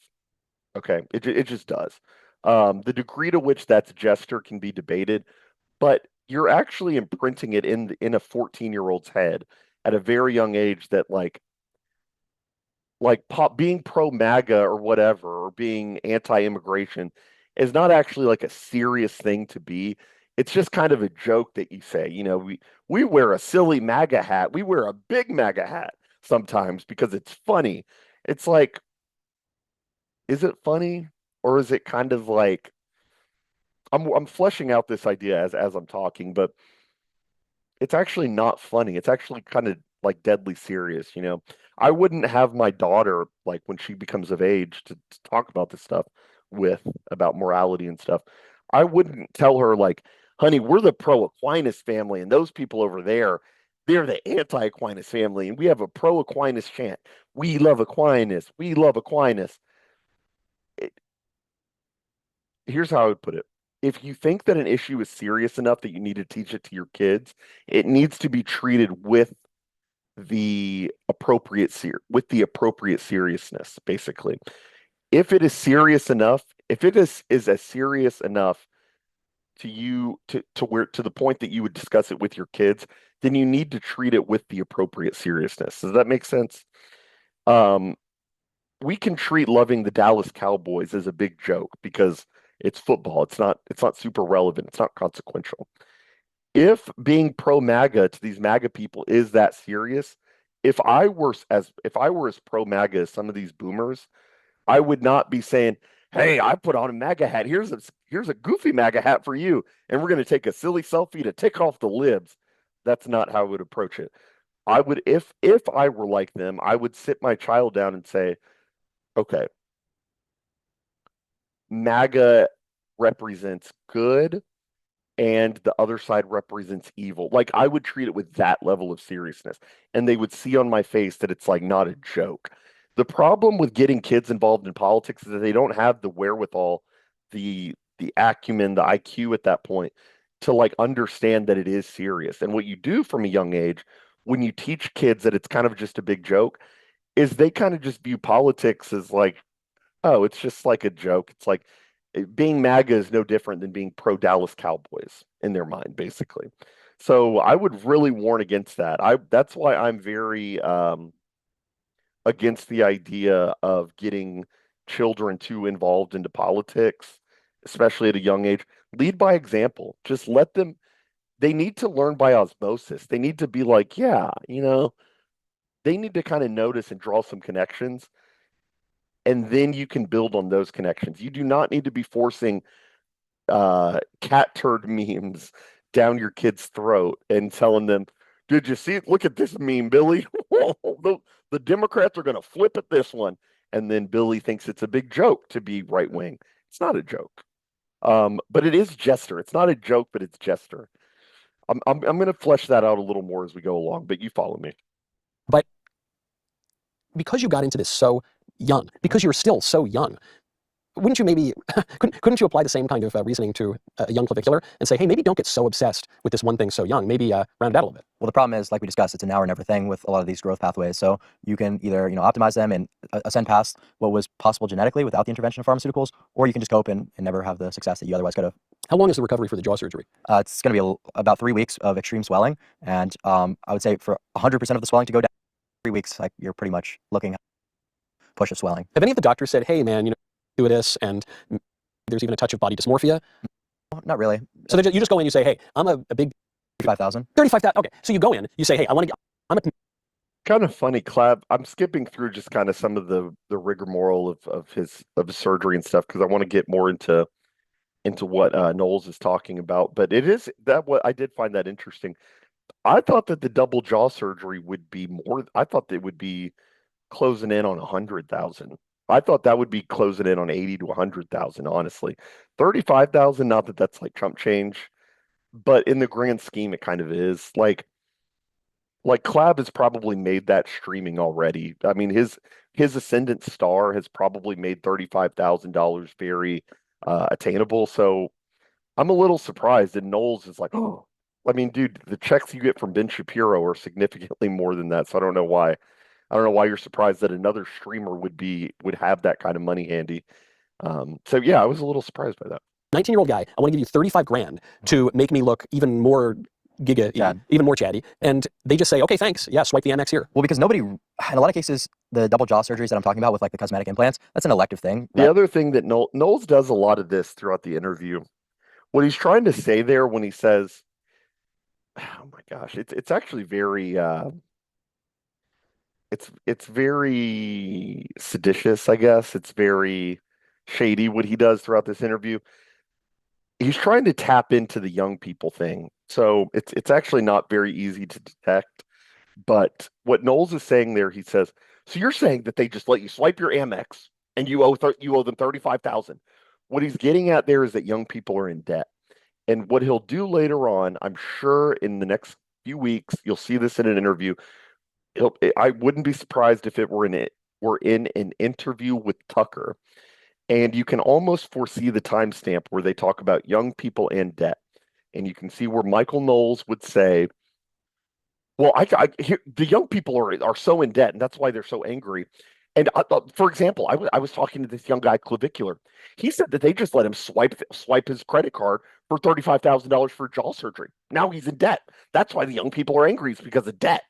Okay, it just does. The degree to which that's jester can be debated, but you're actually imprinting it in a 14-year-old's head at a very young age that being pro MAGA or whatever or being anti-immigration is not actually like a serious thing to be. it's just kind of a joke that you say, we wear a silly MAGA hat. We wear a big MAGA hat sometimes because it's funny. It's like, is it funny? Or is it kind of like I'm fleshing out this idea as I'm talking, but it's actually not funny. It's actually kind of like deadly serious. I wouldn't have my daughter, like when she becomes of age to talk about this stuff with about morality and stuff. I wouldn't tell her like, honey, we're the pro Aquinas family, and those people over there, they're the anti Aquinas family, and we have a pro Aquinas chant. We love Aquinas. We love Aquinas. It, Here's how I would put it. If you think that an issue is serious enough that you need to teach it to your kids, it needs to be treated with the appropriate seriousness, basically. If it is serious enough, if it is as serious enough to you to the point that you would discuss it with your kids, then you need to treat it with the appropriate seriousness. Does that make sense? Um, we can treat loving the Dallas Cowboys as a big joke because it's football. It's not super relevant. It's not consequential. If being pro MAGA to these MAGA people is that serious, if I were as pro MAGA as some of these boomers, I would not be saying, "Hey, I put on a MAGA hat. Here's a goofy MAGA hat for you, and we're going to take a silly selfie to tick off the libs." That's not how I would approach it. I would, if I were like them, I would sit my child down and say, "Okay, MAGA represents good and the other side represents evil." Like I would treat it with that level of seriousness, and they would see on my face that it's like not a joke. The problem with getting kids involved in politics is that they don't have the wherewithal, the acumen, the IQ at that point to like understand that it is serious. And what you do from a young age when you teach kids that it's kind of just a big joke is they kind of just view politics as like, oh, it's just like a joke. It's like being MAGA is no different than being pro Dallas Cowboys in their mind, basically. So I would really warn against that. That's why I'm very against the idea of getting children too involved into politics, especially at a young age. Lead by example. Just let them. They need to learn by osmosis. They need to be like, yeah, they need to kind of notice and draw some connections, and then you can build on those connections. You do not need to be forcing cat turd memes down your kid's throat and telling them, "Did you see it? Look at this meme, Billy. The Democrats are going to flip at this one." And then Billy thinks it's a big joke to be right wing. It's not a joke. But it is Jester. It's not a joke, but it's Jester. I'm going to flesh that out a little more as we go along, but you follow me. But because you got into this so young, because you're still so young, wouldn't you maybe, couldn't you apply the same kind of reasoning to a young clavicular and say, hey, maybe don't get so obsessed with this one thing so young, maybe round it out a little bit? Well, the problem is, like we discussed, it's a now or never thing with a lot of these growth pathways. So you can either, optimize them and ascend past what was possible genetically without the intervention of pharmaceuticals, or you can just cope and never have the success that you otherwise could have. How long is the recovery for the jaw surgery? It's going to be about 3 weeks of extreme swelling. And I would say for 100% of the swelling to go down, 3 weeks, like you're pretty much looking at push of swelling. Have any of the doctors said, hey, man, do this, and there's even a touch of body dysmorphia? No, not really. So you just go in and you say, hey, I'm a big 35,000. 35,000. Okay. So you go in, you say, hey, I'm a Kind of funny, Clav. I'm skipping through just kind of some of the rigmarole of his surgery and stuff because I want to get more into what Knowles is talking about. But it is that what I did find that interesting. I thought that the double jaw surgery would be more. I thought they would be closing in on 100,000. I thought that would be closing in on 80 to 100,000. Honestly, 35,000. Not that that's like chump change, but in the grand scheme, it kind of is. Like Clav has probably made that streaming already. I mean, his Ascendant Star has probably made $35,000 very attainable. So I'm a little surprised. And Knowles is like, oh, I mean, dude, the checks you get from Ben Shapiro are significantly more than that. So I don't know why. I don't know why you're surprised that another streamer would have that kind of money handy. So yeah, I was a little surprised by that. 19-year-old guy, I want to give you 35 grand to make me look even more even more chatty. And they just say, okay, thanks. Yeah, swipe the Amex here. Well, because nobody, in a lot of cases, the double jaw surgeries that I'm talking about with like the cosmetic implants, that's an elective thing. The other thing that Knowles does a lot of this throughout the interview, What he's trying to say there when he says, oh my gosh, it's actually very it's very seditious, I guess. It's very shady what he does throughout this interview. He's trying to tap into the young people thing. So it's actually not very easy to detect. But what Knowles is saying there, he says, so you're saying that they just let you swipe your Amex and you owe them 35,000. What he's getting at there is that young people are in debt. And what he'll do later on, I'm sure in the next few weeks, you'll see this in an interview. I wouldn't be surprised if it were in an interview with Tucker. And you can almost foresee the timestamp where they talk about young people and debt. And you can see where Michael Knowles would say, well, the young people are so in debt, and that's why they're so angry. And for example, I was talking to this young guy, Clavicular. He said that they just let him swipe his credit card for $35,000 for jaw surgery. Now he's in debt. That's why the young people are angry. It's because of debt.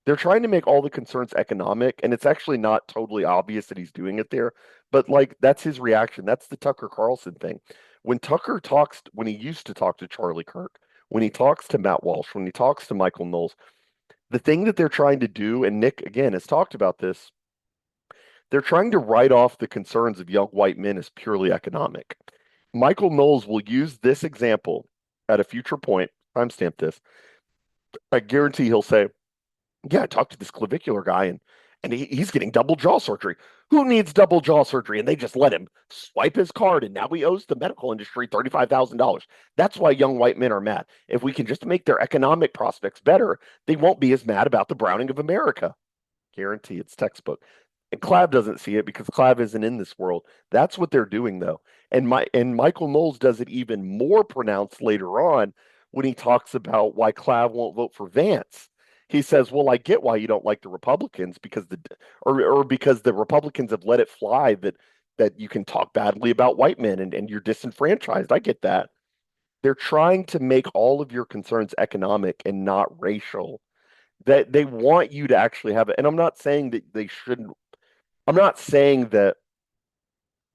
They're trying to make all the concerns economic, and it's actually not totally obvious that he's doing it there. But like that's his reaction. That's the Tucker Carlson thing. When he used to talk to Charlie Kirk, when he talks to Matt Walsh, when he talks to Michael Knowles, the thing that they're trying to do, and Nick again has talked about this, they're trying to write off the concerns of young white men as purely economic. Michael Knowles will use this example at a future point. Timestamp this. I guarantee he'll say, yeah, I talked to this clavicular guy and he's getting double jaw surgery. Who needs double jaw surgery? And they just let him swipe his card, and now he owes the medical industry $35,000. That's why young white men are mad. If we can just make their economic prospects better, they won't be as mad about the browning of America. Guarantee it's textbook. And Clav doesn't see it because Clav isn't in this world. That's what they're doing though. And Michael Knowles does it even more pronounced later on when he talks about why Clav won't vote for Vance. He says, "Well, I get why you don't like the Republicans because or because the Republicans have let it fly that you can talk badly about white men and you're disenfranchised. I get that. They're trying to make all of your concerns economic and not racial. That they want you to actually have it. And I'm not saying that they shouldn't. I'm not saying that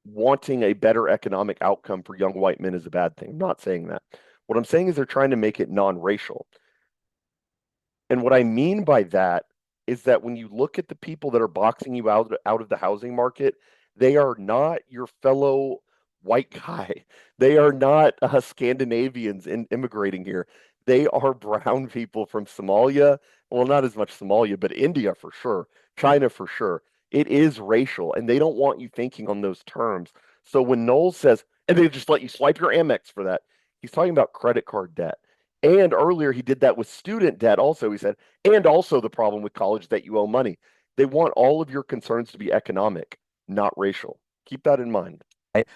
wanting a better economic outcome for young white men is a bad thing. I'm not saying that. What I'm saying is they're trying to make it non-racial. And what I mean by that is that when you look at the people that are boxing you out of the housing market, they are not your fellow white guy. They are not Scandinavians immigrating here. They are brown people from Somalia. Well, not as much Somalia, but India for sure, China for sure. It is racial, and they don't want you thinking on those terms. So when Knowles says, and they just let you swipe your Amex for that, he's talking about credit card debt. And earlier he did that with student debt also, he said, and also the problem with college that you owe money. They want all of your concerns to be economic, not racial. Keep that in mind. Right?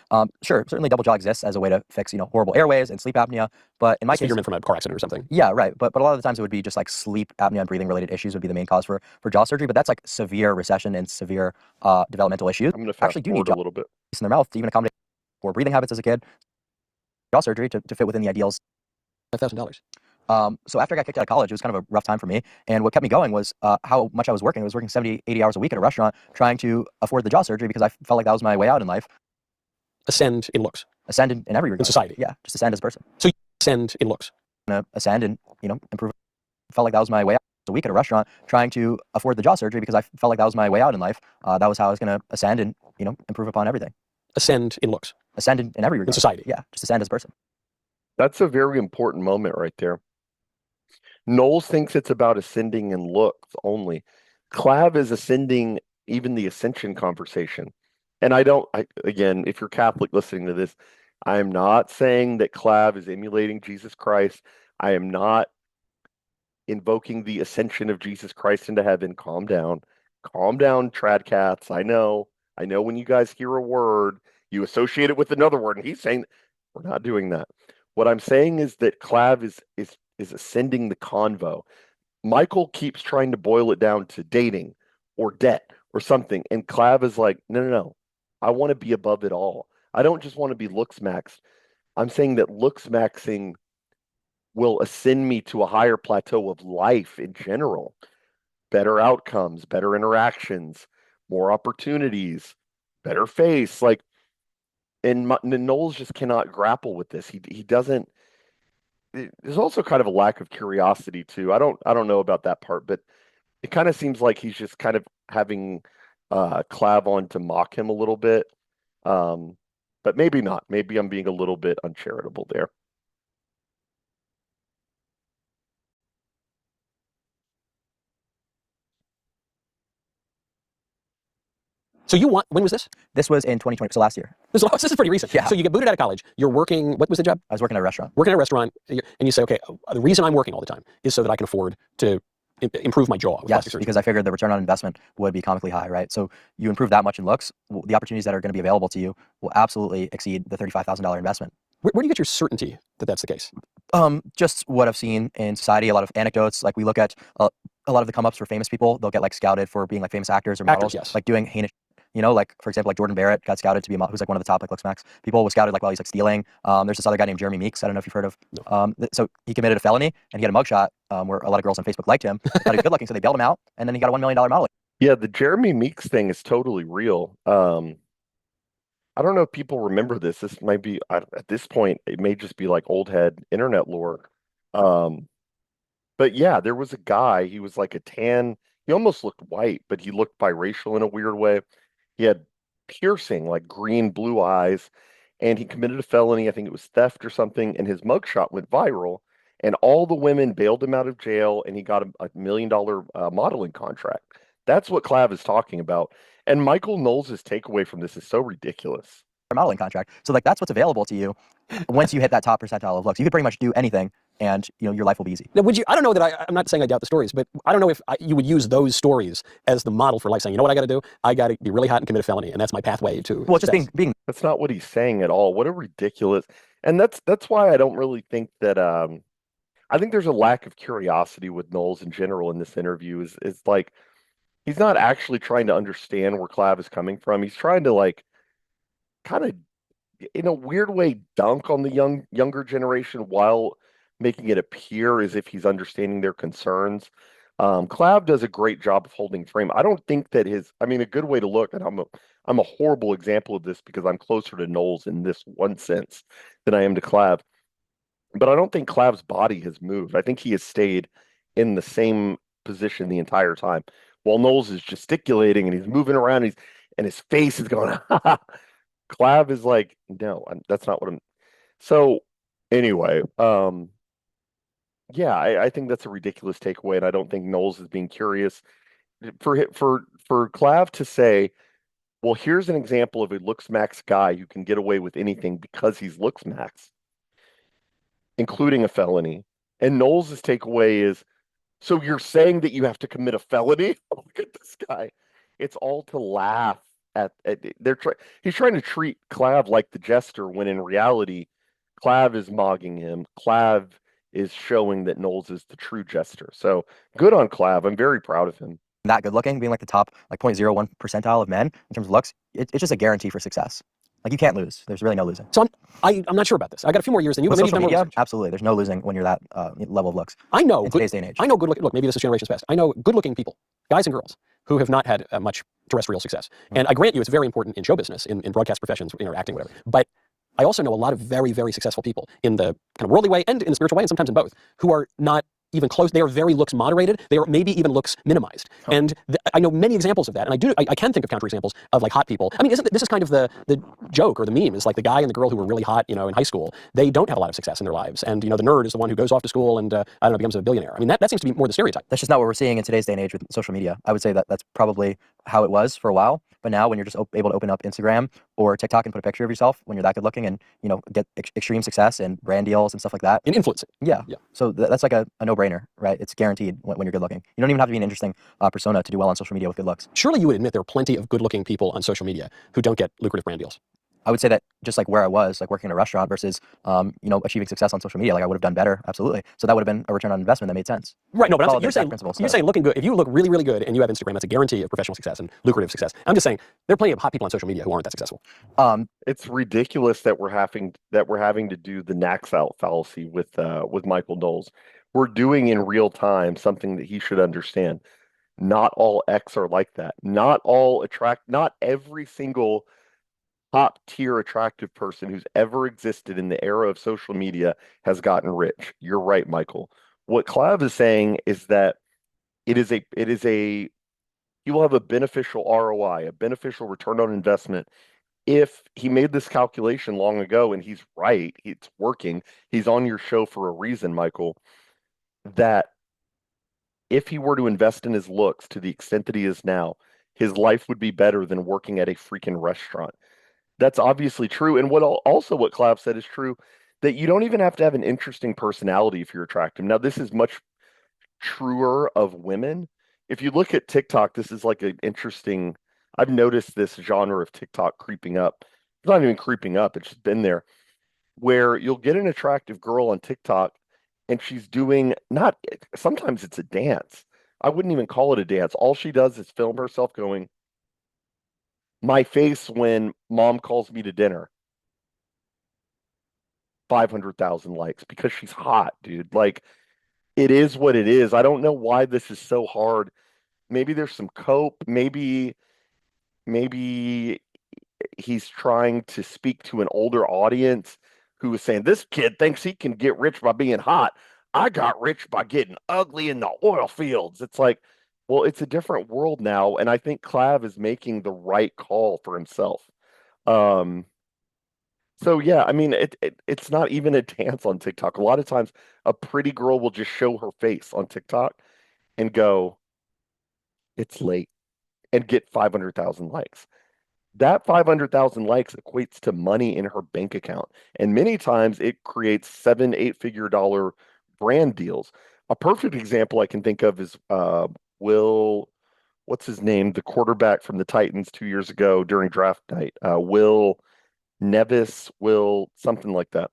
Sure, certainly double jaw exists as a way to fix, horrible airways and sleep apnea. But in my case, Disfigurement from a car accident or something. yeah, right. But a lot of the times it would be just like sleep apnea and breathing related issues would be the main cause for jaw surgery. But that's like severe recession and severe developmental issues. I'm going to Actually fast do need forward a jaw little bit. in their mouth to even accommodate for breathing habits as a kid. Jaw surgery to fit within the ideals. $5,000. So after I got kicked out of college, it was kind of a rough time for me. And what kept me going was how much I was working. I was working 70, 80 hours a week at a restaurant trying to afford the jaw surgery because I felt like that was my way out in life. Ascend in looks. Ascend in every regard. In society. Yeah, just ascend as a person. So you ascend in looks. Ascend and, improve. Felt like that was my way out a week at a restaurant trying to afford the jaw surgery because I felt like that was my way out in life. That was how I was going to ascend and, improve upon everything. Ascend in looks. Ascend in every regard. In society. Yeah, just ascend as a person. That's a very important moment right there. Knowles thinks it's about ascending in looks only. Clav is ascending even the ascension conversation. And again, if you're Catholic listening to this, I am not saying that Clav is emulating Jesus Christ. I am not invoking the ascension of Jesus Christ into heaven. Calm down. Calm down, trad cats. I know when you guys hear a word, you associate it with another word. And he's saying we're not doing that. What I'm saying is that Clav is ascending the convo. Michael keeps trying to boil it down to dating or debt or something. And Clav is like, no. I want to be above it all. I don't just want to be looks maxed. I'm saying that looks maxing will ascend me to a higher plateau of life in general. Better outcomes, better interactions, more opportunities, better face. Like Knowles just cannot grapple with this. He doesn't. There's also kind of a lack of curiosity too. I don't know about that part, but it kind of seems like he's just kind of having Clav on to mock him a little bit. Um, but maybe not. Maybe I'm being a little bit uncharitable there. So when was this? This was in 2020, so last year. This is pretty recent. Yeah. So you get booted out of college. You're working, what was the job? I was working at a restaurant. Working at a restaurant, and you say, okay, the reason I'm working all the time is so that I can afford to improve my jaw. Yes, because I figured the return on investment would be comically high, right? So you improve that much in looks, the opportunities that are going to be available to you will absolutely exceed the $35,000 investment. Where do you get your certainty that that's the case? Just what I've seen in society, a lot of anecdotes. Like we look at a lot of the come-ups for famous people. They'll get like scouted for being like famous actors or models, yes. like doing heinous. You know, like for example, like Jordan Barrett got scouted to be a model, who's like one of the top like looks max people. Was scouted like while he's like stealing. There's this other guy named Jeremy Meeks. I don't know if you've heard of. No. So he committed a felony and he had a mugshot where a lot of girls on Facebook liked him. Thought he was good looking, so they bailed him out, and then he got a $1 million model. Yeah, the Jeremy Meeks thing is totally real. I don't know if people remember this. This might be at this point, it may just be like old head internet lore. But yeah, there was a guy. He was like a tan. He almost looked white, but he looked biracial in a weird way. He had piercing, like green blue eyes, and he committed a felony. I think it was theft or something, and his mugshot went viral. And all the women bailed him out of jail, and he got a $1 million modeling contract. That's what Clav is talking about. And Michael Knowles' takeaway from this is so ridiculous. Modeling contract. So like that's what's available to you once you hit that top percentile of looks. You could pretty much do anything, and your life will be easy. Now, would you? I don't know that I'm not saying I doubt the stories, but I don't know if you would use those stories as the model for life, saying, you know what I got to do? I got to be really hot and commit a felony, and that's my pathway to. Well, just being. That's not what he's saying at all. What a ridiculous. And that's why I don't really think that. I think there's a lack of curiosity with Knowles in general in this interview. Is like he's not actually trying to understand where Clav is coming from. He's trying to like kind of in a weird way dunk on the younger generation while making it appear as if he's understanding their concerns. Clav does a great job of holding frame. I don't think that a good way to look, and I'm a horrible example of this because I'm closer to Knowles in this one sense than I am to Clav. But I don't think Clav's body has moved. I think he has stayed in the same position the entire time. While Knowles is gesticulating and he's moving around, and his face is going, ha ha. Clav is like, no, that's not what I'm. So anyway, yeah, I think that's a ridiculous takeaway, and I don't think Knowles is being curious. For Clav to say, well, here's an example of a looks max guy who can get away with anything because he's looks max, including a felony. And Knowles' takeaway is, so you're saying that you have to commit a felony? Oh, look at this guy. It's all to laugh at he's trying to treat Clav like the jester when in reality Clav is mogging him. Clav is showing that Knowles is the true jester. So good on Clav. I'm very proud of him. That good looking, being like the top like 0.01 percentile of men in terms of looks, it's just a guarantee for success. Like you can't lose. There's really no losing. So I'm not sure about this. I got a few more years than you. With But social media, absolutely. There's no losing when you're that level of looks. I know in today's day and age. I know good looking. Look, maybe this is generations past. I know good looking people, guys and girls, who have not had much terrestrial success. And I grant you, it's very important in show business, in broadcast professions, acting, whatever. But I also know a lot of very, very successful people in the kind of worldly way and in the spiritual way, and sometimes in both, who are not even close. They are very looks moderated. They are maybe even looks minimized. Oh. And I know many examples of that. And I can think of counterexamples of like hot people. I mean, this is kind of the joke or the meme is like the guy and the girl who were really hot, in high school. They don't have a lot of success in their lives. And, the nerd is the one who goes off to school and, becomes a billionaire. I mean, that seems to be more the stereotype. That's just not what we're seeing in today's day and age with social media. I would say that that's probably how it was for a while. But now when you're just able to open up Instagram or TikTok and put a picture of yourself when you're that good looking and, get extreme success and brand deals and stuff like that. And influence it. Yeah. So that's like a no-brainer, right? It's guaranteed when you're good looking. You don't even have to be an interesting persona to do well on social media with good looks. Surely you would admit there are plenty of good looking people on social media who don't get lucrative brand deals. I would say that just like where I was, like working in a restaurant versus, achieving success on social media, like I would have done better, absolutely. So that would have been a return on investment that made sense. Right, no, but you're saying looking good. If you look really, really good and you have Instagram, that's a guarantee of professional success and lucrative success. I'm just saying there are plenty of hot people on social media who aren't that successful. It's ridiculous that we're having to do the knacks out fallacy with Michael Knowles. We're doing in real time something that he should understand. Not all X are like that. Not every single top tier attractive person who's ever existed in the era of social media has gotten rich. You're right, Michael. What Clav is saying is that he will have a beneficial ROI, a beneficial return on investment if he made this calculation long ago, and he's right, it's working. He's on your show for a reason, Michael, that if he were to invest in his looks to the extent that he is now, his life would be better than working at a freaking restaurant. That's obviously true. And also what Clav said is true, that you don't even have to have an interesting personality if you're attractive. Now, this is much truer of women. If you look at TikTok, this is like an interesting, I've noticed this genre of TikTok creeping up. It's not even creeping up, it's just been there, where you'll get an attractive girl on TikTok and she's doing not, sometimes it's a dance. I wouldn't even call it a dance. All she does is film herself going, my face when mom calls me to dinner. 500,000 likes because she's hot, dude. Like, it is what it is. I don't know why this is so hard. Maybe there's some cope. Maybe he's trying to speak to an older audience who is saying, this kid thinks he can get rich by being hot. I got rich by getting ugly in the oil fields. It's like, well, it's a different world now. And I think Clav is making the right call for himself. Um, so yeah, I mean, it's not even a dance on TikTok. A lot of times a pretty girl will just show her face on TikTok and go, it's late, and get 500,000 likes. That 500,000 likes equates to money in her bank account. And many times it creates 7, 8 figure dollar brand deals. A perfect example I can think of is Will, what's his name? The quarterback from the Titans 2 years ago during draft night. Will Nevis, Will, something like that.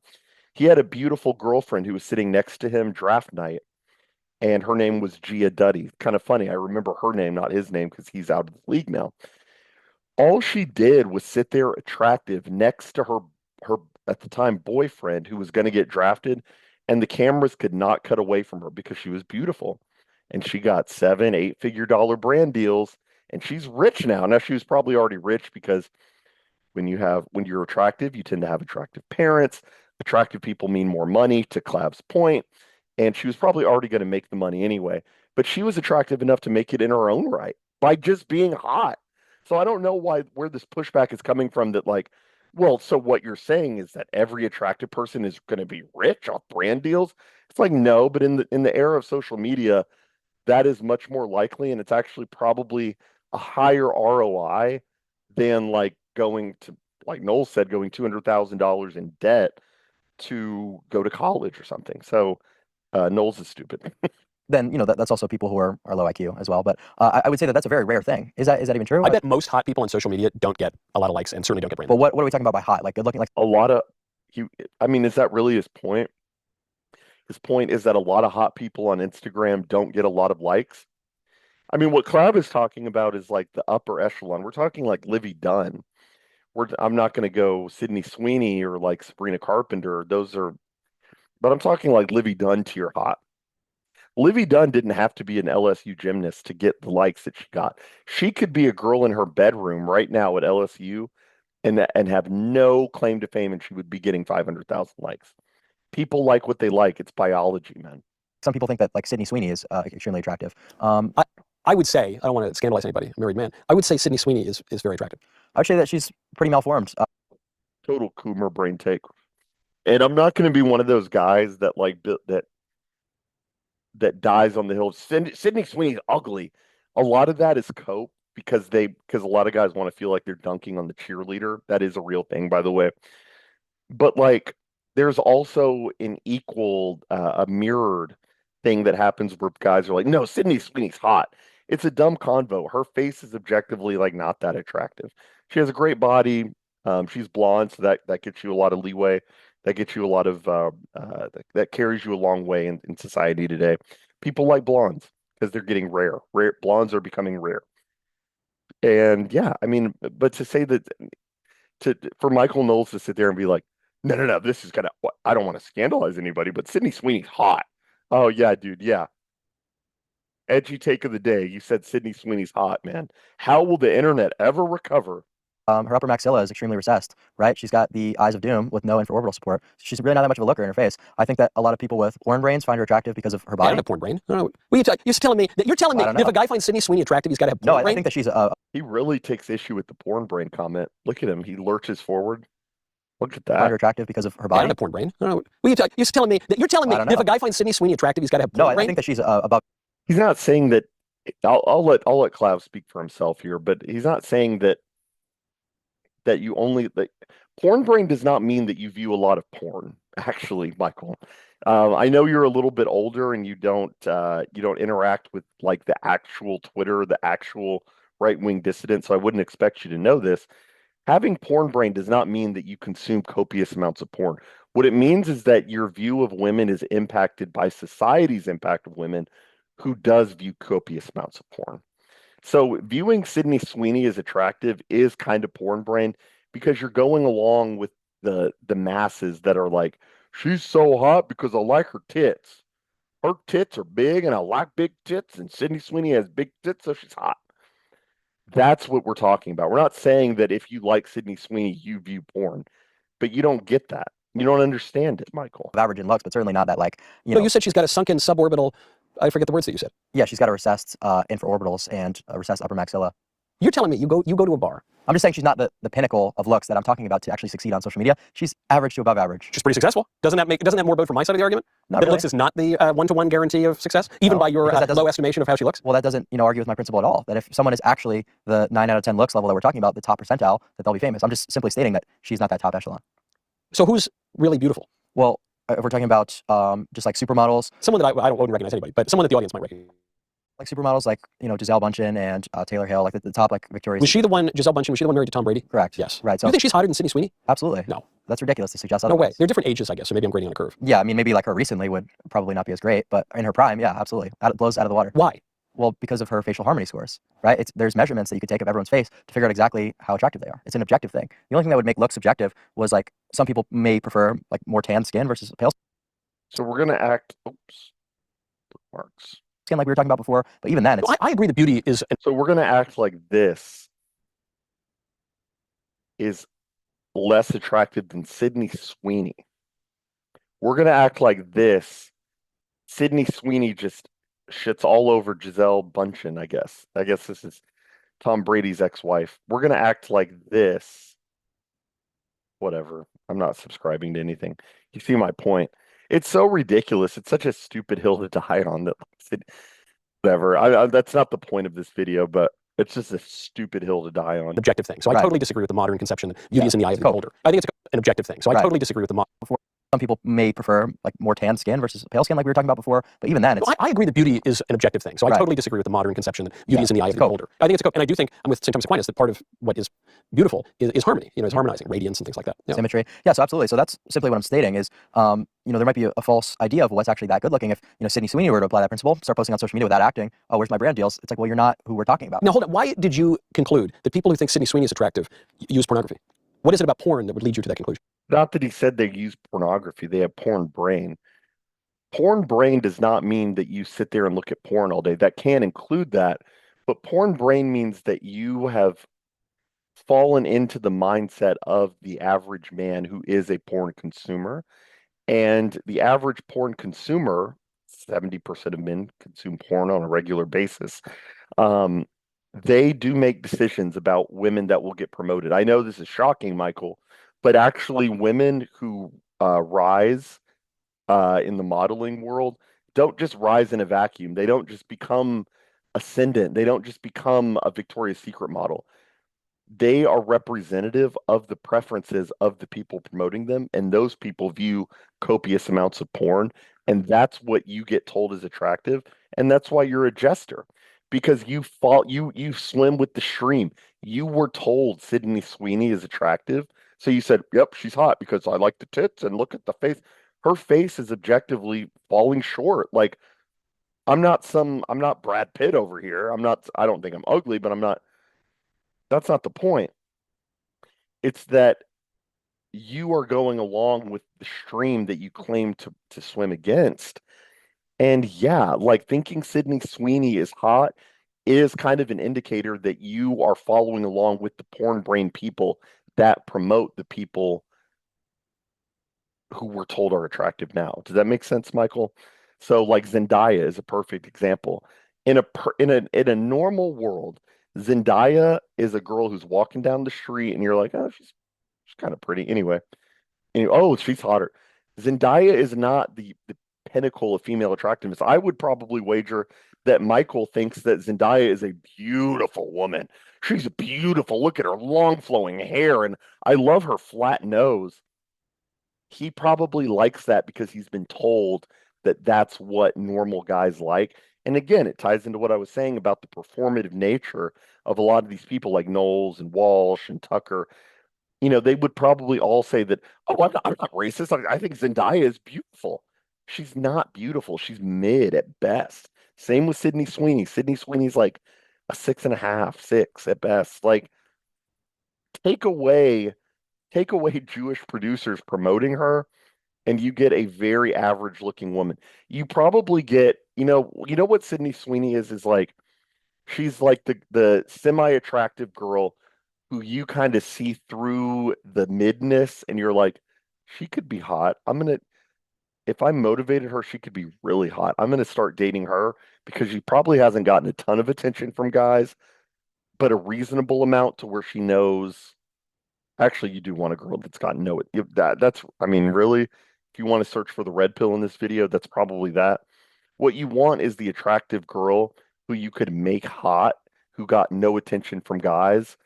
He had a beautiful girlfriend who was sitting next to him draft night, and her name was Gia Duddy. Kind of funny. I remember her name, not his name, because he's out of the league now. All she did was sit there attractive next to her at the time boyfriend who was going to get drafted, and the cameras could not cut away from her because she was beautiful. And she got 7, 8 figure dollar brand deals, and she's rich now. Now she was probably already rich because when you're attractive, you tend to have attractive parents. Attractive people mean more money, to Clav's point, and she was probably already going to make the money anyway. But she was attractive enough to make it in her own right by just being hot. So I don't know where this pushback is coming from that like, well, so what you're saying is that every attractive person is going to be rich off brand deals? It's like no, but in the era of social media, that is much more likely, and it's actually probably a higher ROI than like going to, like Noel said, going $200,000 in debt to go to college or something. So Knowles is stupid. Then that's also people who are low IQ as well. But I would say that that's a very rare thing. Is that even true? I bet most hot people on social media don't get a lot of likes and certainly don't get brand. But what are we talking about by hot? Like good looking? Like A lot of I mean, is that really his point? His point is that a lot of hot people on Instagram don't get a lot of likes. I mean, what Clav is talking about is like the upper echelon. We're talking like Livy Dunn. I'm not going to go Sydney Sweeney or like Sabrina Carpenter. But I'm talking like Livy Dunn tier hot. Livy Dunn didn't have to be an LSU gymnast to get the likes that she got. She could be a girl in her bedroom right now at LSU and have no claim to fame, and she would be getting 500,000 likes. People like what they like. It's biology, man. some people think that like Sydney Sweeney is extremely attractive. I would say, I don't want to scandalize anybody, I'm a married man. I would say Sydney Sweeney is very attractive. I would say that she's pretty malformed. Total Coomer brain take. And I'm not going to be one of those guys that like that dies on the hill. Sydney Sweeney's ugly. A lot of that is cope because a lot of guys want to feel like they're dunking on the cheerleader. That is a real thing, by the way. But like, there's also an equal, a mirrored thing that happens where guys are like, no, Sydney Sweeney's hot. It's a dumb convo. Her face is objectively like not that attractive. She has a great body. She's blonde, so that gets you a lot of leeway. That gets you a lot of that carries you a long way in society today. People like blondes because they're getting rare. Blondes are becoming rare. And yeah, I mean, but to say that for Michael Knowles to sit there and be like, no, this is gonna. I don't want to scandalize anybody, but Sydney Sweeney's hot. Oh yeah, dude, yeah. Edgy take of the day. You said Sydney Sweeney's hot, man. How will the internet ever recover Her upper maxilla is extremely recessed, right? She's got the eyes of doom with no infraorbital support. She's really not that much of a looker in her face. I think that a lot of people with porn brains find her attractive because of her I body. don't have porn brain. No, no. Well, you're telling me that if a guy finds Sydney Sweeney attractive, he's got to have porn No, brain? I think that she's He really takes issue with the porn brain comment. Look at him. He lurches forward. Look at find her that. attractive because of her I body. don't have porn brain. No, no. Well, you're telling me that if a guy finds Sydney Sweeney attractive, he's got to have porn No, brain? I think that she's above. He's not saying that. I'll let Clav speak for himself here, but he's not saying that you only like porn brain does not mean that you view a lot of porn. Actually, Michael, I know you're a little bit older and you don't interact with like the actual Twitter, the actual right-wing dissident, so I wouldn't expect you to know this. Having porn brain does not mean that you consume copious amounts of porn. What it means is that your view of women is impacted by society's impact of women who does view copious amounts of porn. So viewing Sydney Sweeney as attractive is kind of porn brain because you're going along with the masses that are like, she's so hot because I like her tits. Her tits are big and I like big tits, and Sydney Sweeney has big tits, so she's hot. That's what we're talking about. We're not saying that if you like Sydney Sweeney, you view porn, but you don't get that. You don't understand it, Michael. Average in looks, but certainly not that like, No, you said she's got a sunken suborbital. I forget the words that you said. Yeah, she's got a recessed infraorbitals and a recessed upper maxilla. You're telling me you go to a bar. I'm just saying she's not the pinnacle of looks that I'm talking about to actually succeed on social media. She's average to above average. She's pretty successful. Doesn't that more vote for my side of the argument? Not That really. looks is not the one-to-one guarantee of success, even No, by your because that doesn't- low estimation of how she looks. Well, that doesn't argue with my principle at all. That if someone is actually the 9 out of 10 looks level that we're talking about, the top percentile, that they'll be famous. I'm just simply stating that she's not that top echelon. So who's really beautiful? Well, if we're talking about just like supermodels, Someone that I wouldn't recognize anybody, but someone that the audience might recognize. like supermodels like Giselle Bundchen and Taylor Hill, like the top like Victoria's. Was she the one, Giselle Bundchen? Was she the one married to Tom Brady? Correct. Yes. Right. Do So you think she's hotter than Sydney Sweeney? absolutely. No. That's ridiculous to suggest No way. otherwise. They're different ages, I guess. So maybe I'm grading on a curve. Yeah, I mean maybe like her recently would probably not be as great, but in her prime, yeah, absolutely, blows out of the water. Why? Well, because of her facial harmony scores, right? There's measurements that you could take of everyone's face to figure out exactly how attractive they are. It's an objective thing. The only thing that would make looks subjective was like some people may prefer like more tan skin versus pale So we're gonna act. Oops. Bookmarks. skin, like we were talking about before. But even then, it's I agree that beauty is. So we're gonna act like this is less attractive than Sydney Sweeney. We're gonna act like this. Sydney Sweeney just shits all over Giselle Bundchen, I guess. I guess this is Tom Brady's ex-wife. We're gonna act like this. Whatever. I'm not subscribing to anything. You see my point. It's so ridiculous. It's such a stupid hill to die on that. Whatever. That's not the point of this video, but it's just a stupid hill to die on. Objective thing. So I Right. totally disagree with the modern conception that beauty Yeah. is in the eye of the Cool. beholder. I think it's an objective thing. So I Right. totally disagree with the modern. some people may prefer like more tan skin versus pale skin, like we were talking about before. But even then, it's I agree that beauty is an objective thing. So I Right. totally disagree with the modern conception that beauty Yeah. is in the eye of the Cool. beholder. I think it's a cope. And I do think I'm with St. Thomas Aquinas that part of what is beautiful is harmony. Is harmonizing, radiance, and things like that. Yeah. symmetry. Yeah, so absolutely. So that's simply what I'm stating is, there might be a false idea of what's actually that good looking. If Sydney Sweeney were to apply that principle, start posting on social media without acting, oh, where's my brand deals? It's like, well, you're not who we're talking about. Now hold on. Why did you conclude that people who think Sydney Sweeney is attractive use pornography? What is it about porn that would lead you to that conclusion? Not that he said they use pornography, they have porn brain. Porn brain does not mean that you sit there and look at porn all day. That can include that, but porn brain means that you have fallen into the mindset of the average man who is a porn consumer. And the average porn consumer, 70% of men consume porn on a regular basis. They do make decisions about women that will get promoted. I know this is shocking, Michael, but actually women who rise in the modeling world don't just rise in a vacuum. They don't just become ascendant. They don't just become a Victoria's Secret model. They are representative of the preferences of the people promoting them, and those people view copious amounts of porn, and that's what you get told is attractive, and that's why you're a jester, because you swim with the stream. You were told Sydney Sweeney is attractive, so you said, "Yep, she's hot because I like the tits and look at the face." Her face is objectively falling short. Like I'm not Brad Pitt over here. I don't think I'm ugly, but I'm not. That's not the point. It's that you are going along with the stream that you claim to swim against. And yeah, like thinking Sydney Sweeney is hot is kind of an indicator that you are following along with the porn brain people that promote the people who we're told are attractive now. Does that make sense, Michael? So like Zendaya is a perfect example. In a normal world, Zendaya is a girl who's walking down the street and you're like, oh, she's kind of pretty anyway. And oh, she's hotter. Zendaya is not the pinnacle of female attractiveness. I would probably wager that Michael thinks that Zendaya is a beautiful woman. She's beautiful. Look at her long flowing hair, and I love her flat nose. He probably likes that because he's been told that that's what normal guys like. And again, it ties into what I was saying about the performative nature of a lot of these people like Knowles and Walsh and Tucker. They would probably all say that, oh, I'm not racist. I think Zendaya is beautiful. She's not beautiful. She's mid at best. Same with Sydney Sweeney. Sydney Sweeney's like a 6.5, 6 at best. Like, take away Jewish producers promoting her, and you get a very average looking woman. You probably get, what Sydney Sweeney is like, she's like the semi-attractive girl who you kind of see through the midness and you're like, she could be hot. If I motivated her, she could be really hot. I'm gonna start dating her because she probably hasn't gotten a ton of attention from guys, but a reasonable amount to where she knows. Actually, you do want a girl that's got no that's I mean, really, if you want to search for the red pill in this video, that's probably that. What you want is the attractive girl who you could make hot, who got no attention from guys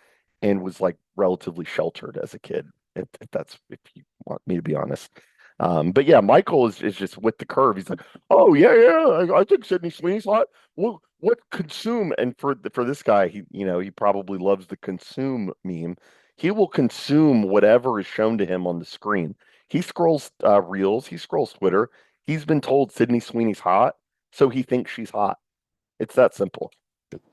and was like relatively sheltered as a kid, if you want me to be honest. But yeah, Michael is just with the curve. He's like, oh yeah, I think Sydney Sweeney's hot. Well, what consume? And for this guy, he probably loves the consume meme. He will consume whatever is shown to him on the screen. He scrolls reels, he scrolls Twitter. He's been told Sydney Sweeney's hot, so he thinks she's hot. It's that simple.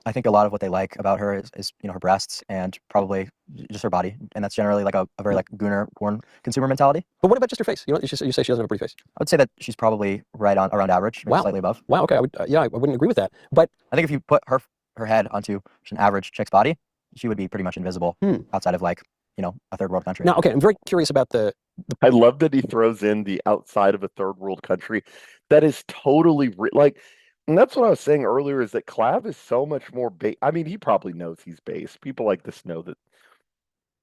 I think a lot of what they like about her is her breasts and probably just her body, and that's generally like a very like gooner porn consumer mentality. But what about just her face? You say she doesn't have a pretty face. I would say that she's probably right on around average, maybe slightly above. Wow. Okay. I wouldn't agree with that. But I think if you put her head onto just an average chick's body, she would be pretty much invisible outside of like a third world country. Now, okay, I'm very curious about the. I love that he throws in the outside of a third world country. That is totally like. And that's what I was saying earlier is that Clav is so much more I mean, he probably knows he's base. People like this know that,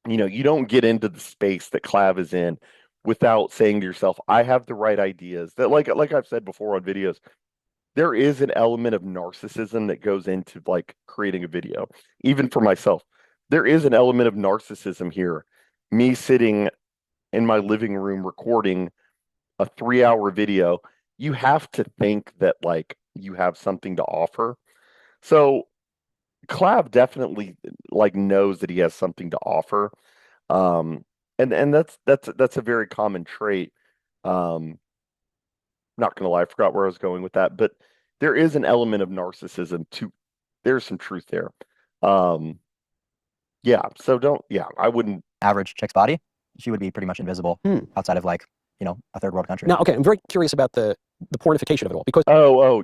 you don't get into the space that Clav is in without saying to yourself, I have the right ideas. That like I've said before on videos, there is an element of narcissism that goes into like creating a video. Even for myself, there is an element of narcissism here. Me sitting in my living room recording a 3-hour video, you have to think that like you have something to offer. So Clav definitely like knows that he has something to offer. And that's a very common trait. Not gonna lie, I forgot where I was going with that, but there is an element of narcissism there's some truth there. I wouldn't. Average chick's body, she would be pretty much invisible outside of like a third world country. Now, okay, I'm very curious about the pornification of it all because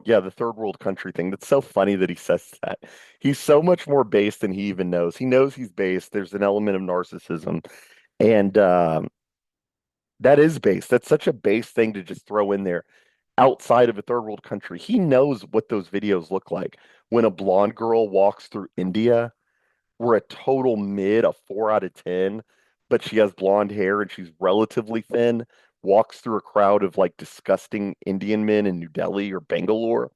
Yeah, the third world country thing. That's so funny that he says that. He's so much more base than he even knows. He knows he's base. There's an element of narcissism, and that is base. That's such a base thing to just throw in there. Outside of a third world country, he knows what those videos look like. When a blonde girl walks through India, we're a total mid, a 4 out of 10, but she has blonde hair and she's relatively thin. Walks through a crowd of like disgusting Indian men in New Delhi or Bangalore,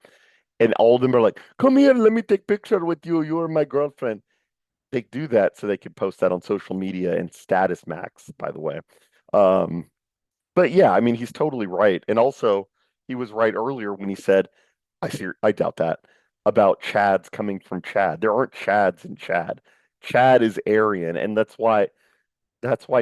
and all of them are like, "Come here, let me take picture with you. You are my girlfriend." They do that so they can post that on social media and status max, by the way. But yeah, I mean, he's totally right, and also he was right earlier when he said, I doubt that about Chads coming from Chad. There aren't Chads in Chad. Chad is Aryan, and that's why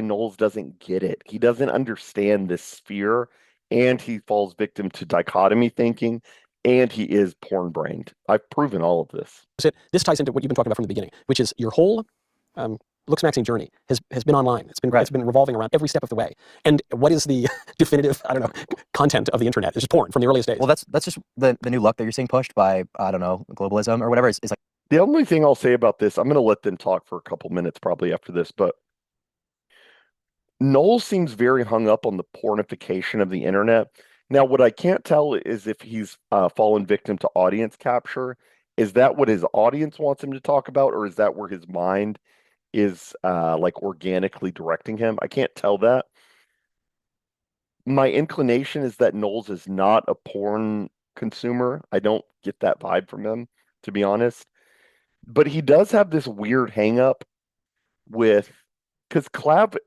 Knowles doesn't get it. He doesn't understand this sphere, and he falls victim to dichotomy thinking, and he is porn brained. I've proven all of this. This ties into what you've been talking about from the beginning, which is your whole looks maxing journey has been online. It's been revolving around every step of the way. And what is the definitive, content of the internet? It's just porn from the earliest days. Well, that's just the new look that you're seeing pushed by, globalism or whatever. Is like The only thing I'll say about this, I'm going to let them talk for a couple minutes probably after this, but Knowles seems very hung up on the pornification of the internet. Now, what I can't tell is if he's fallen victim to audience capture. Is that what his audience wants him to talk about, or is that where his mind is like organically directing him? I can't tell that. My inclination is that Knowles is not a porn consumer. I don't get that vibe from him, to be honest. But he does have this weird hang up with, because Clav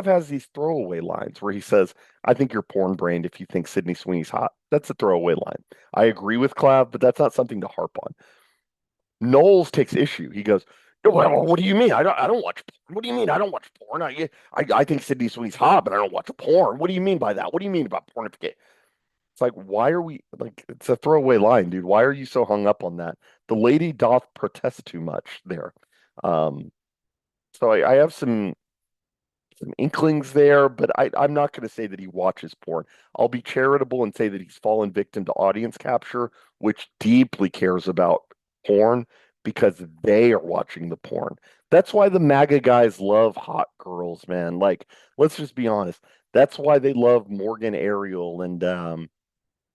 has these throwaway lines where he says, I think you're porn brained if you think Sydney Sweeney's hot. That's a throwaway line. I agree with Clav, but that's not something to harp on. Knowles takes issue. He goes, well, what do you mean? I don't watch porn. What do you mean I don't watch porn? I think Sydney Sweeney's hot, but I don't watch porn. What do you mean by that? What do you mean about pornification? It's like, why are we like, it's a throwaway line, dude. Why are you so hung up on that? The lady doth protest too much there. Um, so I have some inklings there, but I'm not going to say that he watches porn. I'll be charitable and say that he's fallen victim to audience capture, which deeply cares about porn because they are watching the porn. That's why the MAGA guys love hot girls, man. Like, let's just be honest. That's why they love Morgan Ariel and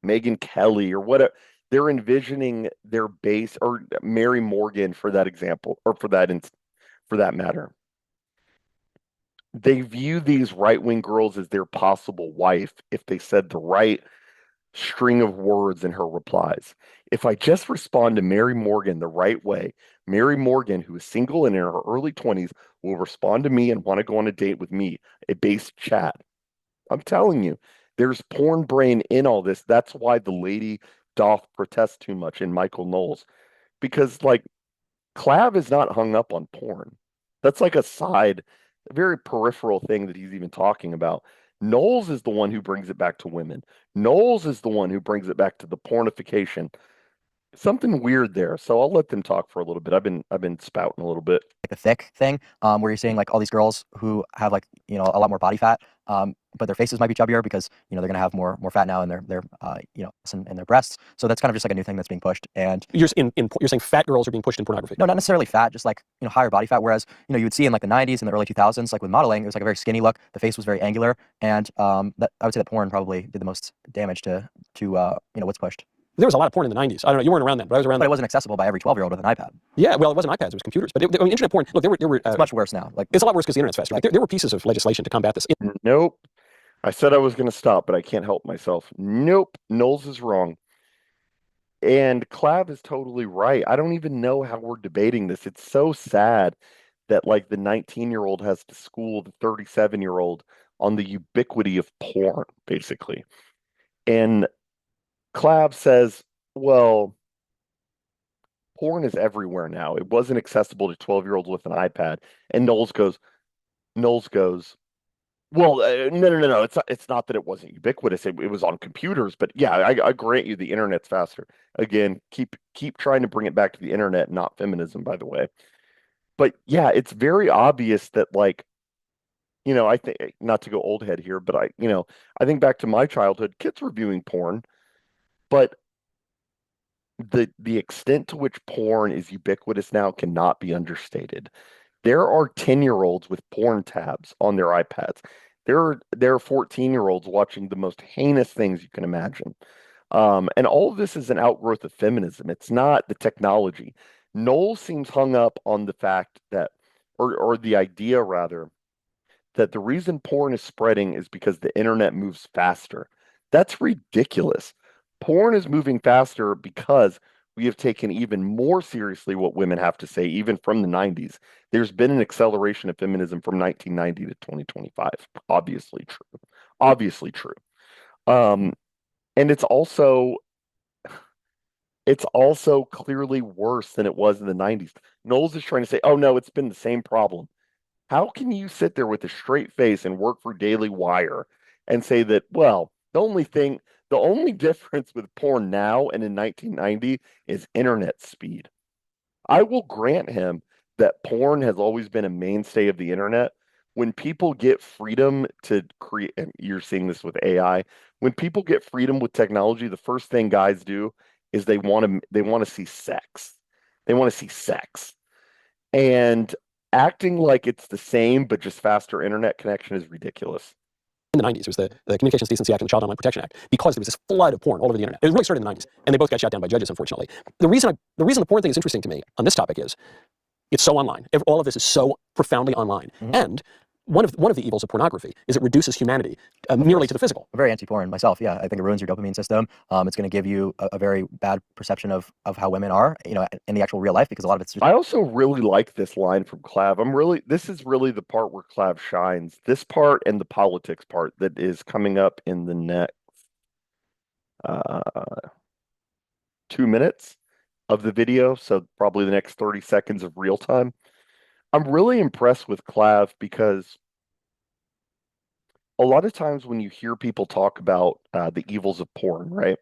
Megan Kelly or whatever. They're envisioning their base, or Mary Morgan for that example, or for that matter. They view these right-wing girls as their possible wife if they said the right string of words in her replies. If I just respond to Mary Morgan the right way, Mary Morgan, who is single and in her early 20s, will respond to me and want to go on a date with me, a base chat. I'm telling you, there's porn brain in all this. That's why the lady doth protest too much in Michael Knowles. Because, like, Clav is not hung up on porn. That's like a very peripheral thing that he's even talking about. Knowles is the one who brings it back to women. Knowles is the one who brings it back to the pornification. Something weird there. So I'll let them talk for a little bit. I've been spouting a little bit. Like the thick thing, where you're seeing like all these girls who have like a lot more body fat, but their faces might be chubbier because they're gonna have more fat now in their in their breasts. So that's kind of just like a new thing that's being pushed. And You're saying fat girls are being pushed in pornography. no, not necessarily fat, just like higher body fat. Whereas you would see in like the 90s and the early 2000s, like with modeling, it was like a very skinny look. The face was very angular, and that I would say that porn probably did the most damage to what's pushed. There was a lot of porn in the 90s. I don't know, you weren't around then, but I was around But it then. wasn't accessible by every 12-year-old with an iPad. Yeah, well, it wasn't iPads, it was computers. But internet porn, look, there were It's much worse now. Like it's a lot worse because the internet's faster. Like, there were pieces of legislation to combat this. Nope. I said I was going to stop, but I can't help myself. Nope. Knowles is wrong. And Clav is totally right. I don't even know how we're debating this. It's so sad that like the 19-year-old has to school the 37-year-old on the ubiquity of porn, basically. And Clav says, well, porn is everywhere now. It wasn't accessible to 12-year-olds with an iPad. And Knowles goes, well, no. It's not that it wasn't ubiquitous. It was on computers, but yeah, I grant you the internet's faster. Again, keep trying to bring it back to the internet, not feminism, by the way. But yeah, it's very obvious that like, I think not to go old head here, but I think back to my childhood, kids were viewing porn, but the extent to which porn is ubiquitous now cannot be understated. There are 10-year-olds with porn tabs on their iPads. There are 14-year-olds watching the most heinous things you can imagine. And all of this is an outgrowth of feminism. It's not the technology. Noel seems hung up on the fact that, or the idea rather, that the reason porn is spreading is because the internet moves faster. That's ridiculous. Porn is moving faster because we have taken even more seriously what women have to say, even from the 90s. There's been an acceleration of feminism from 1990 to 2025. Obviously true. Obviously true. Um, and it's also clearly worse than it was in the 90s. Knowles is trying to say, oh no, it's been the same problem. How can you sit there with a straight face and work for Daily Wire and say that, well, the only difference with porn now and in 1990 is internet speed? I will grant him that porn has always been a mainstay of the internet. When people get freedom to create, and you're seeing this with AI, when people get freedom with technology, the first thing guys do is they want to see sex. They want to see sex. And acting like it's the same but just faster internet connection is ridiculous. In the 90s, it was the Communications Decency Act and the Child Online Protection Act, because there was this flood of porn all over the internet. It really started in the 90s, and they both got shot down by judges, unfortunately. The reason the porn thing is interesting to me on this topic is it's so online. All of this is so profoundly online. And one of the evils of pornography is it reduces humanity merely to the physical. I'm very anti-porn myself. Yeah, I think it ruins your dopamine system. It's going to give you a very bad perception of how women are, you know, in the actual real life, because a lot of it's just... I also really like this line from Clav. This is really the part where Clav shines. This part and the politics part that is coming up in the next 2 minutes of the video. So probably the next 30 seconds of real time. I'm really impressed with Clav because a lot of times when you hear people talk about the evils of porn, right?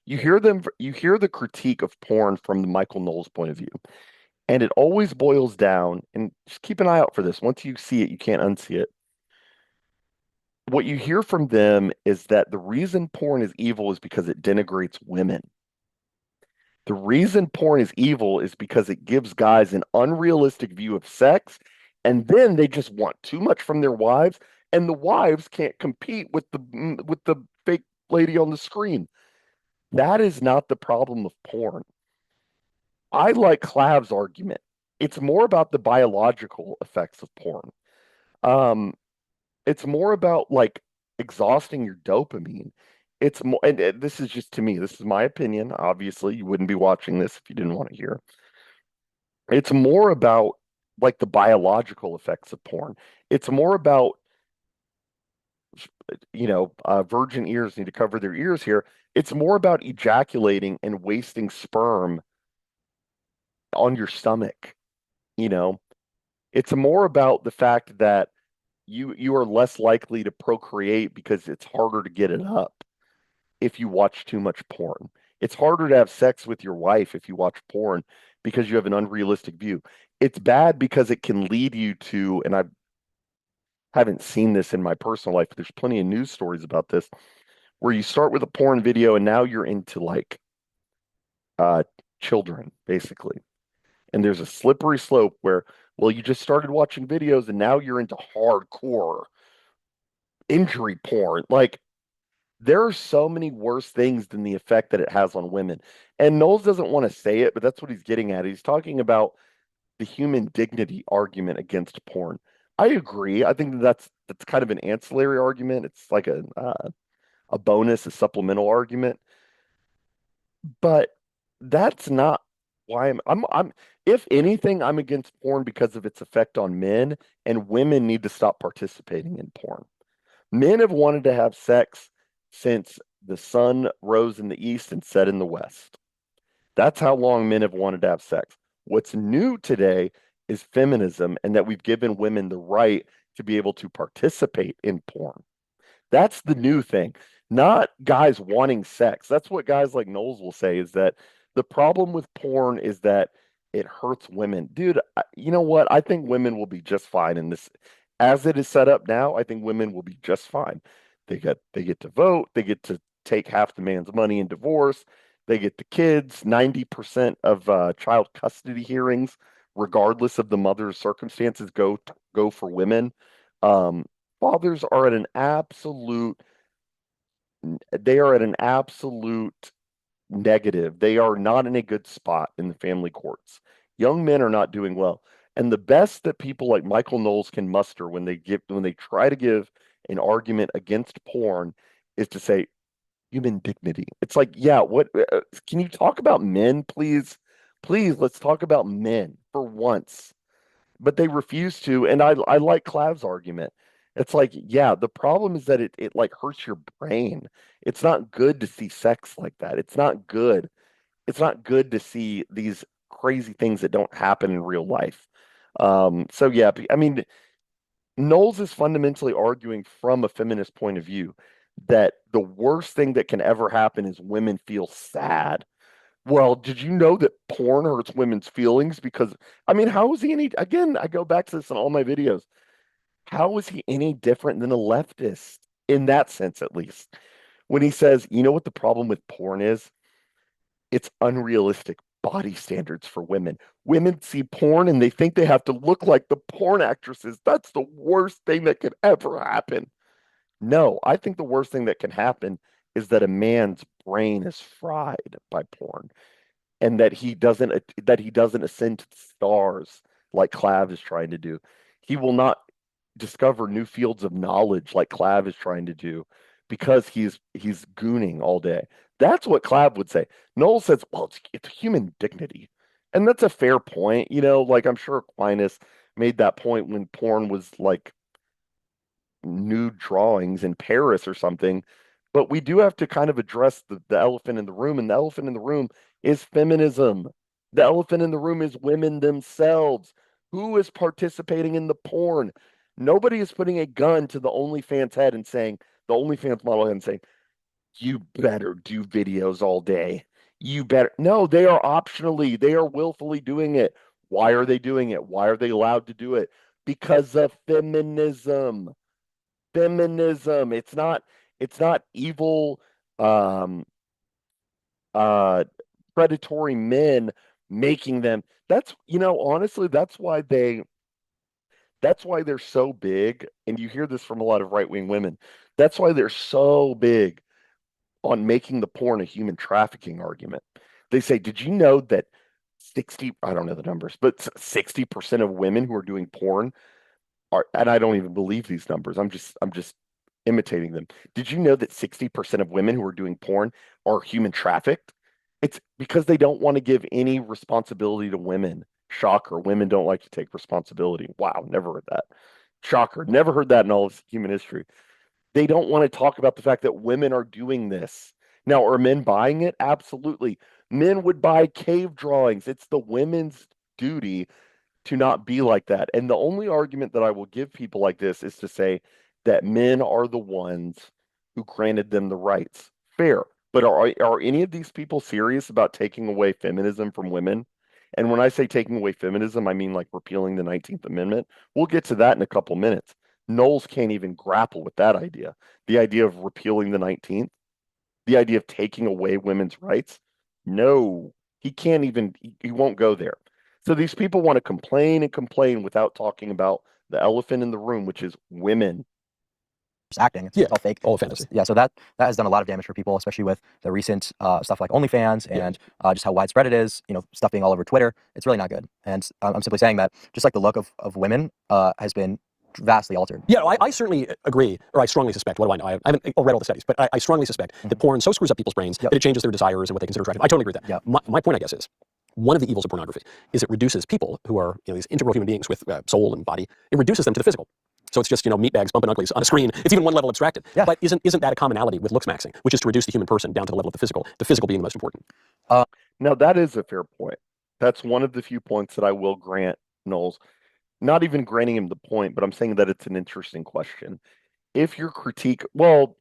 You hear the critique of porn from the Michael Knowles point of view. And it always boils down, and just keep an eye out for this. Once you see it, you can't unsee it. What you hear from them is that the reason porn is evil is because it denigrates women. The reason porn is evil is because it gives guys an unrealistic view of sex, and then they just want too much from their wives, and the wives can't compete with the fake lady on the screen. That is not the problem of porn. I like Clav's argument. It's more about the biological effects of porn. It's more about like exhausting your dopamine. It's more, and this is just to me, this is my opinion. Obviously, you wouldn't be watching this if you didn't want to hear. It's more about like the biological effects of porn. It's more about, virgin ears need to cover their ears here. It's more about ejaculating and wasting sperm on your stomach. You know, it's more about the fact that you are less likely to procreate because it's harder to get it up if you watch too much porn. It's harder to have sex with your wife if you watch porn because you have an unrealistic view. It's bad because it can lead you to, and I haven't seen this in my personal life, but there's plenty of news stories about this, where you start with a porn video and now you're into like children, basically. And there's a slippery slope where, well, you just started watching videos and now you're into hardcore injury porn. Like, there are so many worse things than the effect that it has on women. And Knowles doesn't want to say it, but that's what he's getting at. He's talking about the human dignity argument against porn. I agree. I think that's kind of an ancillary argument. It's like a bonus, a supplemental argument. But that's not why I'm if anything, I'm against porn because of its effect on men, and women need to stop participating in porn. Men have wanted to have sex since the sun rose in the east and set in the west. That's how long men have wanted to have sex. What's new today is feminism, and that we've given women the right to be able to participate in porn. That's the new thing, not guys wanting sex. That's what guys like Knowles will say, is that the problem with porn is that it hurts women. Dude, you know what? I think women will be just fine in this. As it is set up now, I think women will be just fine. They get to vote, they get to take half the man's money in divorce, they get the kids, 90% of child custody hearings, regardless of the mother's circumstances, go for women. Fathers are at an absolute negative. They are not in a good spot in the family courts. Young men are not doing well. And the best that people like Michael Knowles can muster when they try to give an argument against porn is to say human dignity. It's like, yeah, what can you talk about men, please? Please, let's talk about men for once. But they refuse to, and I like Clav's argument. It's like, yeah, the problem is that it like hurts your brain. It's not good to see sex like that. It's not good. It's not good to see these crazy things that don't happen in real life. So yeah, I mean, Knowles is fundamentally arguing from a feminist point of view that the worst thing that can ever happen is women feel sad. Well, did you know that porn hurts women's feelings? Because, I mean, how is he again, I go back to this in all my videos. How is he any different than a leftist in that sense, at least? When he says, you know what the problem with porn is? It's unrealistic body standards for women. Women see porn and they think they have to look like the porn actresses. That's the worst thing that could ever happen. No, I think the worst thing that can happen is that a man's brain is fried by porn and that he doesn't ascend to the stars like Clav is trying to do. He will not discover new fields of knowledge like Clav is trying to do because he's gooning all day. That's what Clav would say. Noel says, "Well, it's human dignity," and that's a fair point. Like I'm sure Aquinas made that point when porn was like nude drawings in Paris or something. But we do have to kind of address the elephant in the room, and the elephant in the room is feminism. The elephant in the room is women themselves. Who is participating in the porn? Nobody is putting a gun to the OnlyFans head and saying, the OnlyFans model head and saying, you better do videos all day. You better. No, they are they are willfully doing it. Why are they doing it? Why are they allowed to do it? Because of feminism. Feminism. It's not evil um uh predatory men making them. Honestly, that's why they're so big, and you hear this from a lot of right-wing women. That's why they're so big on making the porn a human trafficking argument. They say, "Did you know that 60, I don't know the numbers, but 60% of women who are doing porn and I don't even believe these numbers. I'm just imitating them. Did you know that 60% of women who are doing porn are human trafficked? It's because they don't want to give any responsibility to women. Shocker. Women don't like to take responsibility. Wow, never heard that. Shocker. Never heard that in all of human history. They don't want to talk about the fact that women are doing this. Now, are men buying it? Absolutely. Men would buy cave drawings. It's the women's duty to not be like that. And the only argument that I will give people like this is to say that men are the ones who granted them the rights. Fair. But are any of these people serious about taking away feminism from women? And when I say taking away feminism, I mean like repealing the 19th Amendment. We'll get to that in a couple minutes. Knowles can't even grapple with that idea. The idea of repealing the 19th, the idea of taking away women's rights. No, he can't even, he won't go there. So these people want to complain and complain without talking about the elephant in the room, which is women. Acting. It's all fake. All fantasy. Yeah, so that has done a lot of damage for people, especially with the recent stuff like OnlyFans and just how widespread it is. Stuff being all over Twitter. It's really not good. And I'm simply saying that just like the look of women has been vastly altered. Yeah, I certainly agree, or I strongly suspect. What do I know? I haven't read all the studies, but I strongly suspect that porn so screws up people's brains that it changes their desires and what they consider attractive. I totally agree with that. Yep. My point, I guess, is one of the evils of pornography is it reduces people who are these integral human beings with soul and body. It reduces them to the physical. So it's just meatbags bumping uglies on a screen. It's even one level abstracted. Yeah. But isn't that a commonality with looks maxing, which is to reduce the human person down to the level of the physical being the most important? Now, that is a fair point. That's one of the few points that I will grant Knowles. Not even granting him the point, but I'm saying that it's an interesting question. If your critique, well,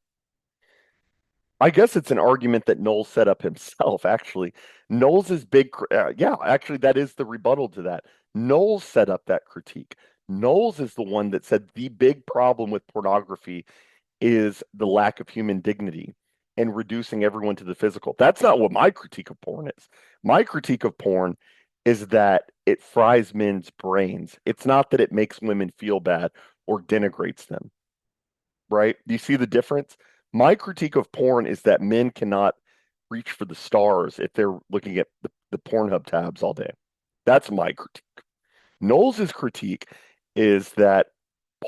I guess it's an argument that Knowles set up himself, actually. Knowles is big. Actually, that is the rebuttal to that. Knowles set up that critique. Knowles is the one that said the big problem with pornography is the lack of human dignity and reducing everyone to the physical. That's not what my critique of porn is. My critique of porn is that it fries men's brains. It's not that it makes women feel bad or denigrates them. Right? Do you see the difference? My critique of porn is that men cannot reach for the stars if they're looking at the Pornhub tabs all day. That's my critique. Knowles' critique is that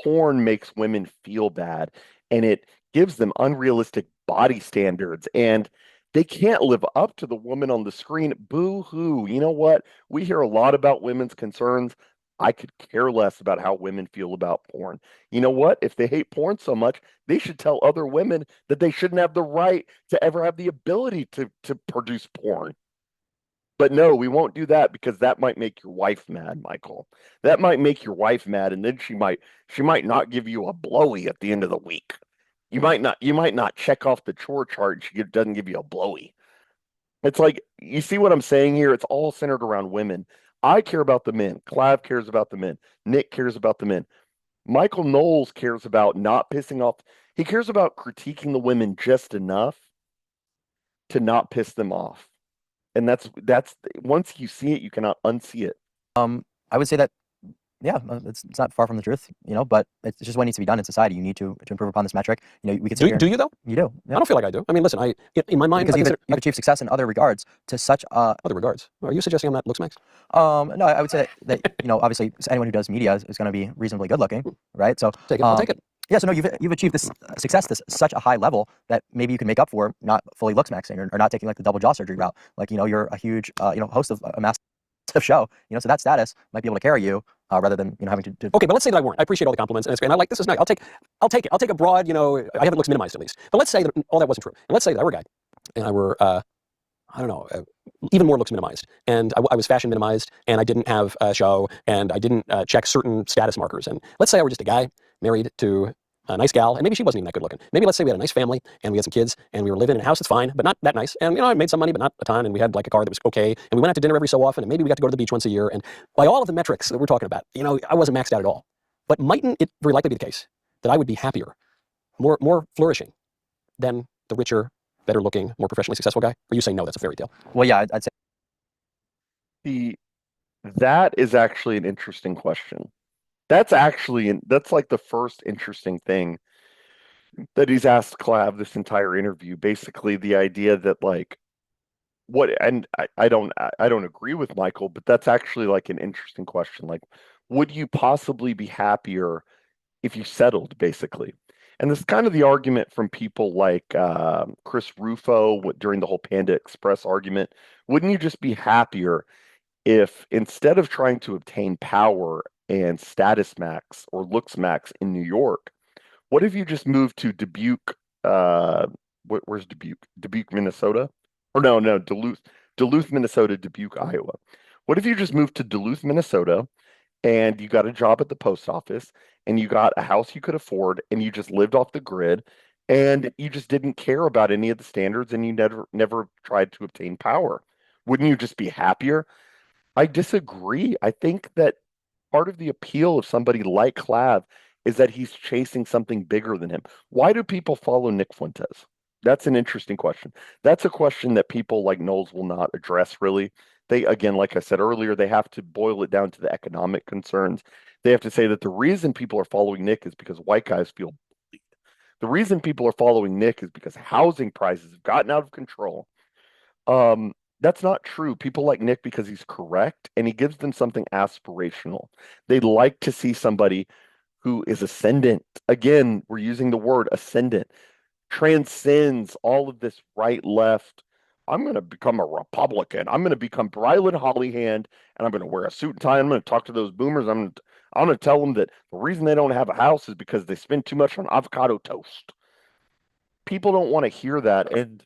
porn makes women feel bad and it gives them unrealistic body standards and they can't live up to the woman on the screen. Boo hoo. You know what? We hear a lot about women's concerns. I could care less about how women feel about porn. You know what? If they hate porn so much, they should tell other women that they shouldn't have the right to ever have the ability to produce porn. But no, we won't do that because that might make your wife mad, Michael. That might make your wife mad, and then she might not give you a blowy at the end of the week. You might not check off the chore chart and she doesn't give you a blowy. It's like, you see what I'm saying here? It's all centered around women. I care about the men. Clav cares about the men. Nick cares about the men. Michael Knowles cares about not pissing off. He cares about critiquing the women just enough to not piss them off. And that's once you see it, you cannot unsee it. I would say that, yeah, it's not far from the truth, but it's just what needs to be done in society. You need to improve upon this metric. We could sit here. Do you though? You do. I don't feel like I do. I mean, listen, in my mind, because you've achieved success in other regards to such other regards. Are you suggesting I'm not looks max? No, I would say that obviously anyone who does media is going to be reasonably good looking, right? So Take it. I'll take it. yeah, so no, you've achieved this success, this such a high level that maybe you can make up for not fully looks maxing or not taking like the double jaw surgery route. Like you're a huge host of a massive show, so that status might be able to carry you rather than having to. Okay, but let's say that I weren't. I appreciate all the compliments, and it's great. And I like this is nice. I'll take it. I'll take a broad. I haven't looks minimized at least. But let's say that all that wasn't true, and let's say that I were a guy, and I were I don't know, even more looks minimized, and I was fashion minimized, and I didn't have a show, and I didn't check certain status markers. And let's say I were just a guy married to a nice gal, and maybe she wasn't even that good looking. Maybe let's say we had a nice family, and we had some kids, and we were living in a house that's fine, but not that nice. And I made some money, but not a ton, and we had like a car that was okay, and we went out to dinner every so often, and maybe we got to go to the beach once a year. And by all of the metrics that we're talking about, I wasn't maxed out at all. But mightn't it very likely be the case that I would be happier, more flourishing than the richer, better looking, more professionally successful guy? Or you say no, that's a fairy tale? Well, yeah, I'd say That is actually an interesting question. That's like the first interesting thing that he's asked Clav this entire interview. Basically, the idea that like and I don't agree with Michael, but that's actually like an interesting question. Like, would you possibly be happier if you settled, basically? And this is kind of the argument from people like Chris Rufo during the whole Panda Express argument. Wouldn't you just be happier if instead of trying to obtain power and status max or looks max in New York, what if you just moved to Dubuque? Where's Dubuque? Dubuque, Minnesota? Or no, Duluth, Minnesota, Dubuque, Iowa. What if you just moved to Duluth, Minnesota, and you got a job at the post office, and you got a house you could afford, and you just lived off the grid, and you just didn't care about any of the standards, and you never tried to obtain power? Wouldn't you just be happier? I disagree. I think that part of the appeal of somebody like Clav is that he's chasing something bigger than him. Why do people follow Nick Fuentes? That's an interesting question. That's a question that people like Knowles will not address, really. They, again, like I said earlier, they have to boil it down to the economic concerns. They have to say that the reason people are following Nick is because white guys feel bullied. The reason people are following Nick is because housing prices have gotten out of control. That's not true. People like Nick because he's correct and he gives them something aspirational. They like to see somebody who is ascendant. Again, we're using the word ascendant, transcends all of this right left. I'm going to become a Republican. I'm going to become Brylan Hollyhand, and I'm going to wear a suit and tie. I'm going to talk to those boomers. I'm going to tell them that the reason they don't have a house is because they spend too much on avocado toast. People don't want to hear that. And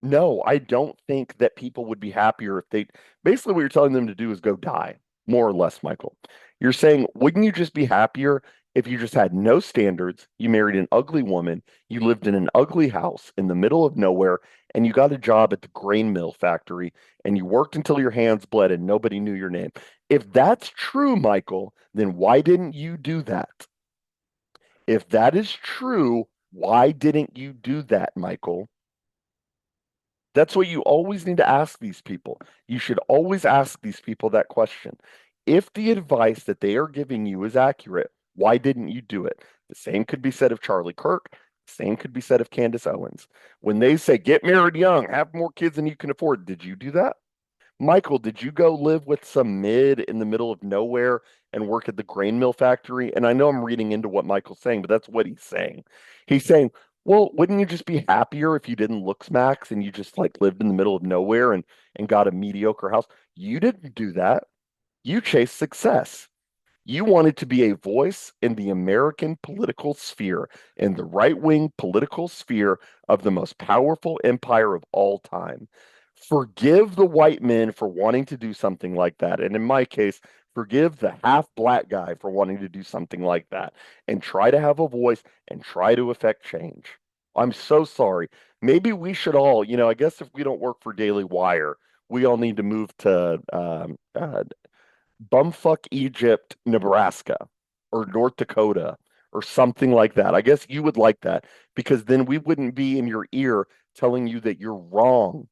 no, I don't think that people would be happier if they basically what you're telling them to do is go die, more or less, Michael. You're saying, wouldn't you just be happier if you just had no standards, you married an ugly woman, you lived in an ugly house in the middle of nowhere, and you got a job at the grain mill factory, and you worked until your hands bled and nobody knew your name? If that's true, Michael, then why didn't you do that? If that is true, why didn't you do that, Michael? That's what you always need to ask these people. You should always ask these people that question. If the advice that they are giving you is accurate, why didn't you do it? The same could be said of Charlie Kirk. The same could be said of Candace Owens. When they say, get married young, have more kids than you can afford, did you do that? Michael, did you go live with some mid in the middle of nowhere and work at the grain mill factory? And I know I'm reading into what Michael's saying, but that's what he's saying. He's saying, well, wouldn't you just be happier if you didn't looks max and you just like lived in the middle of nowhere and got a mediocre house? You didn't do that. You chased success. You wanted to be a voice in the American political sphere, in the right-wing political sphere of the most powerful empire of all time. Forgive the white men for wanting to do something like that. And in my case, forgive the half black guy for wanting to do something like that and try to have a voice and try to affect change. I'm so sorry. Maybe we should all, I guess if we don't work for Daily Wire, we all need to move to bumfuck Egypt, Nebraska, or North Dakota, or something like that. I guess you would like that because then we wouldn't be in your ear telling you that you're wrong.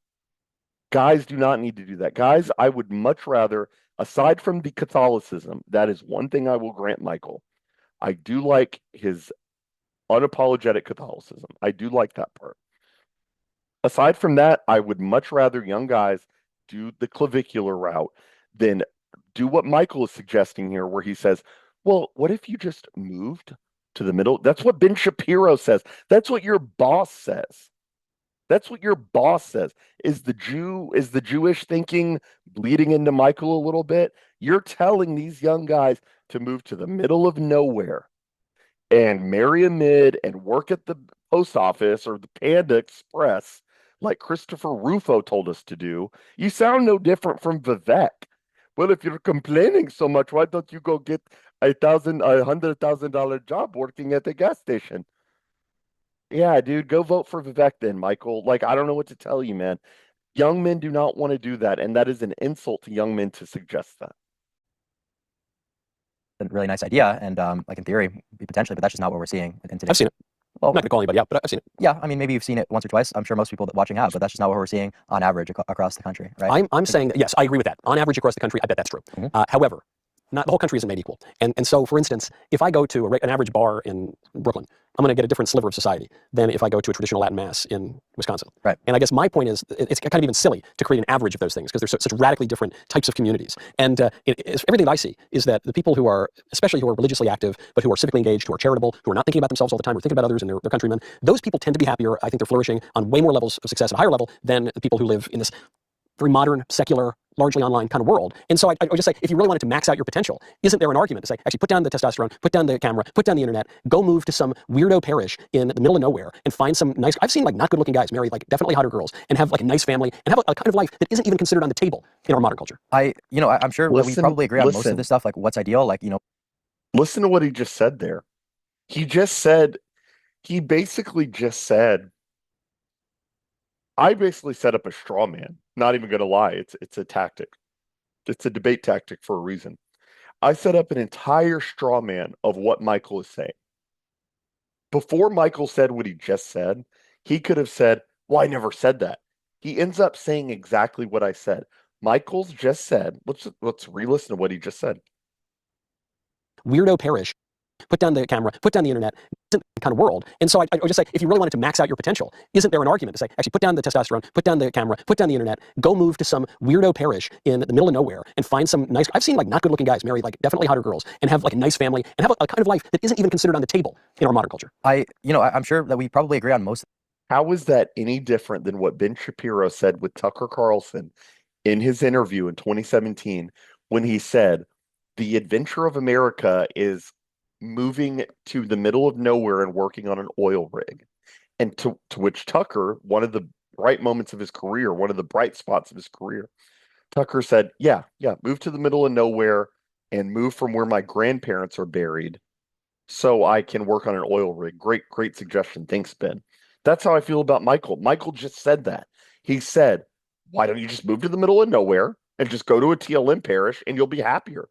Guys do not need to do that. Guys, I would much rather, aside from the Catholicism, that is one thing I will grant Michael. I do like his unapologetic Catholicism. I do like that part. Aside from that, I would much rather young guys do the clavicular route than do what Michael is suggesting here, where he says, well, what if you just moved to the middle? That's what Ben Shapiro says. That's what your boss says. That's what your boss says. Is the Jewish thinking bleeding into Michael a little bit? You're telling these young guys to move to the middle of nowhere and marry a mid and work at the post office or the Panda Express like Christopher Rufo told us to do. You sound no different from Vivek. Well, if you're complaining so much, why don't you go get $100,000 job working at the gas station? Yeah, dude, go vote for Vivek then, Michael. Like, I don't know what to tell you, man. Young men do not want to do that, and that is an insult to young men to suggest that. A really nice idea, and like in theory, potentially, but that's just not what we're seeing in today. I've seen it. Well, I'm not going to call anybody out, but I've seen it. yeah, I mean, maybe you've seen it once or twice. I'm sure most people watching have, but that's just not what we're seeing on average across the country, right? I'm saying that, yes, I agree with that. On average across the country, I bet that's true. However, not the whole country isn't made equal. And so, for instance, if I go to an average bar in Brooklyn, I'm going to get a different sliver of society than if I go to a traditional Latin mass in Wisconsin. Right. And I guess my point is, it's kind of even silly to create an average of those things because they're such radically different types of communities. And everything that I see is that the people who are, especially who are religiously active, but who are civically engaged, who are charitable, who are not thinking about themselves all the time, or thinking about others and their countrymen, those people tend to be happier. I think they're flourishing on way more levels of success at a higher level than the people who live in this very modern, secular, largely online kind of world. And so I would just say, if you really wanted to max out your potential, isn't there an argument to say, actually put down the testosterone, put down the camera, put down the internet, go move to some weirdo parish in the middle of nowhere and find some nice, I've seen like not good looking guys marry like definitely hotter girls and have like a nice family and have a kind of life that isn't even considered on the table in our modern culture. I'm sure that we probably agree on most of listen. this stuff, like what's ideal, like, Listen to what he just said there. He basically just said, I basically set up a straw man. Not even going to lie. It's a tactic. It's a debate tactic for a reason. I set up an entire straw man of what Michael is saying. Before Michael said what he just said, he could have said, well, I never said that. He ends up saying exactly what I said. Michael's just said, let's re-listen to what he just said. Weirdo parish, put down the camera, put down the internet, kind of world. And so I would just say, if you really wanted to max out your potential, isn't there an argument to say, actually put down the testosterone, put down the camera, put down the internet, go move to some weirdo parish in the middle of nowhere and find some nice, I've seen like not good looking guys marry like definitely hotter girls and have like a nice family and have a kind of life that isn't even considered on the table in our modern culture. I'm sure that we probably agree on most. How is that any different than what Ben Shapiro said with Tucker Carlson in his interview in 2017 when he said, the adventure of America is moving to the middle of nowhere and working on an oil rig. And to which Tucker, one of the bright moments of his career, one of the bright spots of his career, Tucker said, yeah, move to the middle of nowhere and move from where my grandparents are buried so I can work on an oil rig. Great suggestion. Thanks, Ben. That's how I feel about Michael. Michael just said that. He said, why don't you just move to the middle of nowhere and just go to a TLM parish and you'll be happier?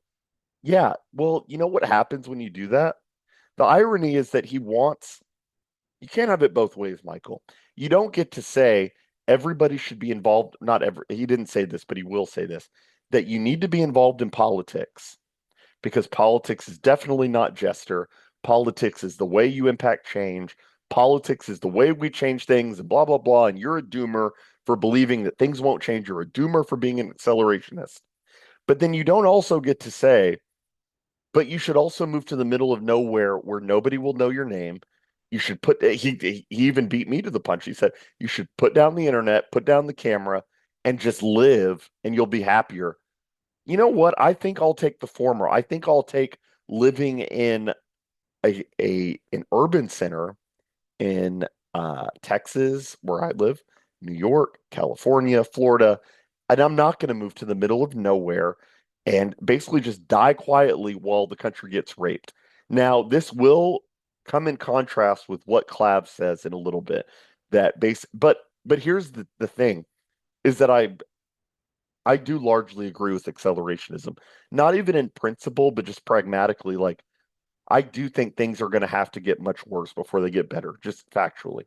Yeah, well, you know what happens when you do that? The irony is that you can't have it both ways, Michael. You don't get to say everybody should be involved. He didn't say this, but he will say this, that you need to be involved in politics because politics is definitely not jester. Politics is the way you impact change. Politics is the way we change things and blah, blah, blah. And you're a doomer for believing that things won't change. You're a doomer for being an accelerationist. But then you don't also get to say, but you should also move to the middle of nowhere where nobody will know your name. You should he even beat me to the punch. He said, you should put down the internet, put down the camera, and just live, and you'll be happier. You know what? I think I'll take the former. I think I'll take living in an urban center in Texas, where I live, New York, California, Florida, and I'm not going to move to the middle of nowhere and basically just die quietly while the country gets raped. Now, this will come in contrast with what Clav says in a little bit. But here's the thing, is that I do largely agree with accelerationism. Not even in principle, but just pragmatically, like I do think things are going to have to get much worse before they get better, just factually.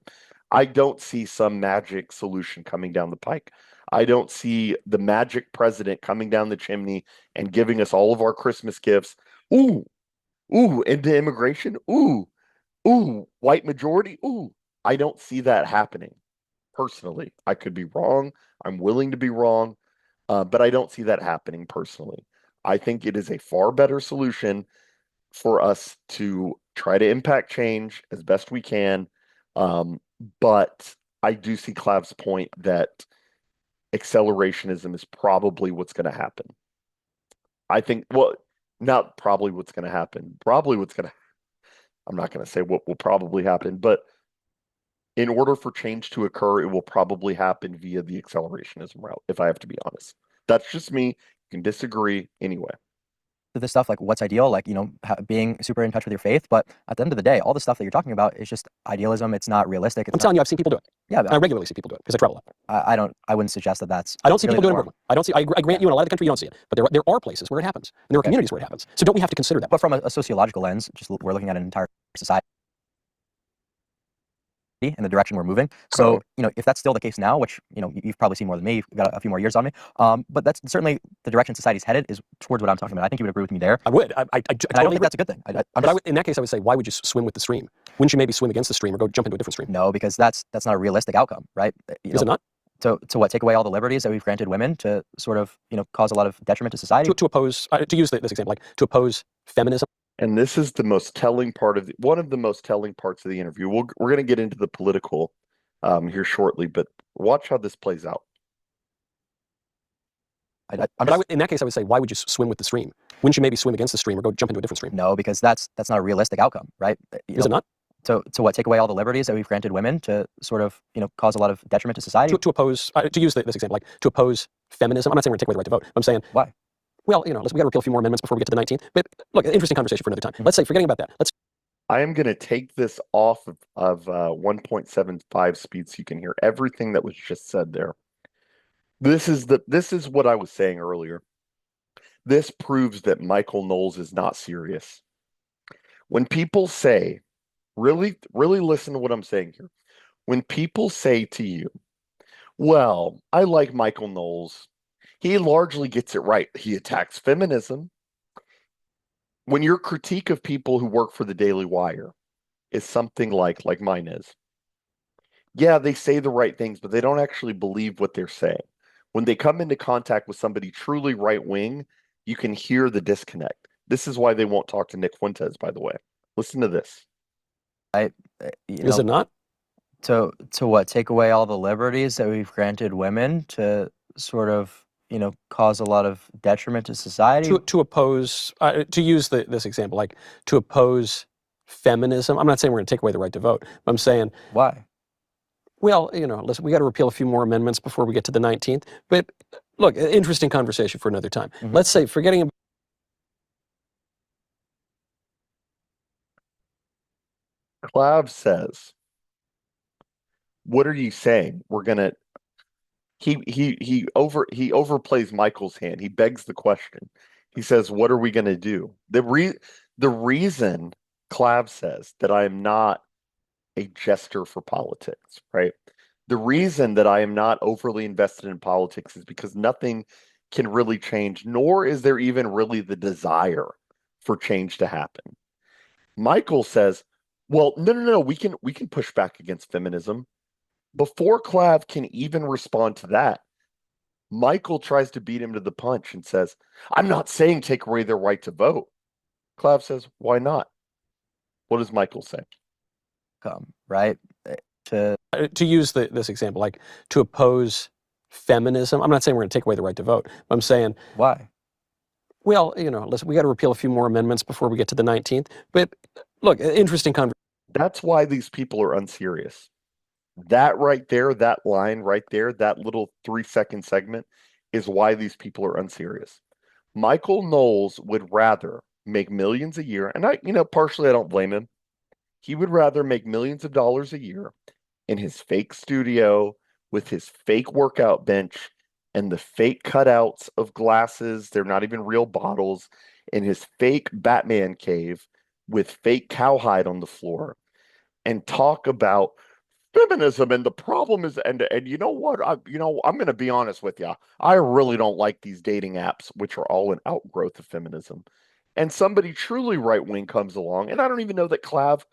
I don't see some magic solution coming down the pike. I don't see the magic president coming down the chimney and giving us all of our Christmas gifts. Ooh, ooh, into immigration. Ooh, ooh, white majority. Ooh, I don't see that happening personally. I could be wrong. I'm willing to be wrong, but I don't see that happening personally. I think it is a far better solution for us to try to impact change as best we can. Um, but I do see Clav's point that accelerationism is probably what's going to happen. I think, well, not probably what's going to happen. Probably what's going to, I'm not going to say what will probably happen, but in order for change to occur, it will probably happen via the accelerationism route, if I have to be honest. That's just me. You can disagree anyway. This stuff, like what's ideal, like, being super in touch with your faith. But at the end of the day, all the stuff that you're talking about is just idealism. It's not realistic. I'm telling you, I've seen people do it. Yeah, I regularly see people do it because I travel a lot. I wouldn't suggest that that's. I don't see really people the doing it in norm. Brooklyn. I don't see. I grant you in a lot of the country you don't see it, but there are places where it happens, and there are Okay. communities where it happens. So don't we have to consider that? But from a sociological lens, we're looking at an entire society in the direction we're moving. So, if that's still the case now, which, you've probably seen more than me, you've got a few more years on me. But that's certainly the direction society's headed is towards what I'm talking about. I think you would agree with me there. I would. I And I don't totally think that's a good thing. in that case, I would say, why would you swim with the stream? Wouldn't you maybe swim against the stream or go jump into a different stream? No, because that's not a realistic outcome, right? Is it not? To what, take away all the liberties that we've granted women to sort of, cause a lot of detriment to society? To oppose, to use this example, like to oppose feminism. And this is the most telling part of one of the most telling parts of the interview. We're going to get into the political here shortly, but watch how this plays out. In that case, I would say, why would you swim with the stream? Wouldn't you maybe swim against the stream or go jump into a different stream? No, because that's not a realistic outcome, right? Is it not? To what, take away all the liberties that we've granted women to sort of, cause a lot of detriment to society? To oppose, to use this example, like to oppose feminism. I'm not saying we're going to take away the right to vote. I'm saying, why? Well, listen, we got to repeal a few more amendments before we get to the 19th. But look, interesting conversation for another time. Let's say, forgetting about that. I am going to take this off of 1.75 speed so you can hear everything that was just said there. This is what I was saying earlier. This proves that Michael Knowles is not serious. When people say, really listen to what I'm saying here. When people say to you, well, I like Michael Knowles, he largely gets it right. He attacks feminism. When your critique of people who work for the Daily Wire is something like mine is, yeah, they say the right things, but they don't actually believe what they're saying. When they come into contact with somebody truly right-wing, you can hear the disconnect. This is why they won't talk to Nick Fuentes, by the way. Listen to this. Is it not? To what, take away all the liberties that we've granted women to sort of, cause a lot of detriment to society? To oppose, to use this example, like to oppose feminism. I'm not saying we're going to take away the right to vote. But I'm saying, why? Well, listen, we got to repeal a few more amendments before we get to the 19th. But look, interesting conversation for another time. Mm-hmm. Let's say, forgetting about Clav says, what are you saying? We're gonna he overplays Michael's hand. He begs the question. He says, what are we gonna do? The reason Clav says that I am not a jester for politics, right? The reason that I am not overly invested in politics is because nothing can really change, nor is there even really the desire for change to happen. Michael says, well, no, we can push back against feminism. Before Clav can even respond to that, Michael tries to beat him to the punch and says, I'm not saying take away their right to vote. Clav says, why not? What does Michael say? Right? To use this example, like to oppose feminism. I'm not saying we're going to take away the right to vote. I'm saying, why? Well, listen, we got to repeal a few more amendments before we get to the 19th. But look, interesting conversation. That's why these people are unserious. That right there, that line right there, that little 3-second segment is why these people are unserious. Michael Knowles would rather make millions a year, and partially I don't blame him. He would rather make millions of dollars a year in his fake studio with his fake workout bench and the fake cutouts of glasses, they're not even real bottles, in his fake Batman cave with fake cowhide on the floor, and talk about feminism, and the problem is, and you know what? I'm going to be honest with you. I really don't like these dating apps, which are all an outgrowth of feminism. And somebody truly right wing comes along, and I don't even know that Clav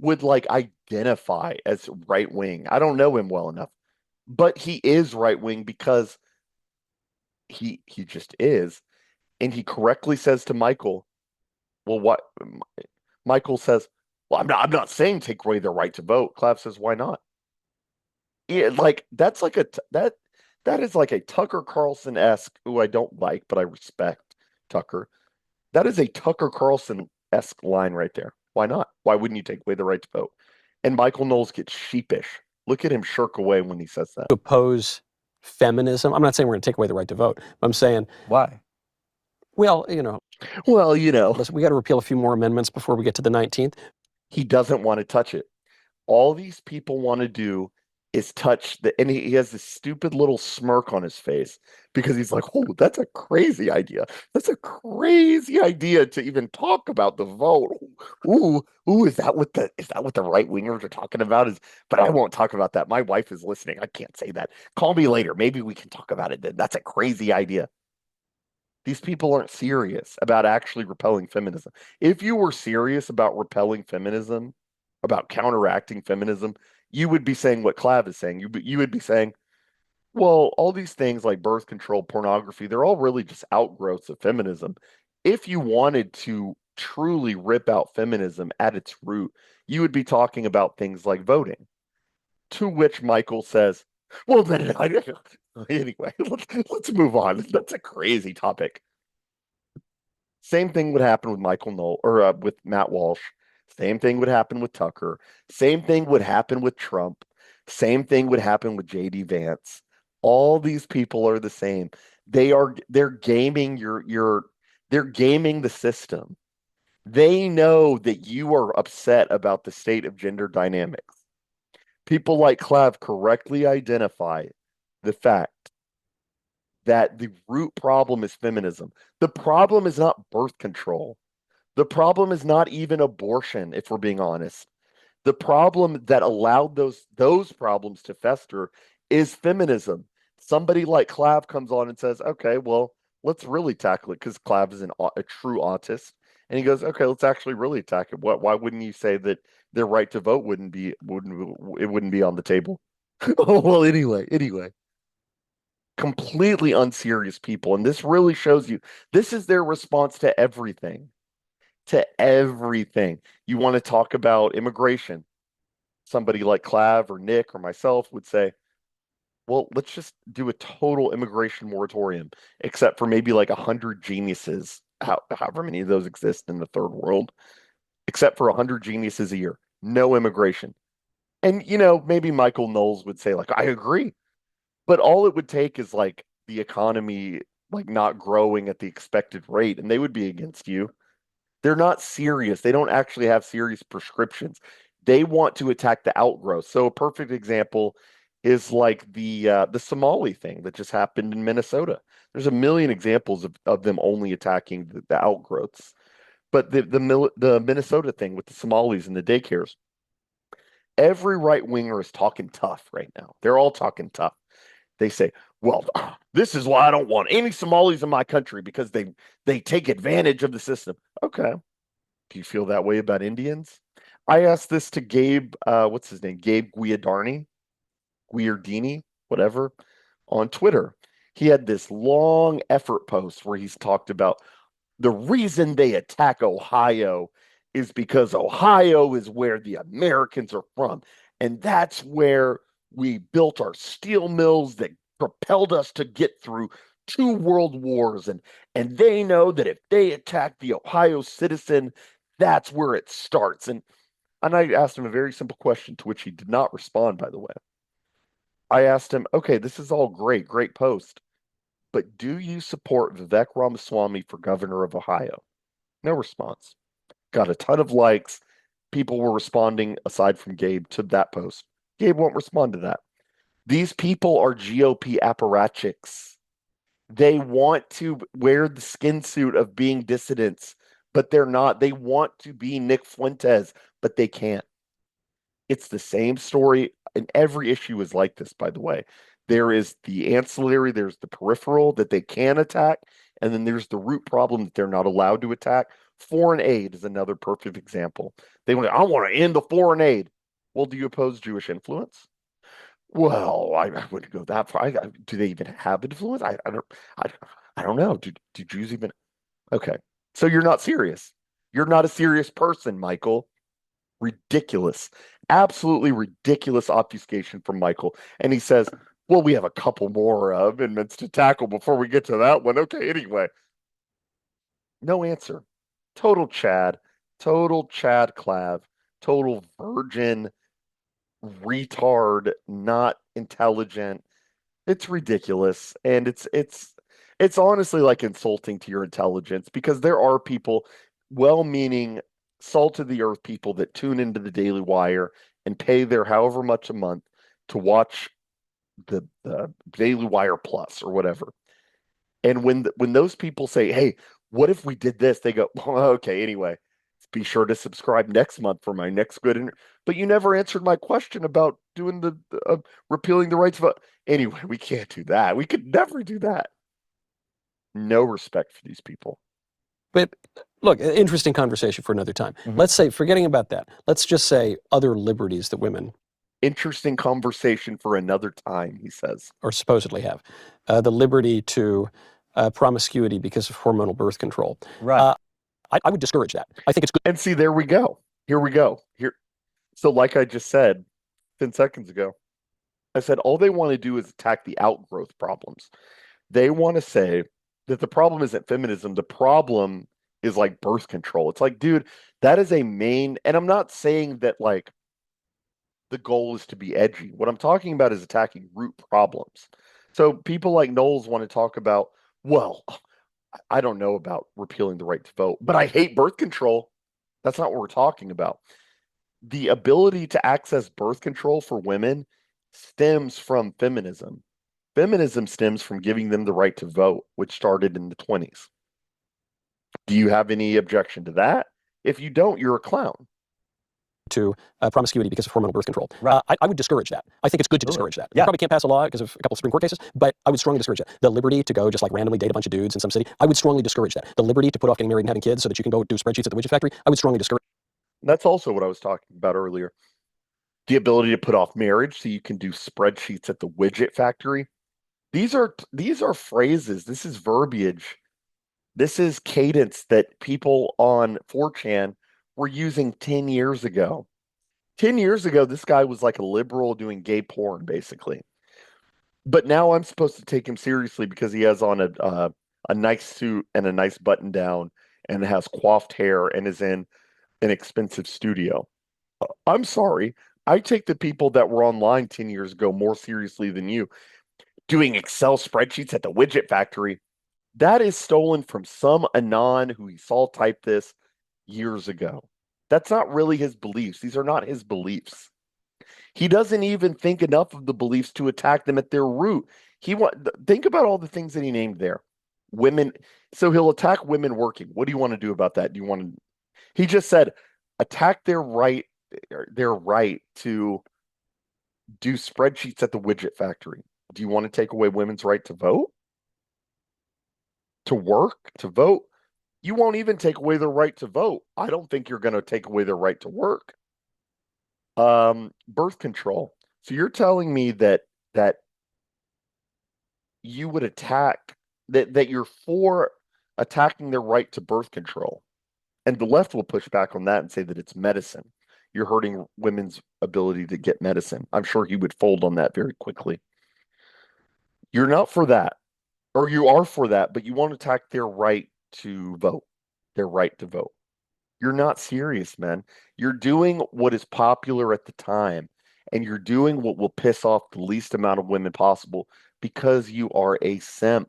would like identify as right wing. I don't know him well enough, but he is right wing because he just is, and he correctly says to Michael, "Well, what?" Michael says, "Well, I'm not saying take away their right to vote." Clav says, "Why not?" Yeah, like that's like that is like a Tucker Carlson-esque, who I don't like, but I respect Tucker. That is a Tucker Carlson-esque line right there. Why not? Why wouldn't you take away the right to vote? And Michael Knowles gets sheepish. Look at him shirk away when he says that. To oppose feminism. I'm not saying we're going to take away the right to vote. I'm saying, Why? well, Well, listen, we got to repeal a few more amendments before we get to the 19th. he doesn't want to touch it. All these people want to do is touch and he has this stupid little smirk on his face because he's like, "Oh, that's a crazy idea. That's a crazy idea to even talk about the vote. Ooh, is that what the right wingers are talking about? But I won't talk about that. My wife is listening. I can't say that. Call me later. Maybe we can talk about it then. That's a crazy idea." These people aren't serious about actually repelling feminism. If you were serious about repelling feminism, about counteracting feminism, you would be saying what Clav is saying. You would be saying, well, all these things like birth control, pornography, they're all really just outgrowths of feminism. If you wanted to truly rip out feminism at its root, you would be talking about things like voting. To which Michael says, well, then, anyway, let's move on. That's a crazy topic. Same thing would happen with Michael Knoll or with Matt Walsh. Same thing would happen with Tucker. Same thing would happen with Trump. Same thing would happen with JD Vance. All these people are the same. They're gaming they're gaming the system. They know that you are upset about the state of gender dynamics. People like Clav correctly identify the fact that the root problem is feminism. The problem is not birth control. The problem is not even abortion, if we're being honest. The problem that allowed those problems to fester is feminism. Somebody like Clav comes on and says, "Okay, well, let's really tackle it," because Clav is a true autist, and he goes, "Okay, let's actually really attack it. Why wouldn't you say that their right to vote wouldn't be on the table?" Oh well, anyway, completely unserious people, and this really shows you this is their response to everything. To everything. You want to talk about immigration. Somebody like Clav or Nick or myself would say, well, let's just do a total immigration moratorium, except for maybe like 100 geniuses, however many of those exist in the third world, except for 100 geniuses a year. No immigration. And, maybe Michael Knowles would say, like, I agree. But all it would take is like the economy, like not growing at the expected rate, and they would be against you. They're not serious. They don't actually have serious prescriptions. They want to attack the outgrowth. So a perfect example is like the Somali thing that just happened in Minnesota. There's a million examples of them only attacking the outgrowths. But the Minnesota thing with the Somalis and the daycares, every right winger is talking tough right now. They're all talking tough. They say, well, this is why I don't want any Somalis in my country because they take advantage of the system. Okay. Do you feel that way about Indians? I asked this to Gabe, what's his name? Gabe Guiardini, whatever, on Twitter. He had this long effort post where he's talked about the reason they attack Ohio is because Ohio is where the Americans are from. And that's where we built our steel mills that propelled us to get through two world wars. And they know that if they attack the Ohio citizen, that's where it starts. And I asked him a very simple question to which he did not respond, by the way. I asked him, okay, this is all great post, but do you support Vivek Ramaswamy for governor of Ohio? No response. Got a ton of likes. People were responding, aside from Gabe, to that post. Gabe won't respond to that. These people are GOP apparatchiks. They want to wear the skin suit of being dissidents, but they're not. They want to be Nick Fuentes, but they can't. It's the same story. and every issue is like this, by the way. There is the ancillary, there's the peripheral that they can attack, and then there's the root problem that they're not allowed to attack. Foreign aid is another perfect example. They want, I want to end the foreign aid. Well, do you oppose Jewish influence? Well, I wouldn't go that far. Do they even have influence? I, I don't know. Do Jews even? Okay, so you're not serious. You're not a serious person, Michael. Ridiculous, absolutely ridiculous obfuscation from Michael. And he says, "Well, we have a couple more amendments to tackle before we get to that one." Okay, anyway, no answer. Total Chad Clav, total virgin retard, not intelligent. It's ridiculous, and it's honestly like insulting to your intelligence because there are people, well-meaning, salt of the earth people that tune into the Daily Wire and pay their however much a month to watch the Daily Wire Plus or whatever. And when those people say, "Hey, what if we did this?" They go, "Well, okay, anyway, be sure to subscribe next month for my next good." But you never answered my question about doing the repealing the right to vote. Anyway, we can't do that. We could never do that. No respect for these people. But look, interesting conversation for another time. Let's say, forgetting about that, let's just say other liberties that women Interesting conversation for another time, he says. or supposedly have. The liberty to promiscuity because of hormonal birth control. Right. I would discourage that. I think it's good. And see, there we go. Here we go. Here. So like I just said 10 seconds ago, I said all they want to do is attack the outgrowth problems. They want to say that the problem isn't feminism. The problem is like birth control. It's like, dude, that is a main, and I'm not saying that like the goal is to be edgy. What I'm talking about is attacking root problems. So people like Knowles want to talk about, well, I don't know about repealing the right to vote, but I hate birth control. That's not what we're talking about. The ability to access birth control for women stems from feminism. Feminism stems from giving them the right to vote, which started in the 20s. Do you have any objection to that? If you don't, you're a clown. To promiscuity because of hormonal birth control. Right. I would discourage that. I think it's good to discourage that. Yeah. You probably can't pass a law because of a couple of Supreme Court cases, but I would strongly discourage that. The liberty to go just like randomly date a bunch of dudes in some city, I would strongly discourage that. The liberty to put off getting married and having kids so that you can go do spreadsheets at the widget factory, I would strongly discourage. That's also what I was talking about earlier. The ability to put off marriage so you can do spreadsheets at the widget factory. These are phrases. This is verbiage. This is cadence that people on 4chan were using 10 years ago. 10 years ago, this guy was like a liberal doing gay porn, basically. But now I'm supposed to take him seriously because he has on a nice suit and a nice button down and has coiffed hair and is in an expensive studio. I'm sorry. I take the people that were online 10 years ago more seriously than you. Doing Excel spreadsheets at the widget factory, that is stolen from some Anon who he saw type this years ago. That's not really his beliefs. These are not his beliefs. He doesn't even think enough of the beliefs to attack them at their root. Think about all the things that he named there. Women, so he'll attack women working. What do you want to do about that? Do you want to? He just said attack their right to do spreadsheets at the widget factory. Do you want to take away women's right to vote? To work, to vote? You won't even take away their right to vote. I don't think you're going to take away their right to work. Birth control. So you're telling me that you would attack that you're for attacking their right to birth control. And the left will push back on that and say that it's medicine. You're hurting women's ability to get medicine. I'm sure he would fold on that very quickly. You're not for that. Or you are for that, but you won't attack their right to vote. Their right to vote. You're not serious, man. You're doing what is popular at the time, and you're doing what will piss off the least amount of women possible because you are a simp.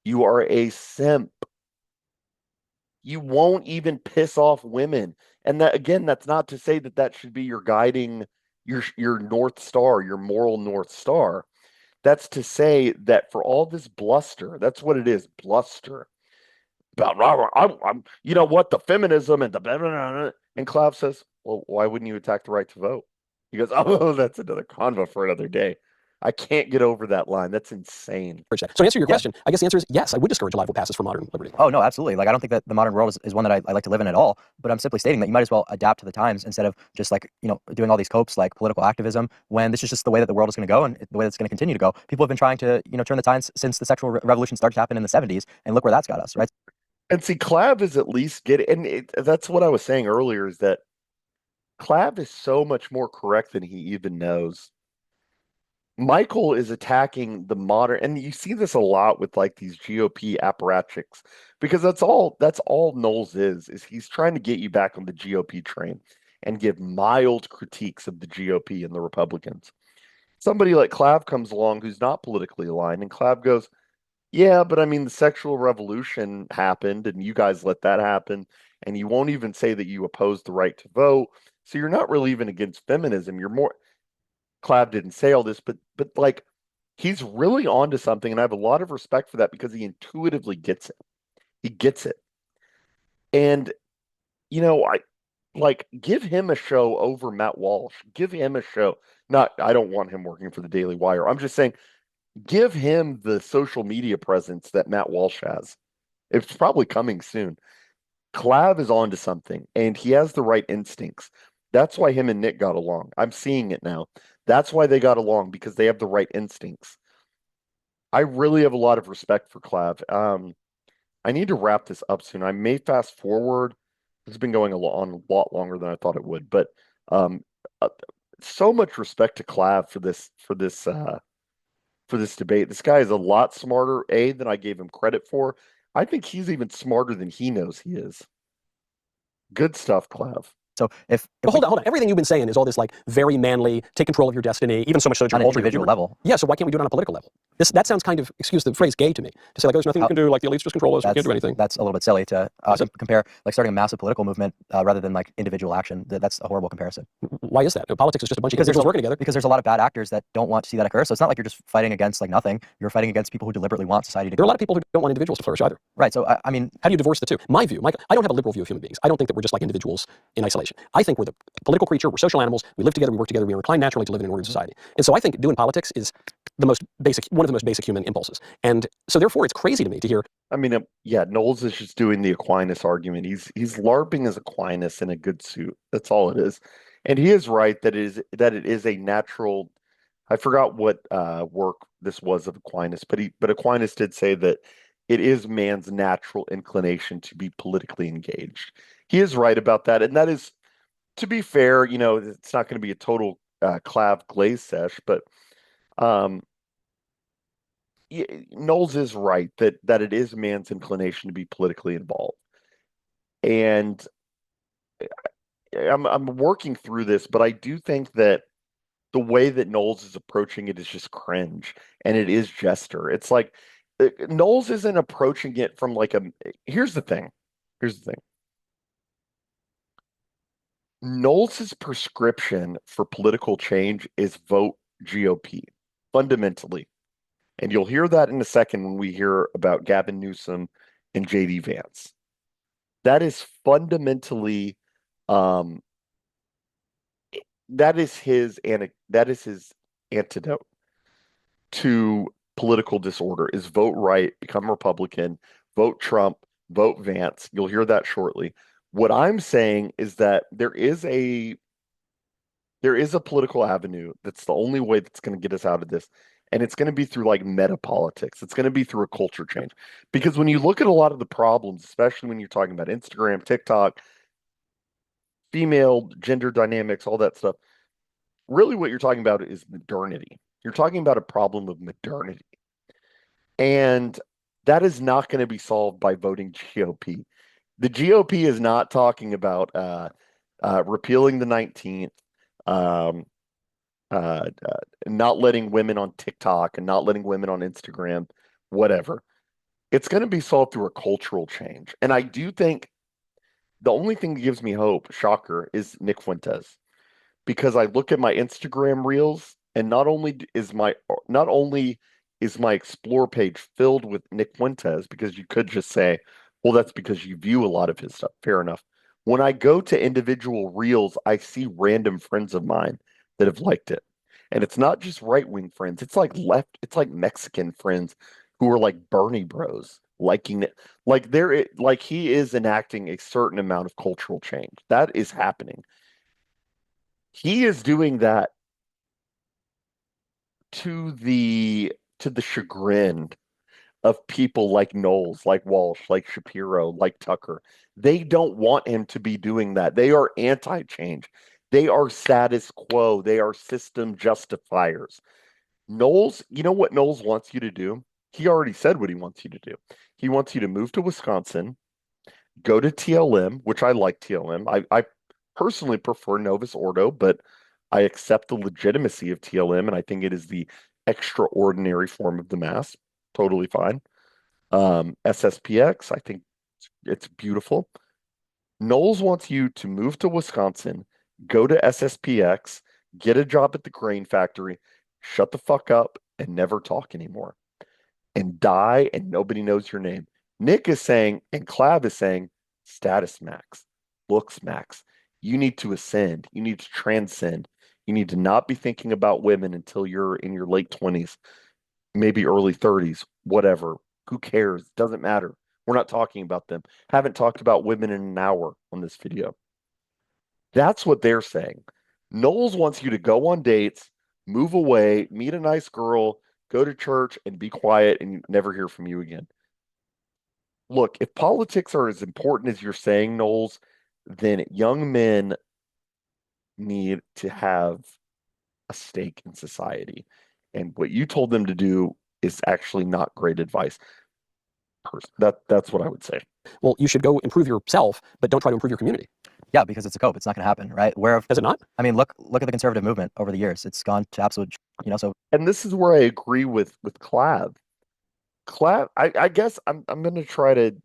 You are a simp. You won't even piss off women. And that, again, that's not to say that that should be your guiding, your North Star, your moral North Star. That's to say that for all this bluster, that's what it is, bluster. About, I'm you know what, the feminism and the, and Clav says, well, why wouldn't you attack the right to vote? He goes, "Oh, that's another convo for another day." I can't get over that line. That's insane. So to answer your question, I guess the answer is yes, I would discourage allowable passes for modern liberty. Oh, no, absolutely. Like, I don't think that the modern world is one that I like to live in at all. But I'm simply stating that you might as well adapt to the times instead of just like, doing all these copes like political activism when this is just the way that the world is going to go and the way that's going to continue to go. People have been trying to, turn the times since the sexual revolution started to happen in the 70s. And look where that's got us, right? And see, Clav is at least that's what I was saying earlier is that Clav is so much more correct than he even knows. Michael is attacking the modern, and you see this a lot with like these GOP apparatchiks, because that's all Knowles is he's trying to get you back on the GOP train and give mild critiques of the GOP and the Republicans. Somebody like Clav comes along who's not politically aligned, and Clav goes, "Yeah, but I mean, the sexual revolution happened, and you guys let that happen, and you won't even say that you oppose the right to vote. So you're not really even against feminism. You're more." Clav didn't say all this, but like he's really onto something, and I have a lot of respect for that because he intuitively gets it. He gets it. And I like give him a show over Matt Walsh. Give him a show. Not I don't want him working for the Daily Wire. I'm just saying give him the social media presence that Matt Walsh has. It's probably coming soon. Clav is onto something, and he has the right instincts. That's why him and Nick got along. I'm seeing it now. That's why they got along, because they have the right instincts. I really have a lot of respect for Clav. I need to wrap this up soon. I may fast forward. It's been going on a lot longer than I thought it would, but um, uh, so much respect to Clav for this debate. This guy is a lot smarter, than I gave him credit for. I think he's even smarter than he knows he is. Good stuff, Clav. So if But hold on. Everything you've been saying is all this like very manly, take control of your destiny, even so much so that on you're an altering individual your level, Yeah, so why can't we do it on a political level? That sounds kind of, excuse the phrase, gay to me. To say like, there's nothing we can do, like the elites just control us, we can't do anything. That's a little bit silly to compare like starting a massive political movement rather than like individual action. That's a horrible comparison. Why is that? Politics is just a bunch of individuals working together. Because there's a lot of bad actors that don't want to see that occur. So it's not like you're just fighting against like nothing. You're fighting against people who deliberately want society to. There are a lot of people who don't want individuals to flourish either. Right. So I mean, how do you divorce the two? My view, Michael, I don't have a liberal view of human beings. I don't think that we're just like individuals in isolation. I think we're the political creature. We're social animals. We live together. We work together. We are inclined naturally to live in an ordered society. And so I think doing politics is one of the most basic human impulses. And so therefore, it's crazy to me to hear. I mean, yeah, Knowles is just doing the Aquinas argument. He's LARPing as Aquinas in a good suit. That's all it is. And he is right that it is a natural. I forgot what work this was of Aquinas, but Aquinas did say that it is man's natural inclination to be politically engaged. He is right about that, and that is, to be fair, it's not going to be a total Clav glaze sesh, but Knowles is right that it is man's inclination to be politically involved. And I'm working through this, but I do think that the way that Knowles is approaching it is just cringe, and it is jester. It's like Knowles isn't approaching it from like a. Here's the thing. Knowles' prescription for political change is vote GOP, fundamentally. And you'll hear that in a second when we hear about Gavin Newsom and JD Vance. That is fundamentally that is his antidote to political disorder is vote right, become Republican, vote Trump, vote Vance. You'll hear that shortly. What I'm saying is that there is a political avenue that's the only way that's going to get us out of this. And it's going to be through like meta politics. It's going to be through a culture change. Because when you look at a lot of the problems, especially when you're talking about Instagram, TikTok, female gender dynamics, all that stuff, really what you're talking about is modernity. You're talking about a problem of modernity. And that is not going to be solved by voting GOP. The GOP is not talking about repealing the 19th, not letting women on TikTok and not letting women on Instagram, whatever. It's going to be solved through a cultural change. And I do think the only thing that gives me hope, shocker, is Nick Fuentes. Because I look at my Instagram reels, and not only is my explore page filled with Nick Fuentes, because you could just say, well, that's because you view a lot of his stuff. Fair enough. When I go to individual reels, I see random friends of mine that have liked it. And it's not just right-wing friends, it's like it's like Mexican friends who are like Bernie bros, liking it. Like he is enacting a certain amount of cultural change. That is happening. He is doing that to the chagrin of people like Knowles, like Walsh, like Shapiro, like Tucker. They don't want him to be doing that. They are anti-change. They are status quo. They are system justifiers. Knowles, you know what Knowles wants you to do? He already said what he wants you to do. He wants you to move to Wisconsin, go to TLM, which I like TLM. I personally prefer Novus Ordo, but I accept the legitimacy of TLM, and I think it is the extraordinary form of the mass. Totally fine. SSPX, I think it's beautiful. Knowles wants you to move to Wisconsin, go to SSPX, get a job at the grain factory, shut the fuck up, and never talk anymore. And die, and nobody knows your name. Nick is saying, and Clav is saying, status max, looks max. You need to ascend. You need to transcend. You need to not be thinking about women until you're in your late 20s, maybe early 30s, whatever. Who cares? Doesn't matter. We're not talking about them. Haven't talked about women in an hour on this video. That's what they're saying. Knowles wants you to go on dates, move away, meet a nice girl, go to church, and be quiet and never hear from you again. Look, if politics are as important as you're saying, Knowles, then young men need to have a stake in society. And what you told them to do is actually not great advice. That's what I would say. Well, you should go improve yourself, but don't try to improve your community. Yeah, because it's a cope. It's not going to happen, right? Does it not? I mean, look at the conservative movement over the years. It's gone to absolute, so. And this is where I agree with Clav. Clav, I guess I'm going to try to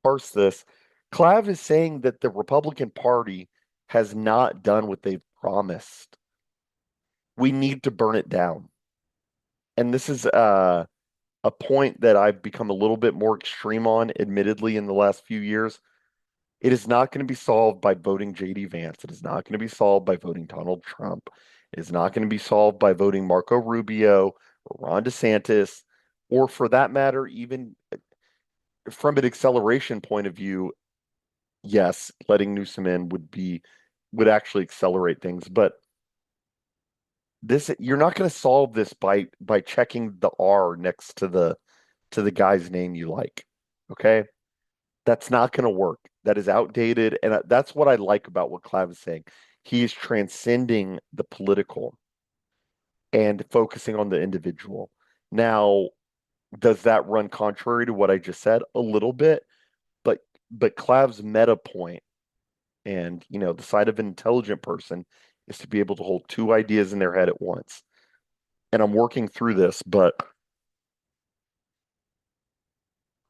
parse this. Clav is saying that the Republican Party has not done what they've promised. We need to burn it down. And this is a point that I've become a little bit more extreme on, admittedly, in the last few years. It is not going to be solved by voting JD Vance. It is not going to be solved by voting Donald Trump. It is not going to be solved by voting Marco Rubio or Ron DeSantis, or for that matter, even from an acceleration point of view, yes, letting Newsom in would actually accelerate things. But this, you're not going to solve this by checking the R next to the guy's name you like. Okay? That's not going to work. That is outdated. And that's what I like about what Clav is saying. He is transcending the political and focusing on the individual. Now, does that run contrary to what I just said? A little bit. But Clav's meta point and, the side of an intelligent person is to be able to hold two ideas in their head at once. And I'm working through this, but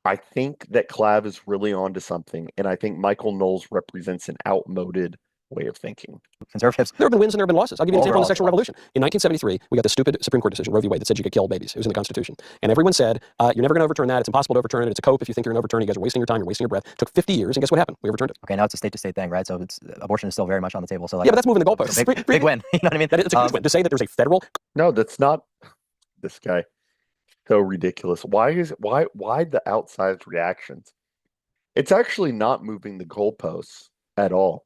I think that Clav is really onto something, and I think Michael Knowles represents an outmoded way of thinking. Conservatives. There have been wins and there have been losses. I'll give you an example Overall, of the sexual revolution. In 1973, we got the stupid Supreme Court decision, Roe v. Wade, that said you could kill babies. It was in the Constitution. And everyone said, you're never going to overturn that. It's impossible to overturn it. It's a cope if you think you're going to overturn it. You guys are wasting your time. You're wasting your breath. It took 50 years, and guess what happened? We overturned it. Okay, now it's a state-to-state thing, right? So abortion is still very much on the table. So yeah, but that's moving the goalposts. Big win. You know what I mean? It's a huge win. To say that there's a federal... No, that's not this guy. So ridiculous. Why the outsized reactions? It's actually not moving the goalposts at all.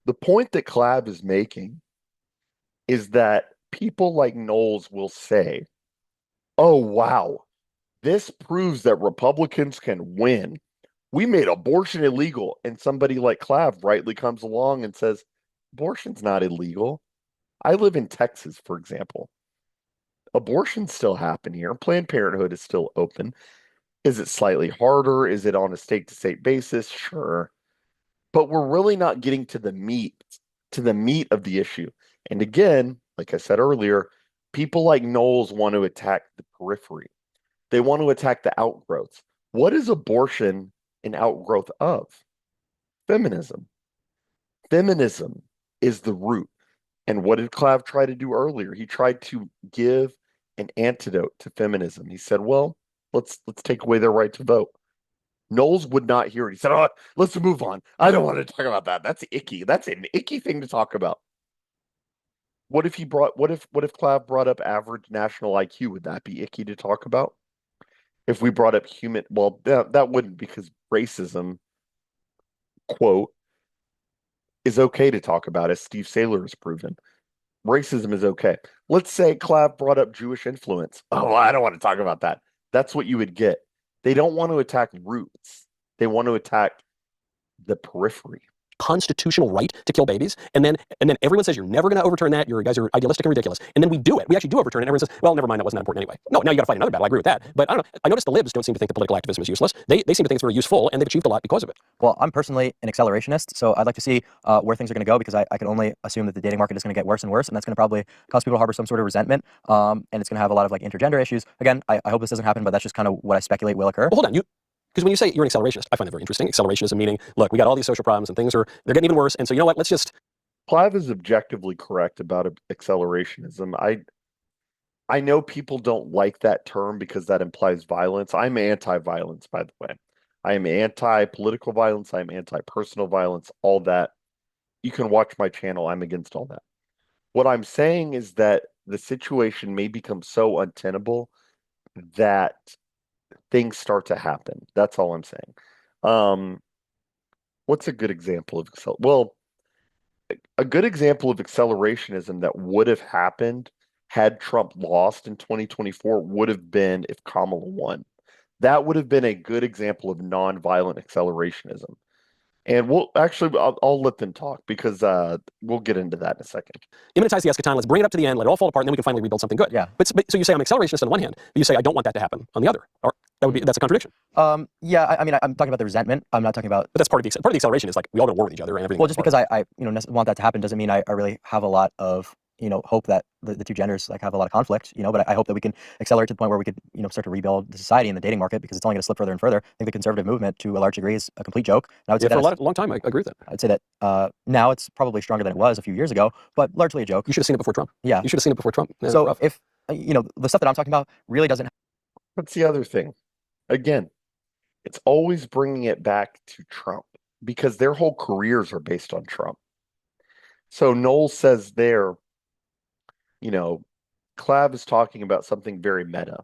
The point that Clav is making is that people like Knowles will say, oh, wow, this proves that Republicans can win. We made abortion illegal. And somebody like Clav rightly comes along and says, abortion's not illegal. I live in Texas, for example. Abortions still happen here. Planned Parenthood is still open. Is it slightly harder? Is it on a state-to-state basis? Sure. But we're really not getting to the meat of the issue. And again, like I said earlier, people like Knowles want to attack the periphery. They want to attack the outgrowths. What is abortion an outgrowth of? Feminism. Feminism is the root. And what did Clav try to do earlier? He tried to give an antidote to feminism. He said, well, let's take away their right to vote. Knowles would not hear it. He said, oh, let's move on. I don't want to talk about that. That's icky. That's an icky thing to talk about. What if Clav brought up average national IQ? Would that be icky to talk about? If we brought up human, well, that wouldn't, because racism, quote, is okay to talk about, as Steve Saylor has proven. Racism is okay. Let's say Clav brought up Jewish influence. Oh, well, I don't want to talk about that. That's what you would get. They don't want to attack roots. They want to attack the periphery. Constitutional right to kill babies, and then everyone says you're never going to overturn that. You guys are idealistic and ridiculous. And then we do it. We actually do overturn it. And everyone says, well, never mind, that wasn't that important anyway. No, now you got to fight another battle. I agree with that. But I don't know. I noticed the libs don't seem to think that political activism is useless. They seem to think it's very useful, and they've achieved a lot because of it. Well, I'm personally an accelerationist, so I'd like to see where things are going to go, because I can only assume that the dating market is going to get worse and worse, and that's going to probably cause people to harbor some sort of resentment, and it's going to have a lot of like intergender issues. Again, I hope this doesn't happen, but that's just kind of what I speculate will occur. Well, hold on, because when you say you're an accelerationist, I find that very interesting. Accelerationism meaning, look, we got all these social problems and they're getting even worse, and so you know what? Let's just. Clav is objectively correct about accelerationism. I know people don't like that term because that implies violence. I'm anti-violence, by the way. I am anti-political violence. I'm anti-personal violence, all that. You can watch my channel. I'm against all that. What I'm saying is that the situation may become so untenable that things start to happen. That's all I'm saying. What's a good example of a good example of accelerationism that would have happened had Trump lost in 2024 would have been if Kamala won. That would have been a good example of nonviolent accelerationism. And I'll let them talk, because we'll get into that in a second. Immunitize the eschaton. Let's bring it up to the end. Let it all fall apart, and then we can finally rebuild something good. Yeah. But so you say I'm an accelerationist on the one hand, but you say I don't want that to happen on the other. Or that's a contradiction. Yeah, I mean, I'm talking about the resentment. I'm not talking about. But that's part of the acceleration is like we all go to war with each other and everything. Well, just because I want that to happen doesn't mean I really have a lot of hope that the two genders like have a lot of conflict. But I hope that we can accelerate to the point where we could start to rebuild the society and the dating market, because it's only going to slip further and further. I think the conservative movement, to a large degree, is a complete joke. And I would say for a long time, I agree with that. I'd say that now it's probably stronger than it was a few years ago, but largely a joke. You should have seen it before Trump. Yeah, you should have seen it before Trump. Yeah, so if the stuff that I'm talking about really doesn't. That's the other thing. Again, it's always bringing it back to Trump, because their whole careers are based on Trump. So Knowles says there, Clav is talking about something very meta.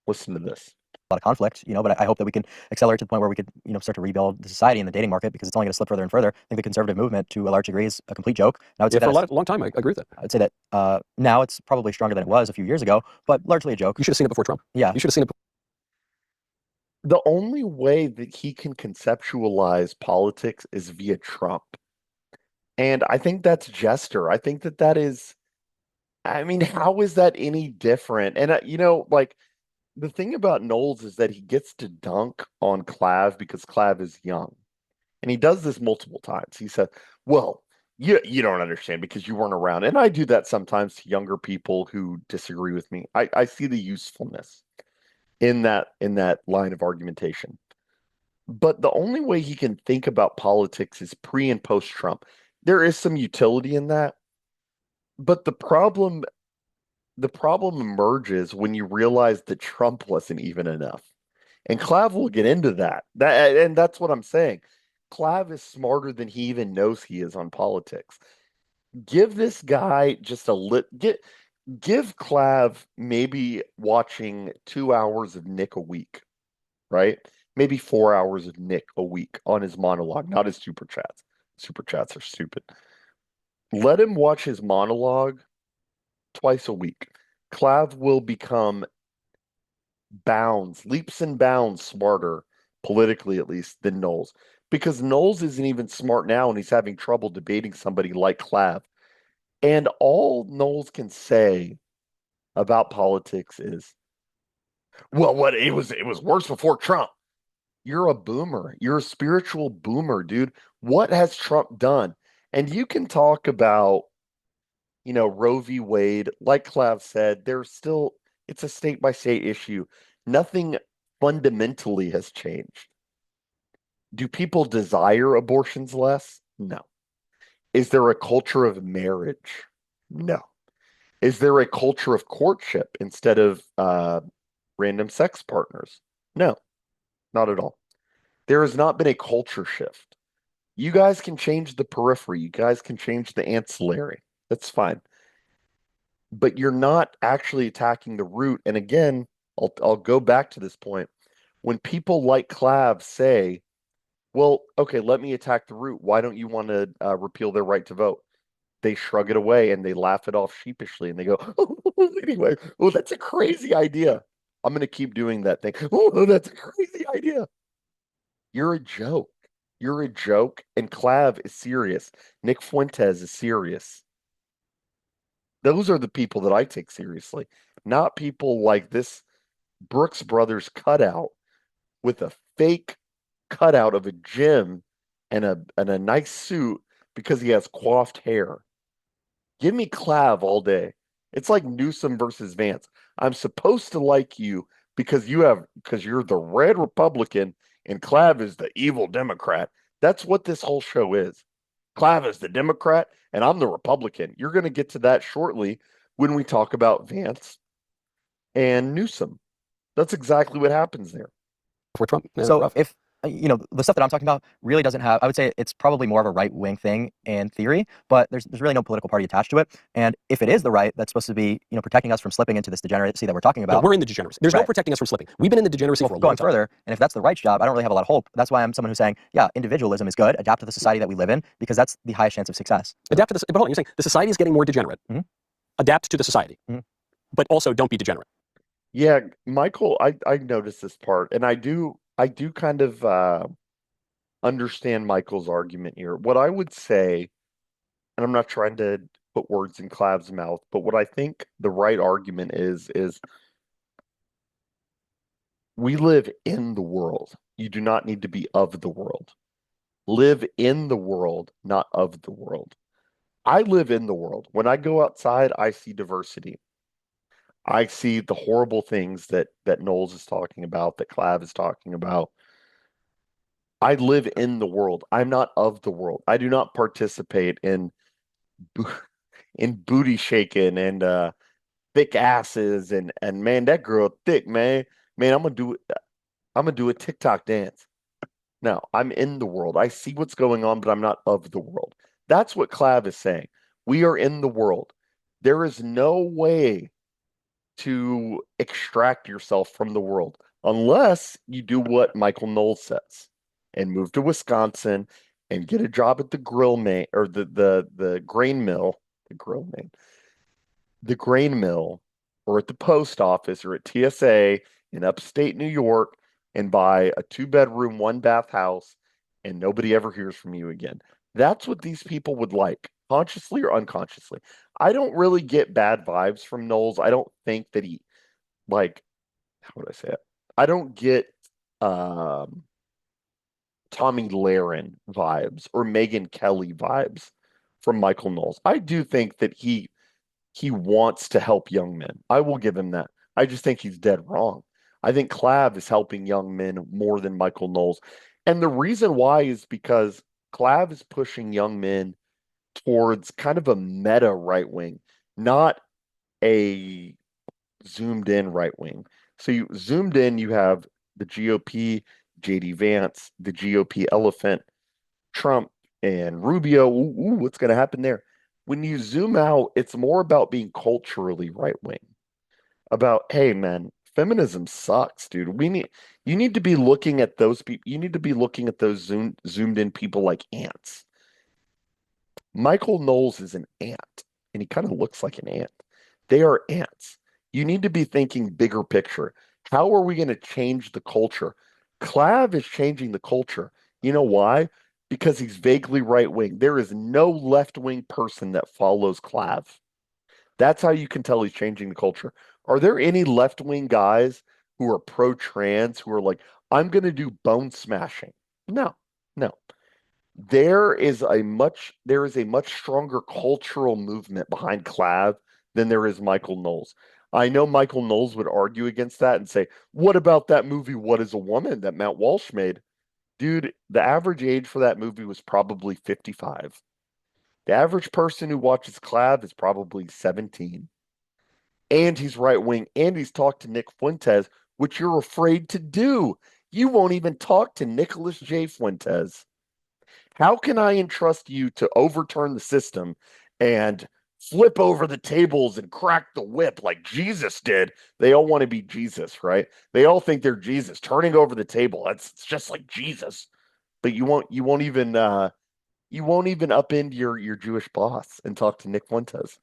Listen to this. A lot of conflict, but I hope that we can accelerate to the point where we could, start to rebuild the society and the dating market, because it's only going to slip further and further. I think the conservative movement, to a large degree, is a complete joke. And I would say for a long time, I agree with that. I'd say that now it's probably stronger than it was a few years ago, but largely a joke. You should have seen it before Trump. Yeah, you should have seen it. The only way that he can conceptualize politics is via Trump. And I think that's Jester. I think that is, I mean, how is that any different? And, like, the thing about Knowles is that he gets to dunk on Clav because Clav is young. And he does this multiple times. He said, well, you don't understand because you weren't around. And I do that sometimes to younger people who disagree with me. I see the usefulness in that line of argumentation. But the only way he can think about politics is pre and post Trump. There is some utility in that. But the problem emerges when you realize that Trump wasn't even enough. And Clav will get into that. And that's what I'm saying. Clav is smarter than he even knows he is on politics. Give this guy just give Clav maybe watching 2 hours of Nick a week, right? Maybe 4 hours of Nick a week on his monologue, not his super chats. Super chats are stupid. Let him watch his monologue twice a week. Clav will become leaps and bounds smarter, politically at least, than Knowles. Because Knowles isn't even smart now, and he's having trouble debating somebody like Clav. And all Knowles can say about politics is, well, it was worse before Trump. You're a boomer. You're a spiritual boomer, dude. What has Trump done? And you can talk about, Roe v. Wade. Like Clav said, it's a state-by-state issue. Nothing fundamentally has changed. Do people desire abortions less? No. Is there a culture of marriage? No. Is there a culture of courtship instead of random sex partners? No, not at all. There has not been a culture shift. You guys can change the periphery. You guys can change the ancillary. That's fine. but you're not actually attacking the root. And again, I'll go back to this point. When people like Clav say, well, okay, let me attack the root. Why don't you want to repeal their right to vote? They shrug it away and they laugh it off sheepishly and they go, oh, anyway, oh, that's a crazy idea. I'm going to keep doing that thing. Oh, that's a crazy idea. You're a joke. You're a joke. And Clav is serious. Nick Fuentes is serious. Those are the people that I take seriously, not people like this Brooks Brothers cutout with a fake cutout of a Jim and a nice suit because he has coiffed hair. Give me Clav all day. It's like Newsom versus Vance. I'm supposed to like you because you're the red Republican and Clav is the evil Democrat. That's what this whole show is. Clav is the Democrat and I'm the Republican. You're going to get to that shortly when we talk about Vance and Newsom. That's exactly what happens there. For Trump. So if the stuff that I'm talking about really doesn't have, I would say it's probably more of a right wing thing in theory, but there's really no political party attached to it. And if it is the right that's supposed to be protecting us from slipping into this degeneracy that we're talking about, we're in the degeneracy. There's no Right. protecting us from slipping. We've been in the degeneracy for a long going time. further, and if that's the right job, I don't really have a lot of hope. That's why I'm someone who's saying, yeah, individualism is good. Adapt to the society that we live in because that's the highest chance of success. Adapt to this. But hold on, you're saying the society is getting more degenerate. Mhm. Adapt to the society, Mhm. but also don't be degenerate. Yeah, Michael, I noticed this part, and I do kind of understand Michael's argument here. What I would say, and I'm not trying to put words in Clav's mouth, but what I think the right argument is we live in the world. You do not need to be of the world. Live in the world, not of the world. I live in the world. When I go outside, I see diversity. I see the horrible things that Knowles is talking about, that Clav is talking about. I live in the world. I'm not of the world. I do not participate in booty shaking and thick asses and man, that girl thick, man. Man, I'm gonna do a TikTok dance. No, I'm in the world. I see what's going on, but I'm not of the world. That's what Clav is saying. We are in the world. There is no way to extract yourself from the world unless you do what Michael Knowles says and move to Wisconsin and get a job at the grill man or the grain mill, the grain mill, or at the post office or at TSA in upstate New York and buy a 2-bedroom, 1-bath house and nobody ever hears from you again. That's what these people would like, consciously or unconsciously. I don't really get bad vibes from Knowles. I don't think that he like how would I say it? I don't get um Tommy Lahren vibes or Megan Kelly vibes from Michael Knowles. I do think that he wants to help young men. I will give him that. I just think he's dead wrong. I think Clav is helping young men more than Michael Knowles. And the reason why is because Clav is pushing young men towards kind of a meta right wing, not a zoomed in right wing. So you zoomed in, you have the GOP, JD Vance, the GOP elephant, Trump, and Rubio. Ooh, what's going to happen there? When you zoom out, it's more about being culturally right wing. About, hey man, feminism sucks, dude. You need to be looking at those people. You need to be looking at those zoomed in people like ants. Michael Knowles is an ant, and he kind of looks like an ant. They are ants. You need to be thinking bigger picture. How are we going to change the culture? Clav is changing the culture. You know why? Because he's vaguely right wing. There is no left wing person that follows Clav. That's how you can tell he's changing the culture. Are there any left wing guys who are pro trans who are like, I'm going to do bone smashing? No, no. There is a much stronger cultural movement behind Clav than there is Michael Knowles. I know Michael Knowles would argue against that and say, "What about that movie What is a Woman that Matt Walsh made?" Dude, the average age for that movie was probably 55. The average person who watches Clav is probably 17. And he's right wing and he's talked to Nick Fuentes, which you're afraid to do. You won't even talk to Nicholas J. Fuentes. How can I entrust you to overturn the system and flip over the tables and crack the whip like Jesus did. They all want to be Jesus, right? They all think they're Jesus, turning over the table. It's just like Jesus. But you won't even upend your Jewish boss and talk to Nick Fuentes.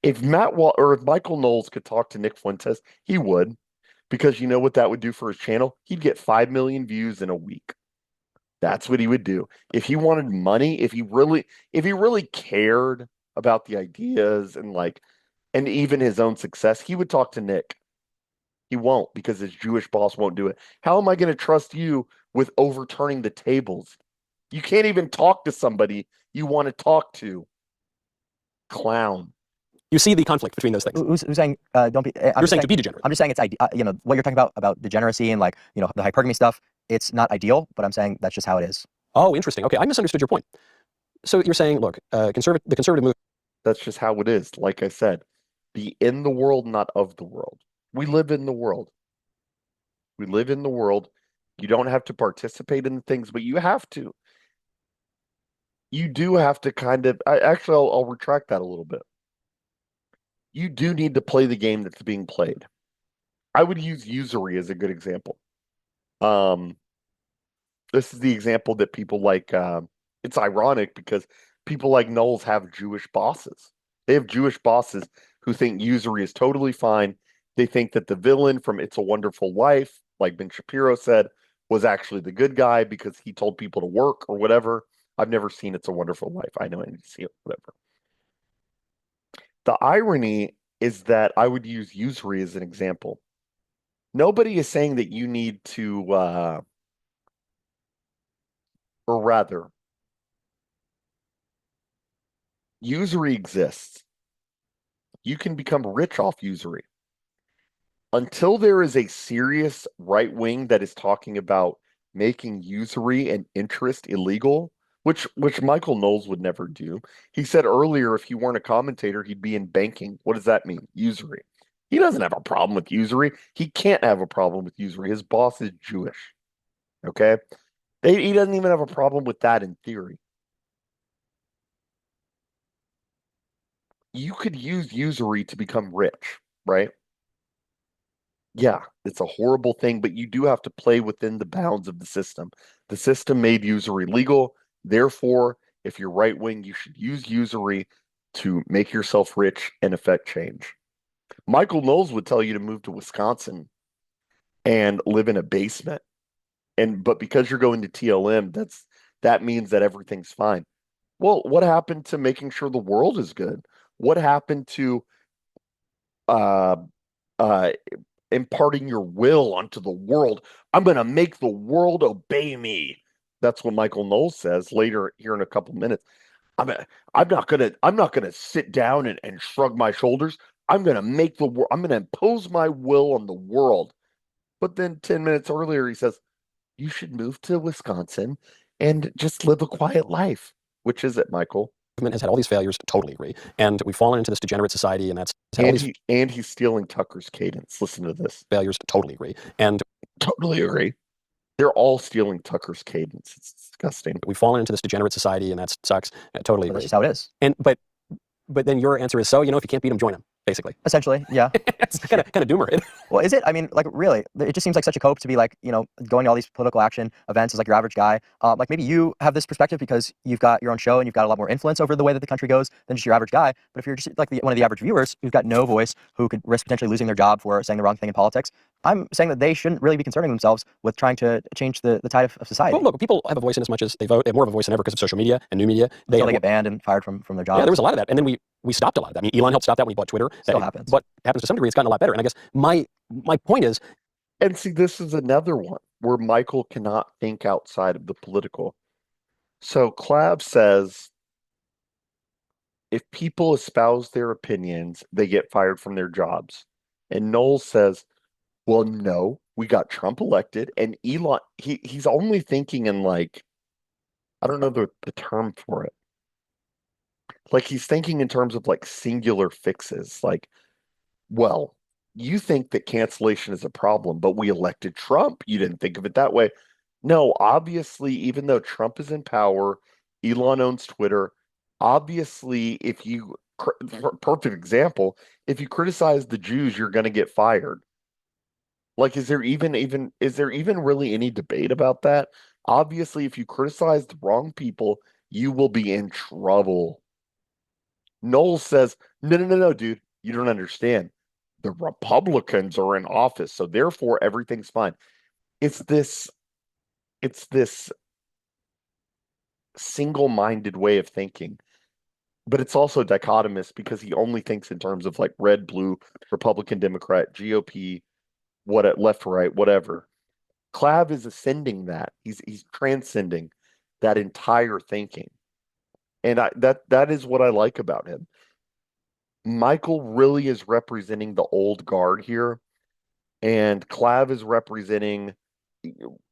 If if Michael Knowles could talk to Nick Fuentes, he would, because you know what that would do for his channel? He'd get 5 million views in a week. That's what he would do. If he wanted money, if he really cared about the ideas and even his own success, he would talk to Nick. He won't, because his Jewish boss won't do it. How am I going to trust you with overturning the tables? You can't even talk to somebody you want to talk to. Clown. You see the conflict between those things. Who's saying don't be? You're saying to be degenerate. I'm just saying it's what you're talking about degeneracy and the hypergamy stuff. It's not ideal, but I'm saying that's just how it is. Oh, interesting. Okay, I misunderstood your point. So you're saying, look, the conservative movement. That's just how it is. Like I said, be in the world, not of the world. We live in the world. We live in the world. You don't have to participate in things, but you have to. You do have to I'll retract that a little bit. You do need to play the game that's being played. I would use usury as a good example. This is the example that people like. It's ironic because people like Knowles have Jewish bosses. They have Jewish bosses who think usury is totally fine. They think that the villain from It's a Wonderful Life, like Ben Shapiro said, was actually the good guy because he told people to work or whatever. I've never seen It's a Wonderful Life. I know I need to see it, whatever. The irony is that I would use usury as an example. Nobody is saying that you need to, or rather, usury exists. You can become rich off usury. Until there is a serious right wing that is talking about making usury and interest illegal, which Michael Knowles would never do. He said earlier if he weren't a commentator, he'd be in banking. What does that mean? Usury. He doesn't have a problem with usury. He can't have a problem with usury. His boss is Jewish. Okay? He doesn't even have a problem with that in theory. You could use usury to become rich, right? Yeah, it's a horrible thing, but you do have to play within the bounds of the system. The system made usury legal. Therefore, if you're right wing, you should use usury to make yourself rich and affect change. Michael Knowles would tell you to move to Wisconsin and live in a basement. But because you're going to TLM, that means that everything's fine. Well, what happened to making sure the world is good? What happened to uh imparting your will onto the world? I'm going to make the world obey me. That's what Michael Knowles says later here in a couple minutes. I'm not gonna sit down and shrug my shoulders. I'm gonna impose my will on the world. But then 10 minutes earlier he says, you should move to Wisconsin and just live a quiet life. Which is it, Michael? Has had all these failures, totally agree. And we've fallen into this degenerate society, and that's had all these And he's stealing Tucker's cadence. Listen to this. failures, totally agree. And Totally agree. They're all stealing Tucker's cadence. It's disgusting. we've fallen into this degenerate society, and that sucks. Totally But agree. that's just how it is. And but then your answer is, so if you can't beat them, join them. Basically, Essentially, yeah. it's kind of doomer. Well, is it? I mean, really, it just seems like such a cope to be going to all these political action events as like your average guy. Maybe you have this perspective because you've got your own show and you've got a lot more influence over the way that the country goes than just your average guy. But if you're just like one of the average viewers who's got no voice, who could risk potentially losing their job for saying the wrong thing in politics, I'm saying that they shouldn't really be concerning themselves with trying to change the tide of society. Well, look, people have a voice in as much as they vote. They have more of a voice than ever because of social media and new media. They get banned and fired from their jobs. Yeah, there was a lot of that. And then we stopped a lot of that. I mean, Elon helped stop that when he bought Twitter. Still happens. But happens to some degree. It's gotten a lot better. And I guess my point is, and see, this is another one where Michael cannot think outside of the political. So Clav says, if people espouse their opinions, they get fired from their jobs. And Knowles says, well, no, we got Trump elected, and Elon, he's only thinking in I don't know the term for it. He's thinking in terms of singular fixes. Well, you think that cancellation is a problem, but we elected Trump. You didn't think of it that way. No, obviously, even though Trump is in power, Elon owns Twitter. Obviously, if you perfect example. If you criticize the Jews, you're going to get fired. Like, is there even really any debate about that? Obviously, if you criticize the wrong people, you will be in trouble. Knowles says, no, no, no, no, dude, you don't understand. The Republicans are in office, so therefore everything's fine. It's this, it's this single-minded way of thinking, but it's also dichotomous because he only thinks in terms of like red, blue, Republican, Democrat, GOP, what left, right, whatever. Clav is ascending that. He's transcending that entire thinking. And that is what I like about him. Michael really is representing the old guard here, and Clav is representing,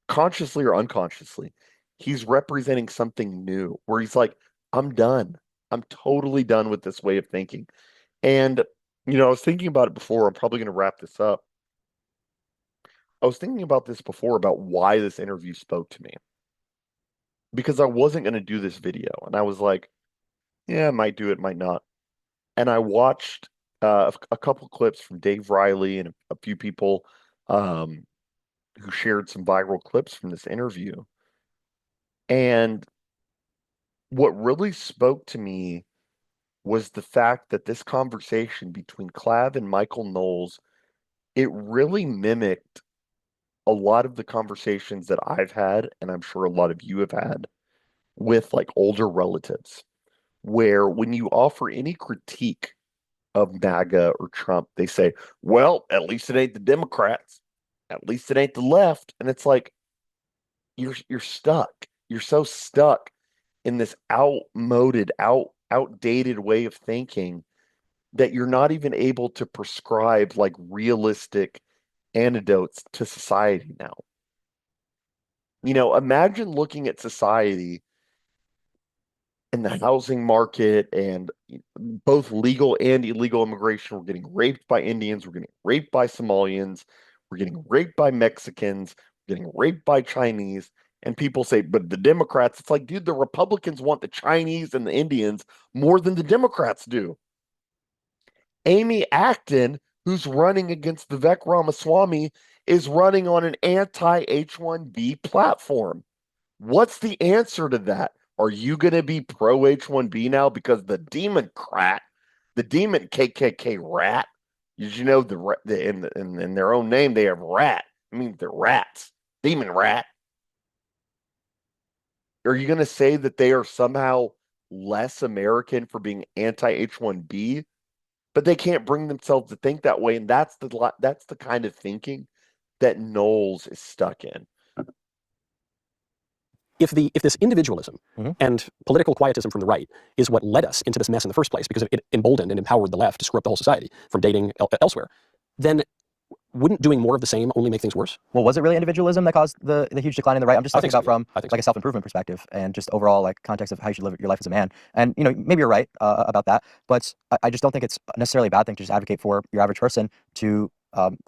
consciously or unconsciously, he's representing something new where he's like, I'm done. I'm totally done with this way of thinking. And, I was thinking about it before. I'm probably going to wrap this up. I was thinking about this before about why this interview spoke to me because I wasn't going to do this video. And I was like, yeah, I might do it, might not. And I watched a couple clips from Dave Riley and a few people um, who shared some viral clips from this interview. And what really spoke to me was the fact that this conversation between Clav and Michael Knowles, it really mimicked a lot of the conversations that I've had, and I'm sure a lot of you have had, with like older relatives, where when you offer any critique of MAGA or Trump, they say, well, at least it ain't the Democrats. At least it ain't the left. And it's like, you're stuck. You're so stuck in this outdated way of thinking that you're not even able to prescribe like realistic antidotes to society now. Imagine looking at society and the housing market and both legal and illegal immigration. We're getting raped by Indians. We're getting raped by Somalians. We're getting raped by Mexicans. We're getting raped by Chinese. And people say, but the Democrats, it's like, dude, the Republicans want the Chinese and the Indians more than the Democrats do. Amy Acton, who's running against Vivek Ramaswamy, is running on an anti H-1B platform. What's the answer to that? Are you going to be pro H-1B now because the Democrat, the demon KKK rat? Did you know in their own name they have rat? I mean, they're rats, demon rat. Are you going to say that they are somehow less American for being anti H-1B? But they can't bring themselves to think that way, and that's the kind of thinking that Knowles is stuck in. If this individualism Mhm. and political quietism from the right is what led us into this mess in the first place, because it emboldened and empowered the left to screw up the whole society from dating elsewhere, then wouldn't doing more of the same only make things worse? Well, was it really individualism that caused the huge decline in the right? I'm just I talking think so, about from I think like a self-improvement perspective and just overall like context of how you should live your life as a man. And maybe you're right about that, but I just don't think it's necessarily a bad thing to just advocate for your average person to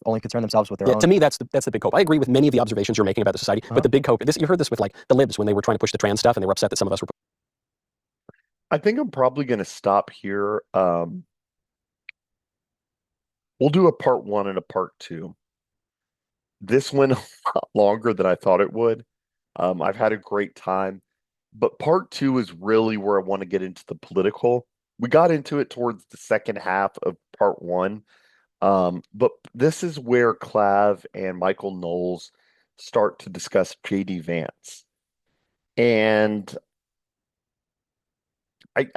only concern themselves with their own. To me, that's the big hope. I agree with many of the observations you're making about the society, but the big hope, you heard this with like the libs when they were trying to push the trans stuff and they were upset that some of us were. I think I'm probably going to stop here. We'll do a part 1 and a part 2. This went a lot longer than I thought it would. I've had a great time, but part 2 is really where I want to get into the political. We got into it towards the second half of part 1. But this is where Clav and Michael Knowles start to discuss JD Vance. And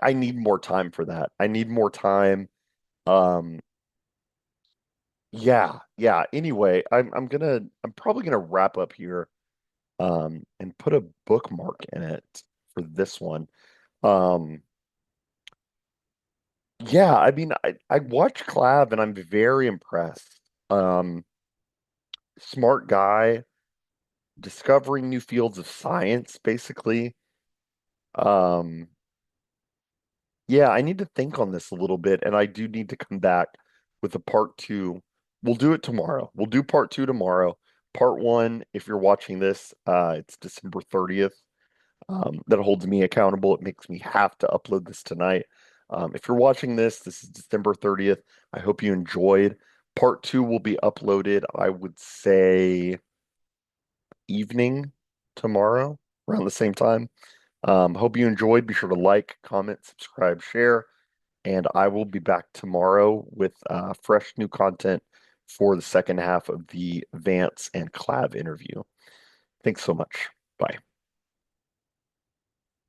I need more time for that. I need more time. Um, yeah. Anyway, I'm probably gonna wrap up here and put a bookmark in it for this one. Um, yeah, I mean I watched Clav and I'm very impressed. Smart guy, discovering new fields of science, basically. Um, yeah, I need to think on this a little bit, and I do need to come back with a part 2. We'll do it tomorrow. We'll do part 2 tomorrow. Part 1, if you're watching this, it's December 30th. That holds me accountable. It makes me have to upload this tonight. If you're watching this is December 30th. I hope you enjoyed. Part 2 will be uploaded, I would say, evening tomorrow around the same time. Hope you enjoyed. Be sure to like, comment, subscribe, share, and I will be back tomorrow with fresh new content for the second half of the Vance and Clav interview. Thanks so much. Bye.